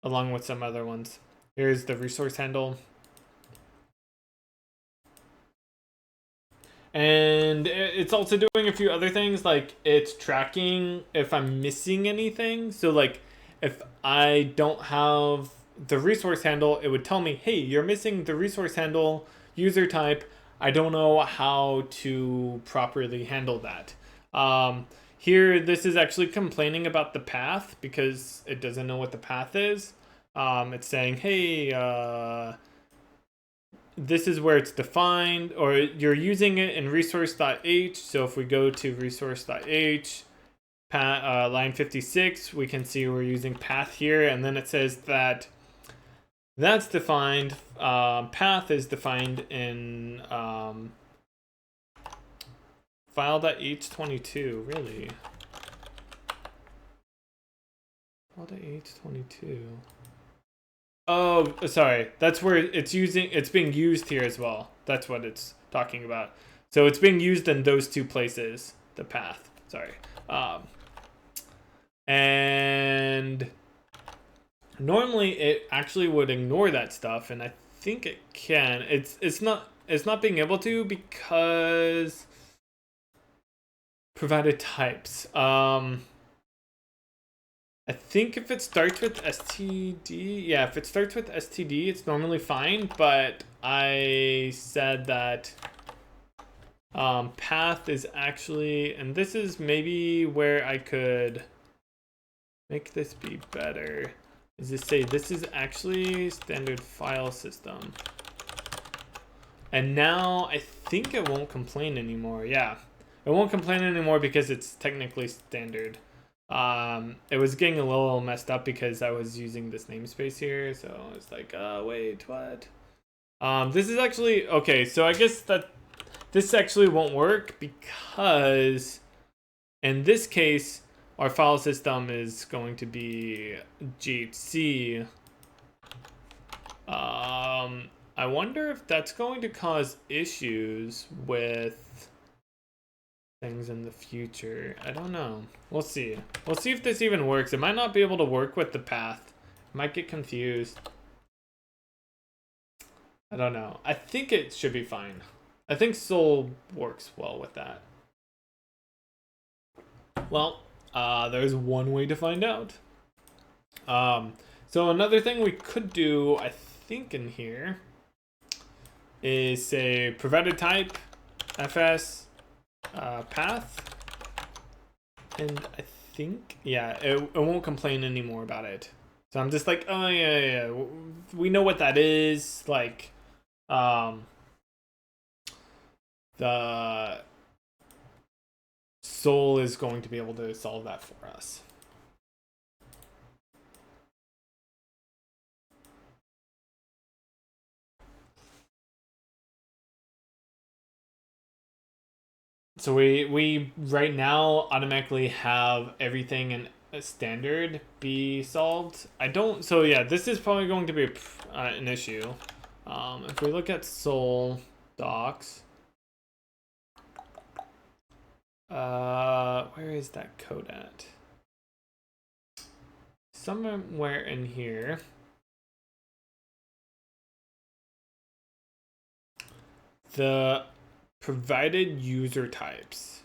along with some other ones. Here's the resource handle. And it's also doing a few other things, like it's tracking if I'm missing anything. So like if I don't have the resource handle, it would tell me, hey, you're missing the resource handle user type. I don't know how to properly handle that. Here, this is actually complaining about the path because it doesn't know what the path is. It's saying, hey, this is where it's defined, or you're using it in resource.h. So if we go to resource.h, line 56, we can see we're using path here, and then it says that that's defined. Path is defined in file.h22. Really? File.h22. Oh, sorry. That's where it's being used here as well. That's what it's talking about. So it's being used in those two places, the path. Sorry. And normally it actually would ignore that stuff, and I think it can. It's not being able to because provided types. I think if it starts with std, yeah, if it starts with std, it's normally fine, but I said that path is actually, and this is maybe where I could make this be better, is to say this is actually standard file system. And now I think it won't complain anymore. Yeah, it won't complain anymore because it's technically standard. It was getting a little messed up because I was using this namespace here, so it's like, wait, what? This is actually, okay, so I guess that this actually won't work because in this case, our file system is going to be GHC. I wonder if that's going to cause issues with things in the future. I don't know. We'll see. We'll see if this even works. It might not be able to work with the path. It might get confused. I don't know. I think it should be fine. I think Sol works well with that. Well, there's one way to find out. So another thing we could do, I think, in here is say provided type fs path, and I think, yeah, it won't complain anymore about it. So I'm just like, oh yeah, we know what that is. Like, the Soul is going to be able to solve that for us. So we right now automatically have everything in a standard be solved. I don't. So yeah, this is probably going to be an issue. If we look at Soul docs, where is that code at? Somewhere in here. The provided user types.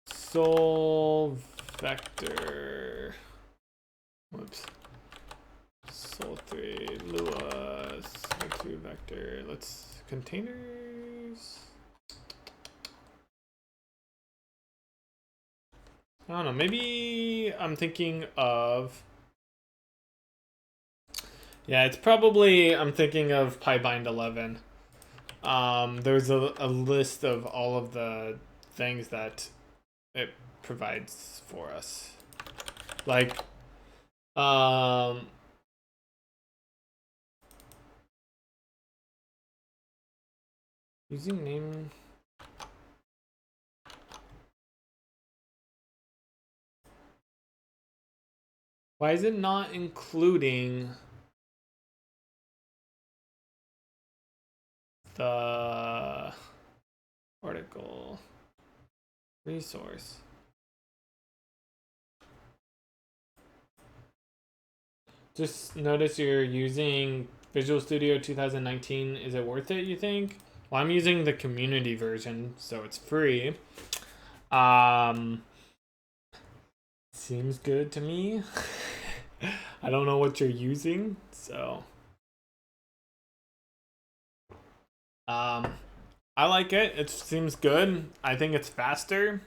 Soul vector. Whoops. Soul 3, Lua, Soul 2 vector. Let's containers. I don't know. Maybe I'm thinking of. Yeah, it's probably I'm thinking of PyBind 11. There's a list of all of the things that it provides for us, like using name. Why is it not including the article resource? Just notice you're using Visual Studio 2019. Is it worth it, you think? Well, I'm using the community version, so it's free. Seems good to me. I don't know what you're using, so I like it. It seems good. I think it's faster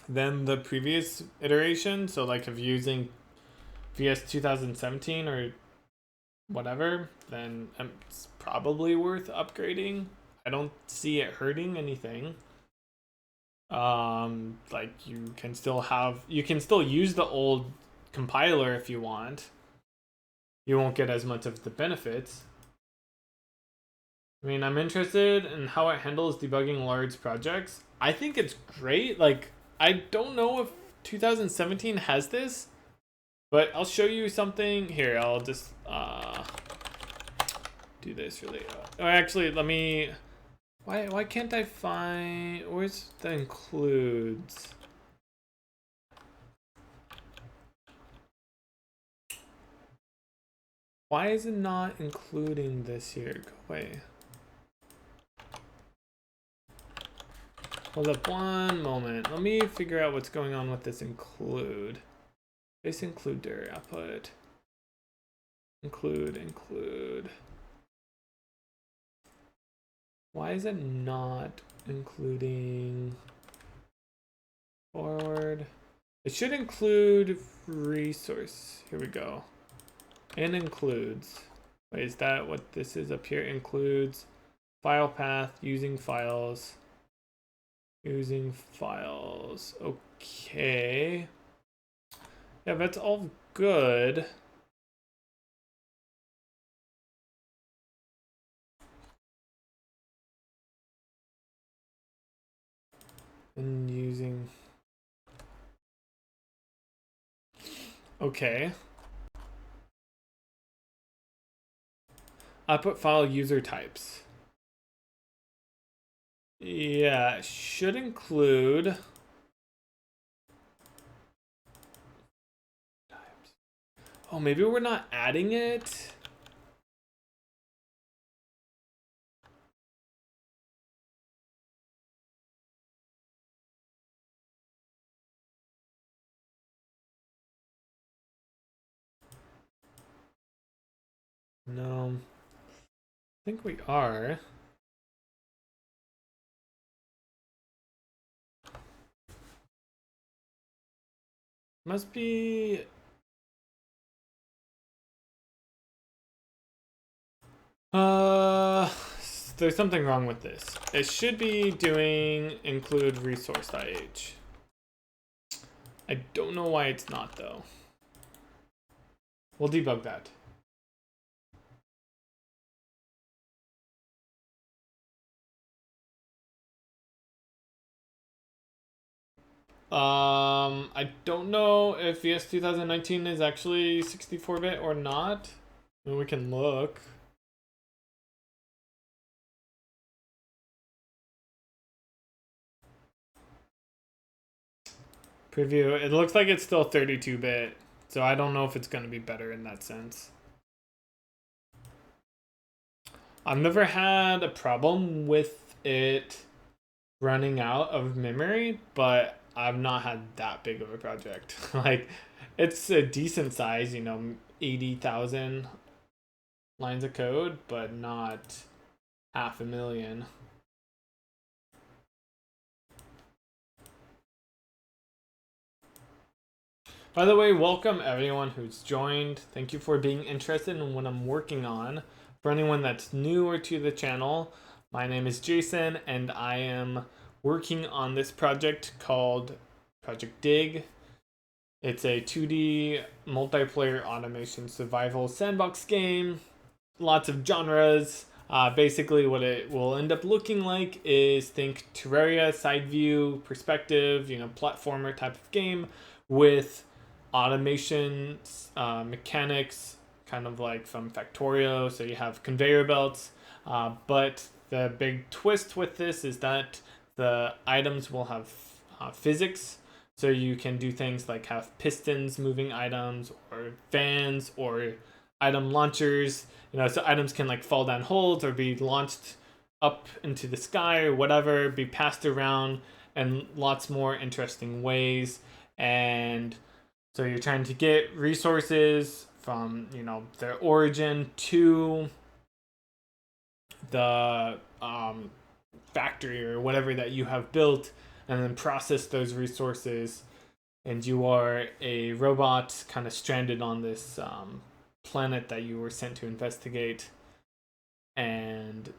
than the previous iteration. So like if you're using VS 2017 or whatever, then it's probably worth upgrading. I don't see it hurting anything. Like you can still use the old compiler if you want. You won't get as much of the benefits. I mean, I'm interested in how it handles debugging large projects. I think it's great. Like, I don't know if 2017 has this, but I'll show you something. Here, I'll just do this really. Oh, actually, let me. Why can't I find? Where's the includes? Why is it not including this here? Go away. Hold up one moment. Let me figure out what's going on with this include. This includer output. Include. Why is it not including forward? It should include resource. Here we go. And includes. Wait, is that what this is up here? Includes file path, using files. Using files. Okay. Yeah, that's all good. And using. Okay. Output file user types. Yeah, it should include. Oh, maybe we're not adding it. No. think we are. Must be. There's something wrong with this. It should be doing include resource.h. I don't know why it's not though. We'll debug that. I don't know if VS 2019 is actually 64-bit or not. I mean, we can look. Preview. It looks like it's still 32-bit, so I don't know if it's going to be better in that sense. I've never had a problem with it running out of memory, but I've not had that big of a project. Like, it's a decent size, you know, 80,000 lines of code, but not 500,000. By the way, welcome everyone who's joined. Thank you for being interested in what I'm working on. For anyone that's newer to the channel, my name is Jason and I am working on this project called projectDIG. It's a 2D multiplayer automation survival sandbox game. Lots of genres. Basically what it will end up looking like is think Terraria, side view, perspective, you know, platformer type of game with automation mechanics, kind of like from Factorio. So you have conveyor belts, but the big twist with this is that the items will have physics. So you can do things like have pistons moving items or fans or item launchers, you know, so items can like fall down holes or be launched up into the sky or whatever, be passed around in lots more interesting ways. And so you're trying to get resources from, you know, their origin to the factory or whatever that you have built, and then process those resources. And you are a robot kind of stranded on this planet that you were sent to investigate and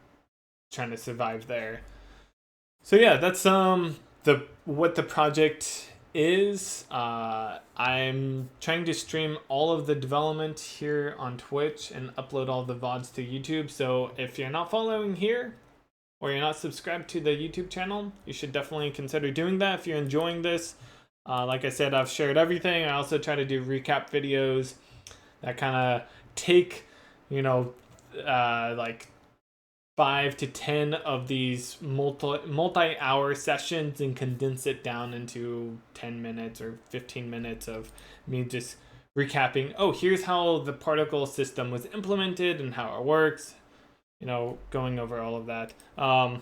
trying to survive there. So yeah, that's what the project is. I'm trying to stream all of the development here on Twitch and upload all the VODs to YouTube. So if you're not following here or you're not subscribed to the YouTube channel, you should definitely consider doing that if you're enjoying this. Like I said, I've shared everything. I also try to do recap videos that kind of take, you know, like 5 to 10 of these multi-hour sessions and condense it down into 10 minutes or 15 minutes of me just recapping, oh, here's how the particle system was implemented and how it works, you know, going over all of that. So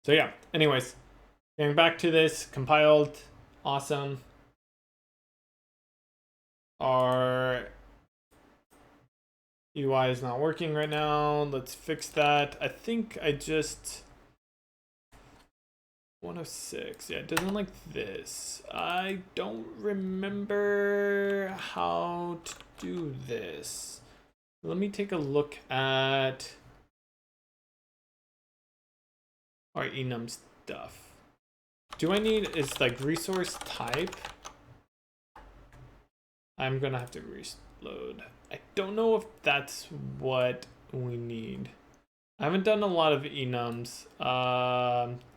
yeah, anyways, getting back to this, compiled, awesome. Our UI is not working right now. Let's fix that. I think I just 106. Yeah, it doesn't like this. I don't remember how to do this. Let me take a look at our enum stuff. Do I need is like resource type? I'm gonna have to reload. I don't know if that's what we need. I haven't done a lot of enums.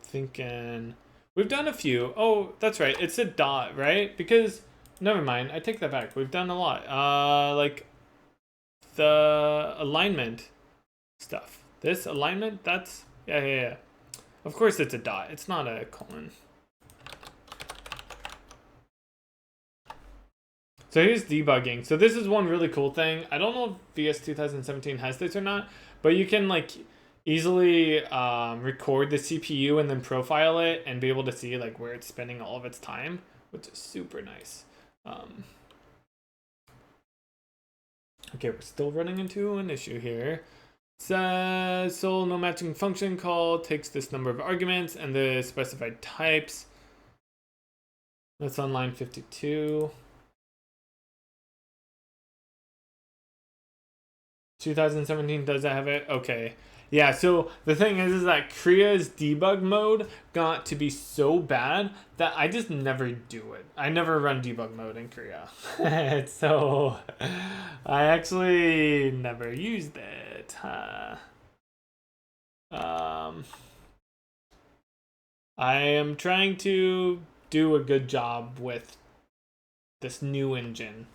Thinking we've done a few. Oh, that's right. It's a dot, right? Because never mind. I take that back. We've done a lot. Like the alignment stuff. This alignment. That's yeah. Of course, it's a dot. It's not a colon. So here's debugging. So this is one really cool thing. I don't know if VS 2017 has this or not, but you can like easily record the CPU and then profile it and be able to see like where it's spending all of its time, which is super nice. Okay, we're still running into an issue here. Says so no matching function call takes this number of arguments and the specified types. That's on line 52. 2017 does have it? Okay. Yeah, so the thing is that Kriya's debug mode got to be so bad that I just never do it. I never run debug mode in Kriya. So I actually never used it. I am trying to do a good job with this new engine.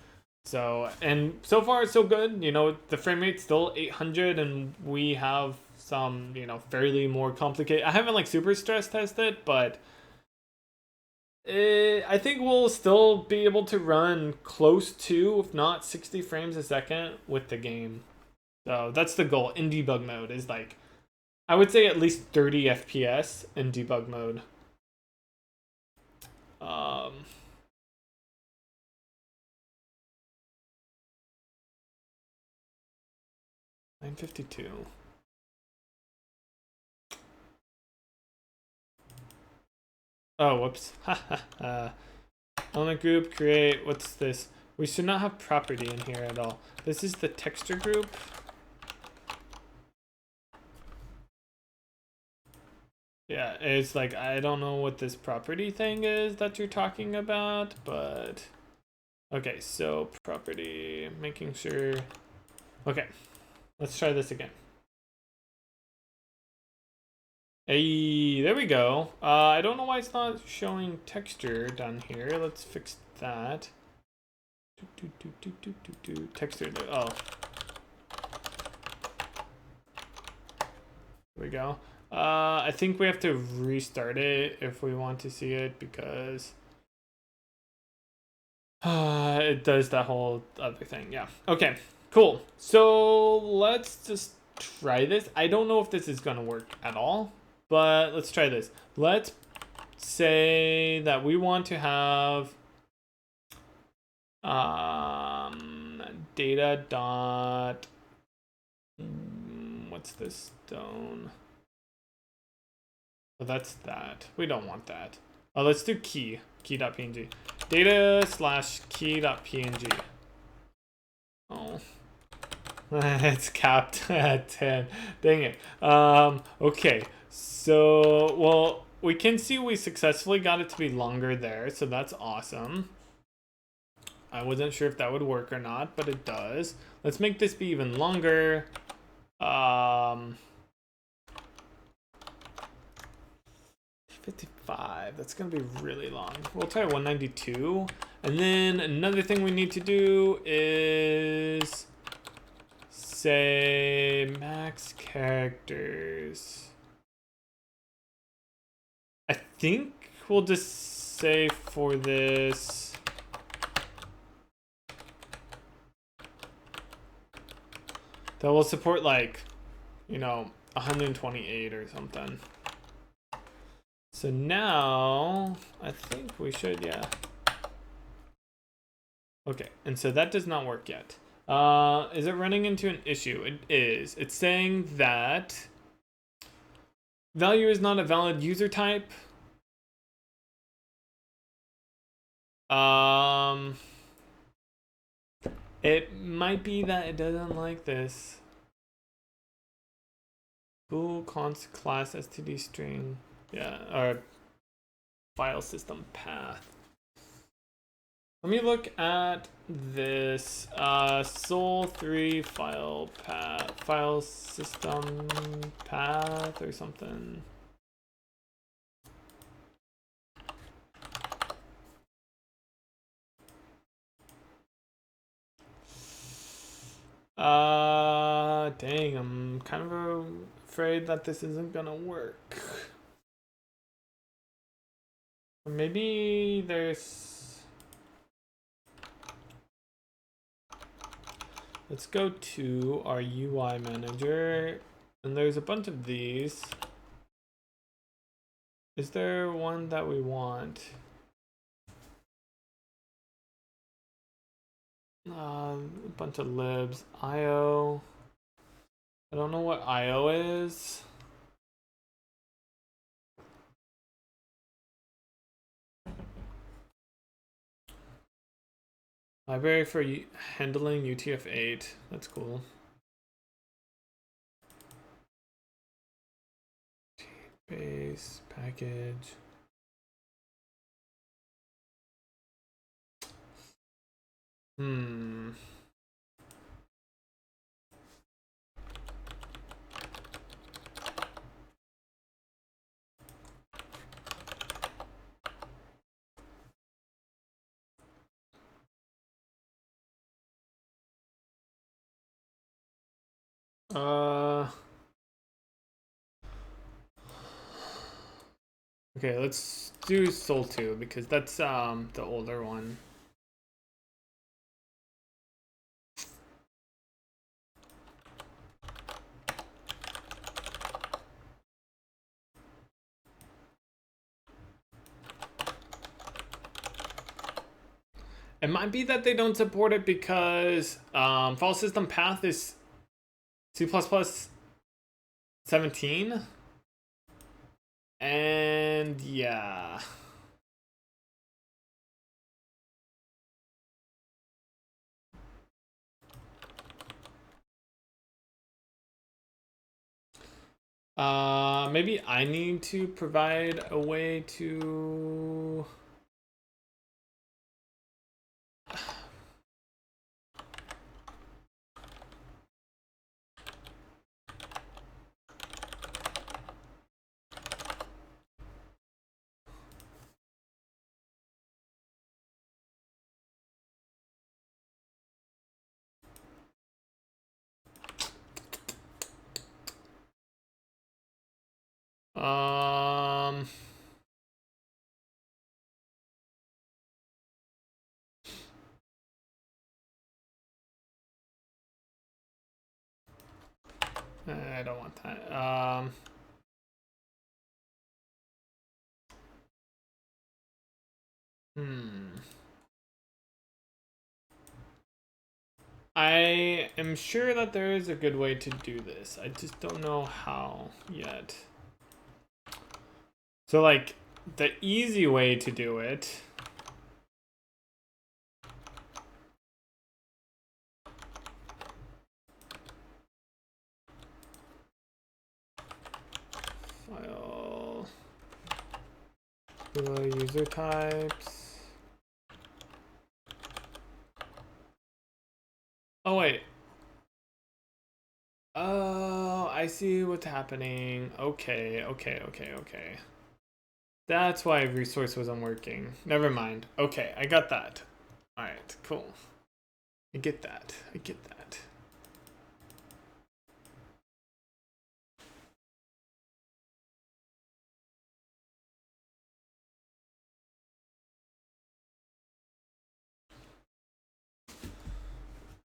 So, and so far so good. You know, the frame rate's still 800 and we have some, you know, fairly more complicated. I haven't like super stress tested, but I think we'll still be able to run close to, if not 60 frames a second with the game. So that's the goal in debug mode, is like, I would say at least 30 FPS in debug mode. 952. Oh, whoops. Element group, create, what's this? We should not have property in here at all. This is the texture group. Yeah, it's like, I don't know what this property thing is that you're talking about, but... Okay, so property, making sure... Okay, let's try this again. Hey, there we go. I don't know why it's not showing texture down here. Let's fix that. Texture there. Oh. There we go. I think we have to restart it if we want to see it, because it does that whole other thing. Yeah. Okay, cool. So let's just try this. I don't know if this is going to work at all, but let's try this. Let's say that we want to have data dot, what's this stone? Oh, that's that. We don't want that. Oh, let's do key.png. Data slash key.png. Oh. It's capped at 10. Dang it. Okay. So, well, we can see we successfully got it to be longer there, so that's awesome. I wasn't sure if that would work or not, but it does. Let's make this be even longer. 55. That's gonna be really long. We'll try 192. And then another thing we need to do is say max characters. I think we'll just say for this that will support, like, you know, 128 or something. So now I think we should, yeah. Okay, and so that does not work yet. Is it running into an issue? It is. It's saying that value is not a valid user type. It might be that it doesn't like this. Bool const class std string. Yeah, or file system path. Let me look at this sol3 file path, file system path or something. Dang, I'm kind of afraid that this isn't gonna work. Maybe there's... Let's go to our UI manager, and there's a bunch of these. Is there one that we want? A bunch of libs. IO. I don't know what IO is. Library for handling UTF-8. That's cool. Base package. Hmm. Okay, let's do Soul 2 because that's the older one. It might be that they don't support it because file system path is C++ 17. And yeah. Maybe I need to provide a way to... I don't want that. I am sure that there is a good way to do this. I just don't know how yet. So like the easy way to do it file user types. Oh wait. Oh, I see what's happening. Okay. That's why resource wasn't working. Never mind. Okay, I got that. Alright, cool. I get that.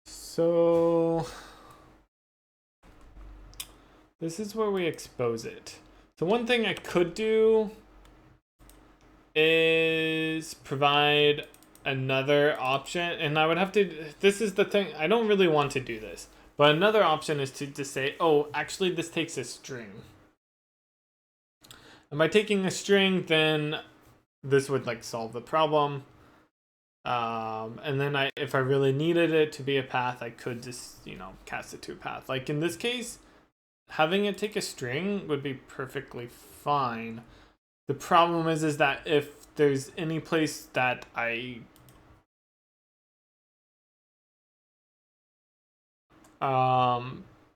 So this is where we expose it. So one thing I could do is provide another option, and I would have to, this is the thing, I don't really want to do this, but another option is to say, oh, actually this takes a string. And by taking a string, then this would like solve the problem. And then if I really needed it to be a path, I could just, cast it to a path. Like in this case, having it take a string would be perfectly fine. The problem is that if there's any place that I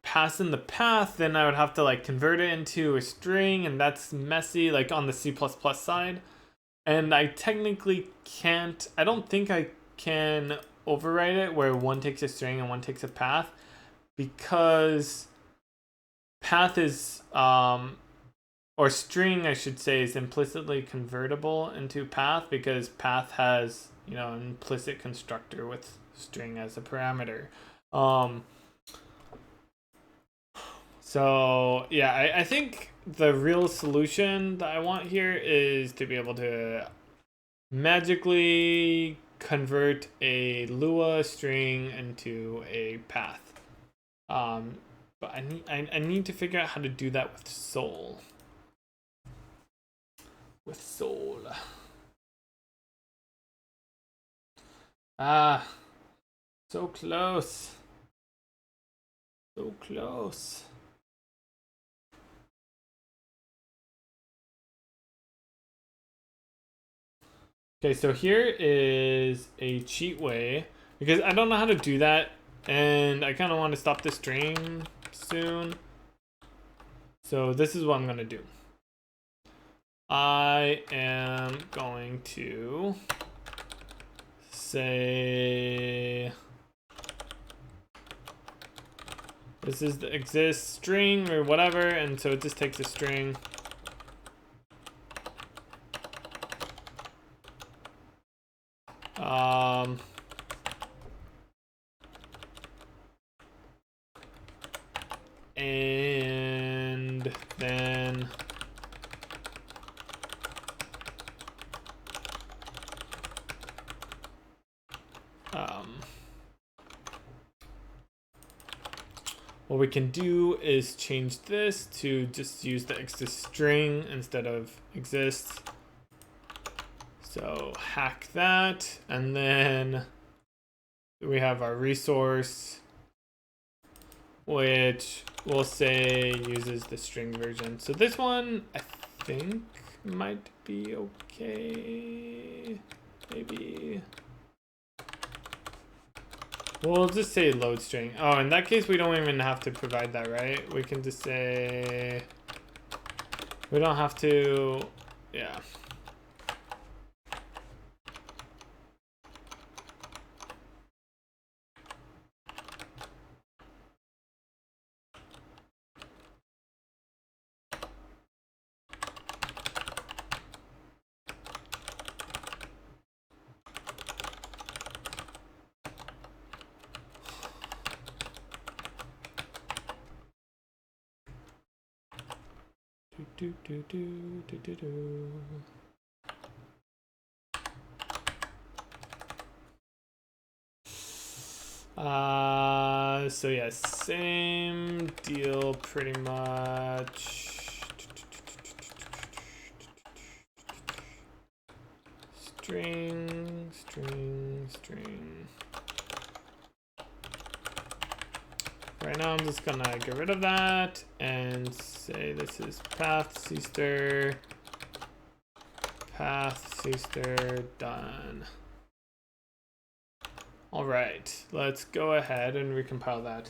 pass in the path, then I would have to like convert it into a string, and that's messy, like on the C++ side. And I technically can't, I don't think I can overwrite it where one takes a string and one takes a path, because path is, or string, I should say, is implicitly convertible into path because path has, an implicit constructor with string as a parameter. So yeah, I think the real solution that I want here is to be able to magically convert a Lua string into a path. But I need to figure out how to do that with Soul. With Soul. Ah, so close. So close. Okay, so here is a cheat way, because I don't know how to do that, and I kind of want to stop the stream soon. So this is what I'm going to do. I am going to say this is the exist string or whatever, and so it just takes a string. And then what we can do is change this to just use the exist string instead of exist. So hack that, and then we have our resource, which we'll say uses the string version. So this one I think might be okay. Maybe. We'll just say load string. Oh, in that case, we don't even have to provide that, right? We can just say, we don't have to, yeah. So yeah, same deal pretty much. String. Right now I'm just gonna get rid of that and say this is path cster, done. All right, let's go ahead and recompile that.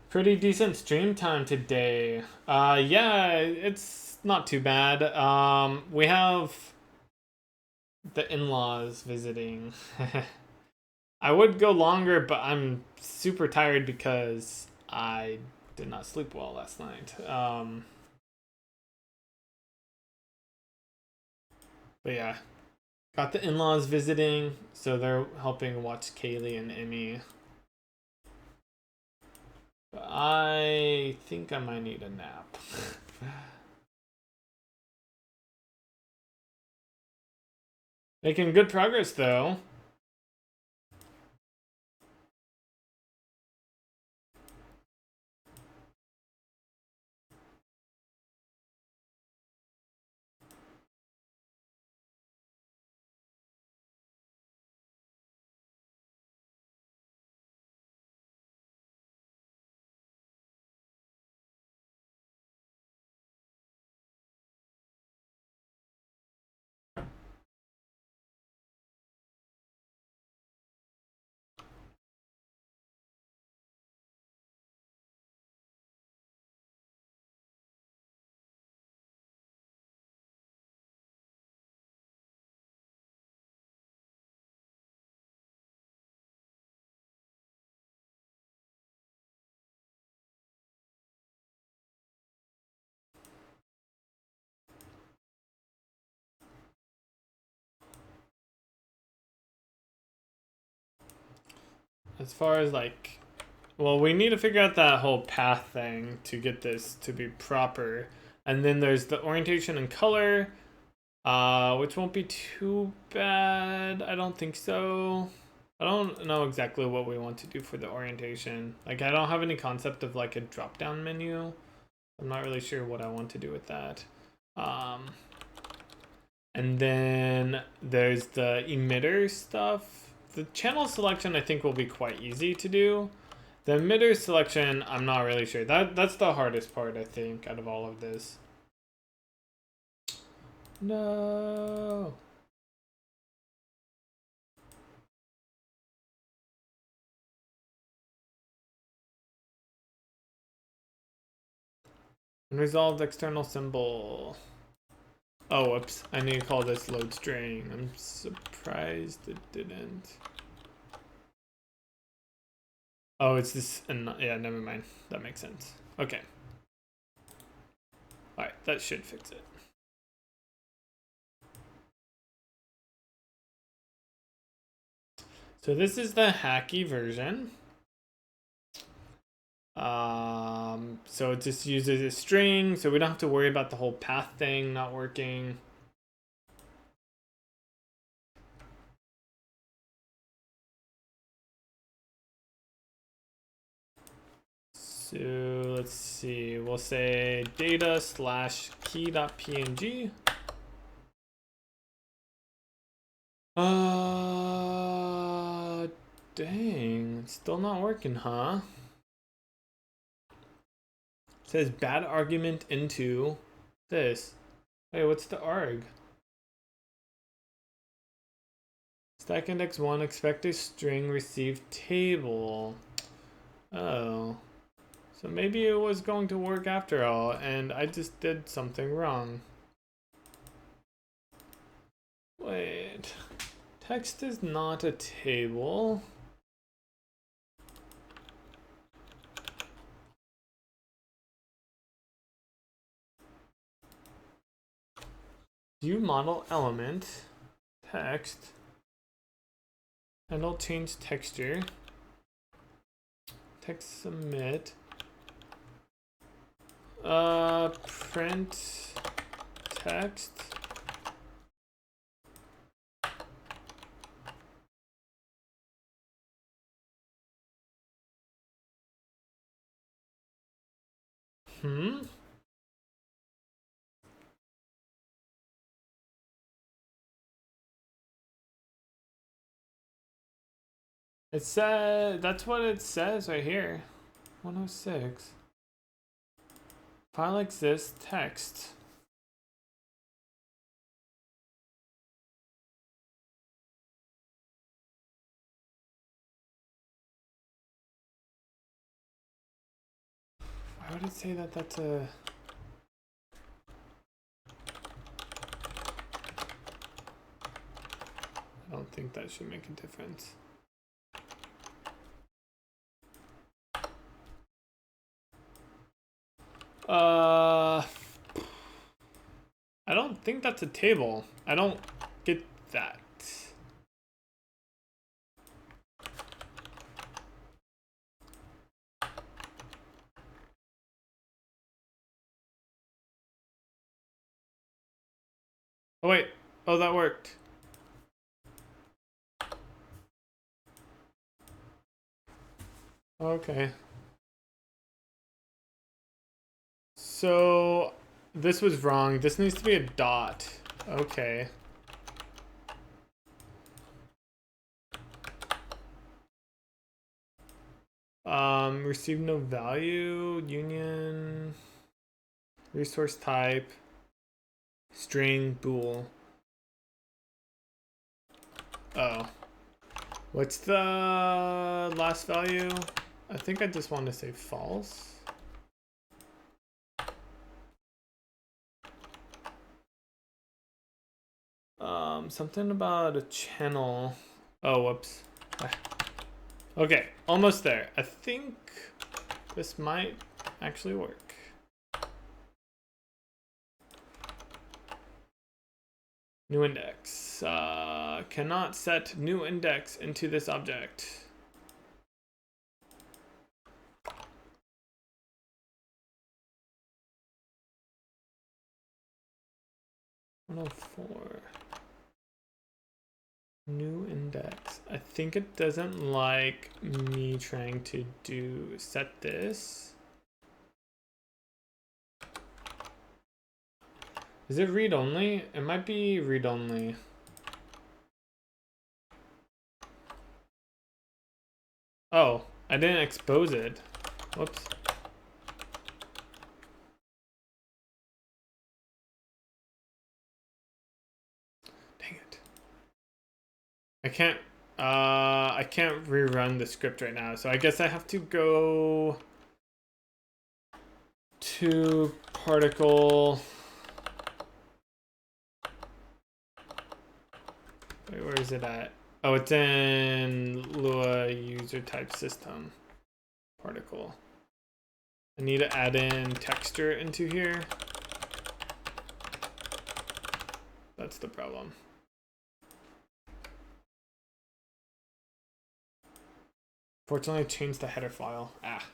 Pretty decent stream time today. Yeah, it's not too bad. We have the in-laws visiting. I would go longer, but I'm super tired because I did not sleep well last night. But yeah, got the in-laws visiting, so they're helping watch Kaylee and Emmy. But I think I might need a nap. Making good progress though. As far as like, well, we need to figure out that whole path thing to get this to be proper. And then there's the orientation and color. Which won't be too bad. I don't think so. I don't know exactly what we want to do for the orientation. Like, I don't have any concept of like a drop-down menu. I'm not really sure what I want to do with that. And then there's the emitter stuff. The channel selection I think will be quite easy to do. The emitter selection, I'm not really sure. That's the hardest part, I think, out of all of this. No. Unresolved external symbol. Oh, whoops. I need to call this load string. I'm surprised it didn't. Oh, it's this. And yeah, never mind. That makes sense. Okay. All right, that should fix it. So this is the hacky version. So it just uses a string, so we don't have to worry about the whole path thing not working. So let's see, we'll say data slash key.png. Dang, it's still not working, huh? It says bad argument into this. Wait, what's the arg? Stack index 1 expected string received table. Oh. So maybe it was going to work after all, and I just did something wrong. Wait. Text is not a table. View model element. Text. And I'll change texture. Text submit. Print text. It said, that's what it says right here. 106. File exists, text. Why would it say that that's a... I don't think that should make a difference. I don't think that's a table. I don't get that. Oh wait, oh that worked. Okay. So this was wrong. This needs to be a dot. Okay. Receive no value, union, resource type, string, bool. Oh. What's the last value? I think I just want to say false. Something about a channel. Oh, whoops. Okay, almost there. I think this might actually work. New index. Cannot set new index into this object. 104. New index. I think it doesn't like me trying to set this. Is it read only? It might be read only. Oh, I didn't expose it. Whoops. Dang it. I can't rerun the script right now, so I guess I have to go to particle. Wait, where is it at? Oh, it's in Lua user type system particle. I need to add in texture into here. That's the problem. Fortunately, I changed the header file. Ah.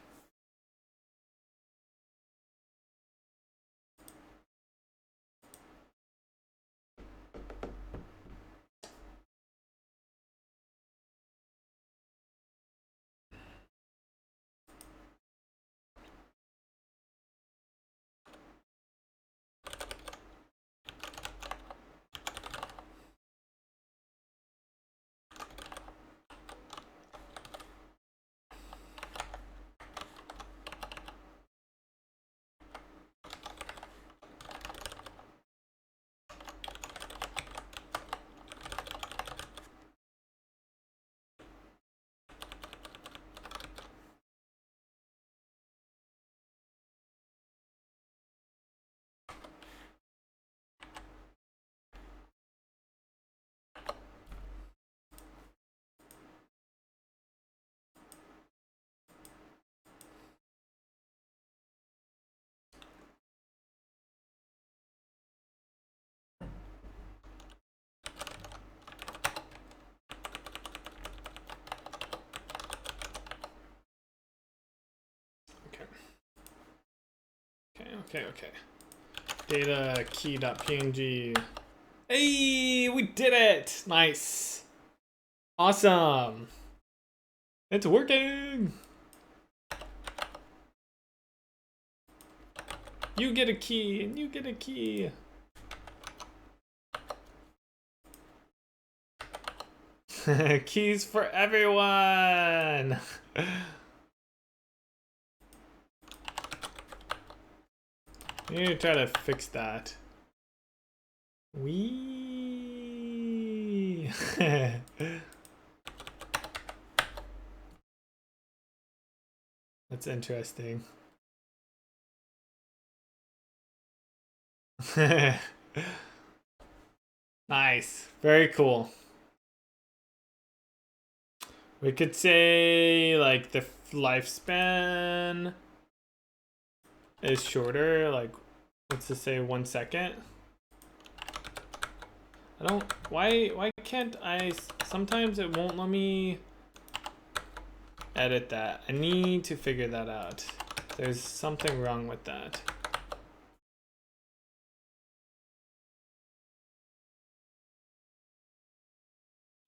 Okay. Data key.png. Hey, we did it! Nice. Awesome. It's working. You get a key and you get a key. Keys for everyone. I need to try to fix that. Wee. That's interesting. Nice. Very cool. We could say like the lifespan is shorter, like let's just say 1 second. I don't, why can't I, sometimes it won't let me edit that. I need to figure that out. There's something wrong with that.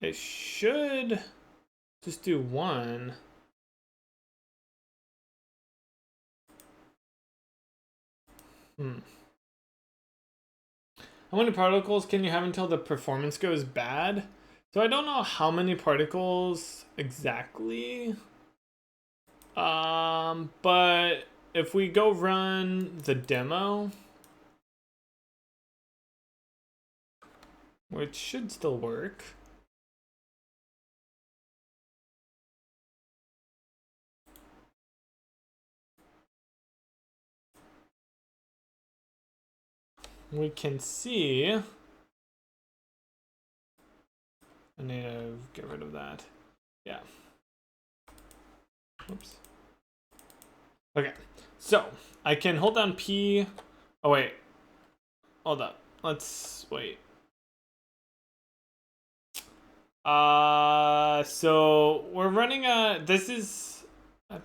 It should just do 1. How many particles can you have until the performance goes bad? So I don't know how many particles exactly. But if we go run the demo, which should still work. We can see. I need to get rid of that. Yeah. Oops. Okay. So I can hold down P. Oh wait. Hold up. Let's wait. So we're running a. This is. I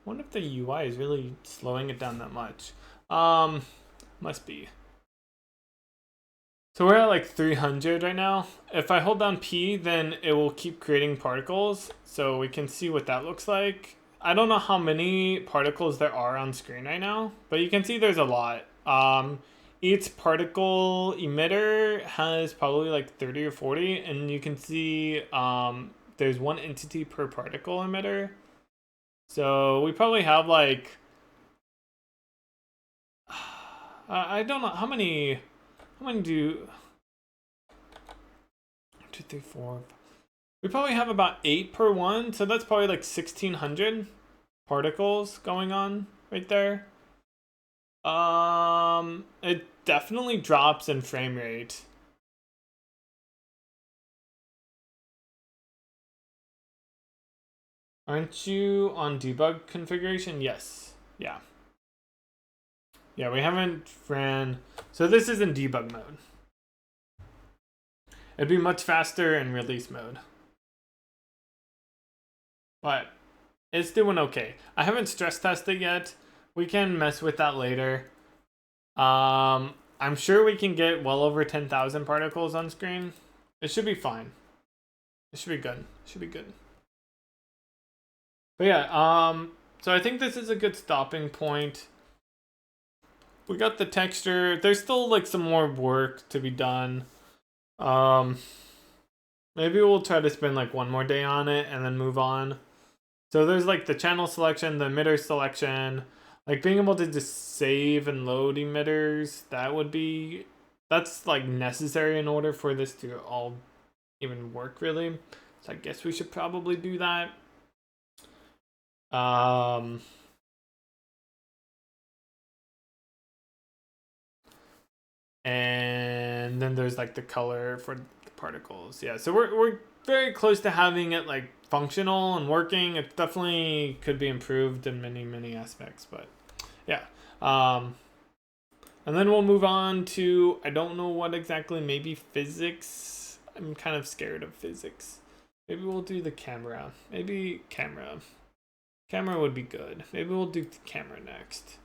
wonder if the UI is really slowing it down that much. Must be. So we're at like 300 right now. If I hold down P, then it will keep creating particles. So we can see what that looks like. I don't know how many particles there are on screen right now, but you can see there's a lot. Each particle emitter has probably like 30 or 40, and you can see there's one entity per particle emitter. So we probably have like, I don't know how many do, 2, 3, 4. We probably have about 8 per one, so that's probably like 1600 particles going on right there. It definitely drops in frame rate. Aren't you on debug configuration? Yes. Yeah. Yeah, we haven't ran. So this is in debug mode. It'd be much faster in release mode. But it's doing okay. I haven't stress tested yet. We can mess with that later. I'm sure we can get well over 10,000 particles on screen. It should be fine. It should be good. It should be good. But yeah, so I think this is a good stopping point. We got the texture. There's still like some more work to be done. Maybe we'll try to spend like one more day on it and then move on. So there's like the channel selection, the emitter selection, like being able to just save and load emitters. That's like necessary in order for this to all even work really. So I guess we should probably do that. And then there's like the color for the particles. Yeah, so we're very close to having it like functional and working. It definitely could be improved in many aspects, but yeah. And then we'll move on to, I don't know what exactly, maybe physics. I'm kind of scared of physics. Maybe we'll do the camera. Maybe camera. Camera would be good. Maybe we'll do the camera next.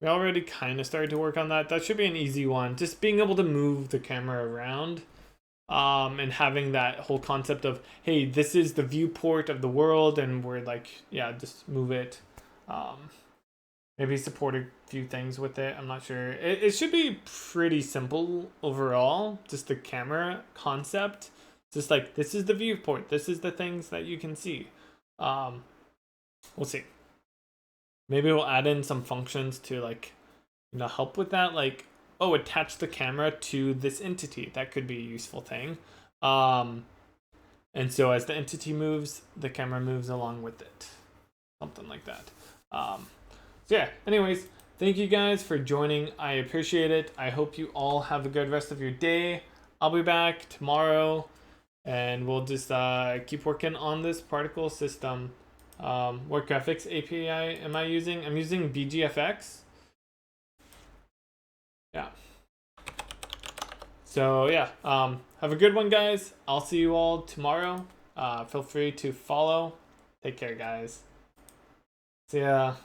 We already kind of started to work on that. That should be an easy one. Just being able to move the camera around. And having that whole concept of, hey, this is the viewport of the world, and we're like, yeah, just move it. Maybe support a few things with it. I'm not sure. It should be pretty simple overall. Just the camera concept. Just like, this is the viewport. This is the things that you can see. We'll see. Maybe we'll add in some functions to like, help with that. Like, oh, attach the camera to this entity. That could be a useful thing. And so as the entity moves, the camera moves along with it. Something like that. So yeah, anyways, thank you guys for joining. I appreciate it. I hope you all have a good rest of your day. I'll be back tomorrow, and we'll just keep working on this particle system. What graphics API am I using? I'm using BGFX. Yeah. So yeah, have a good one, guys. I'll see you all tomorrow. Feel free to follow. Take care, guys. See ya.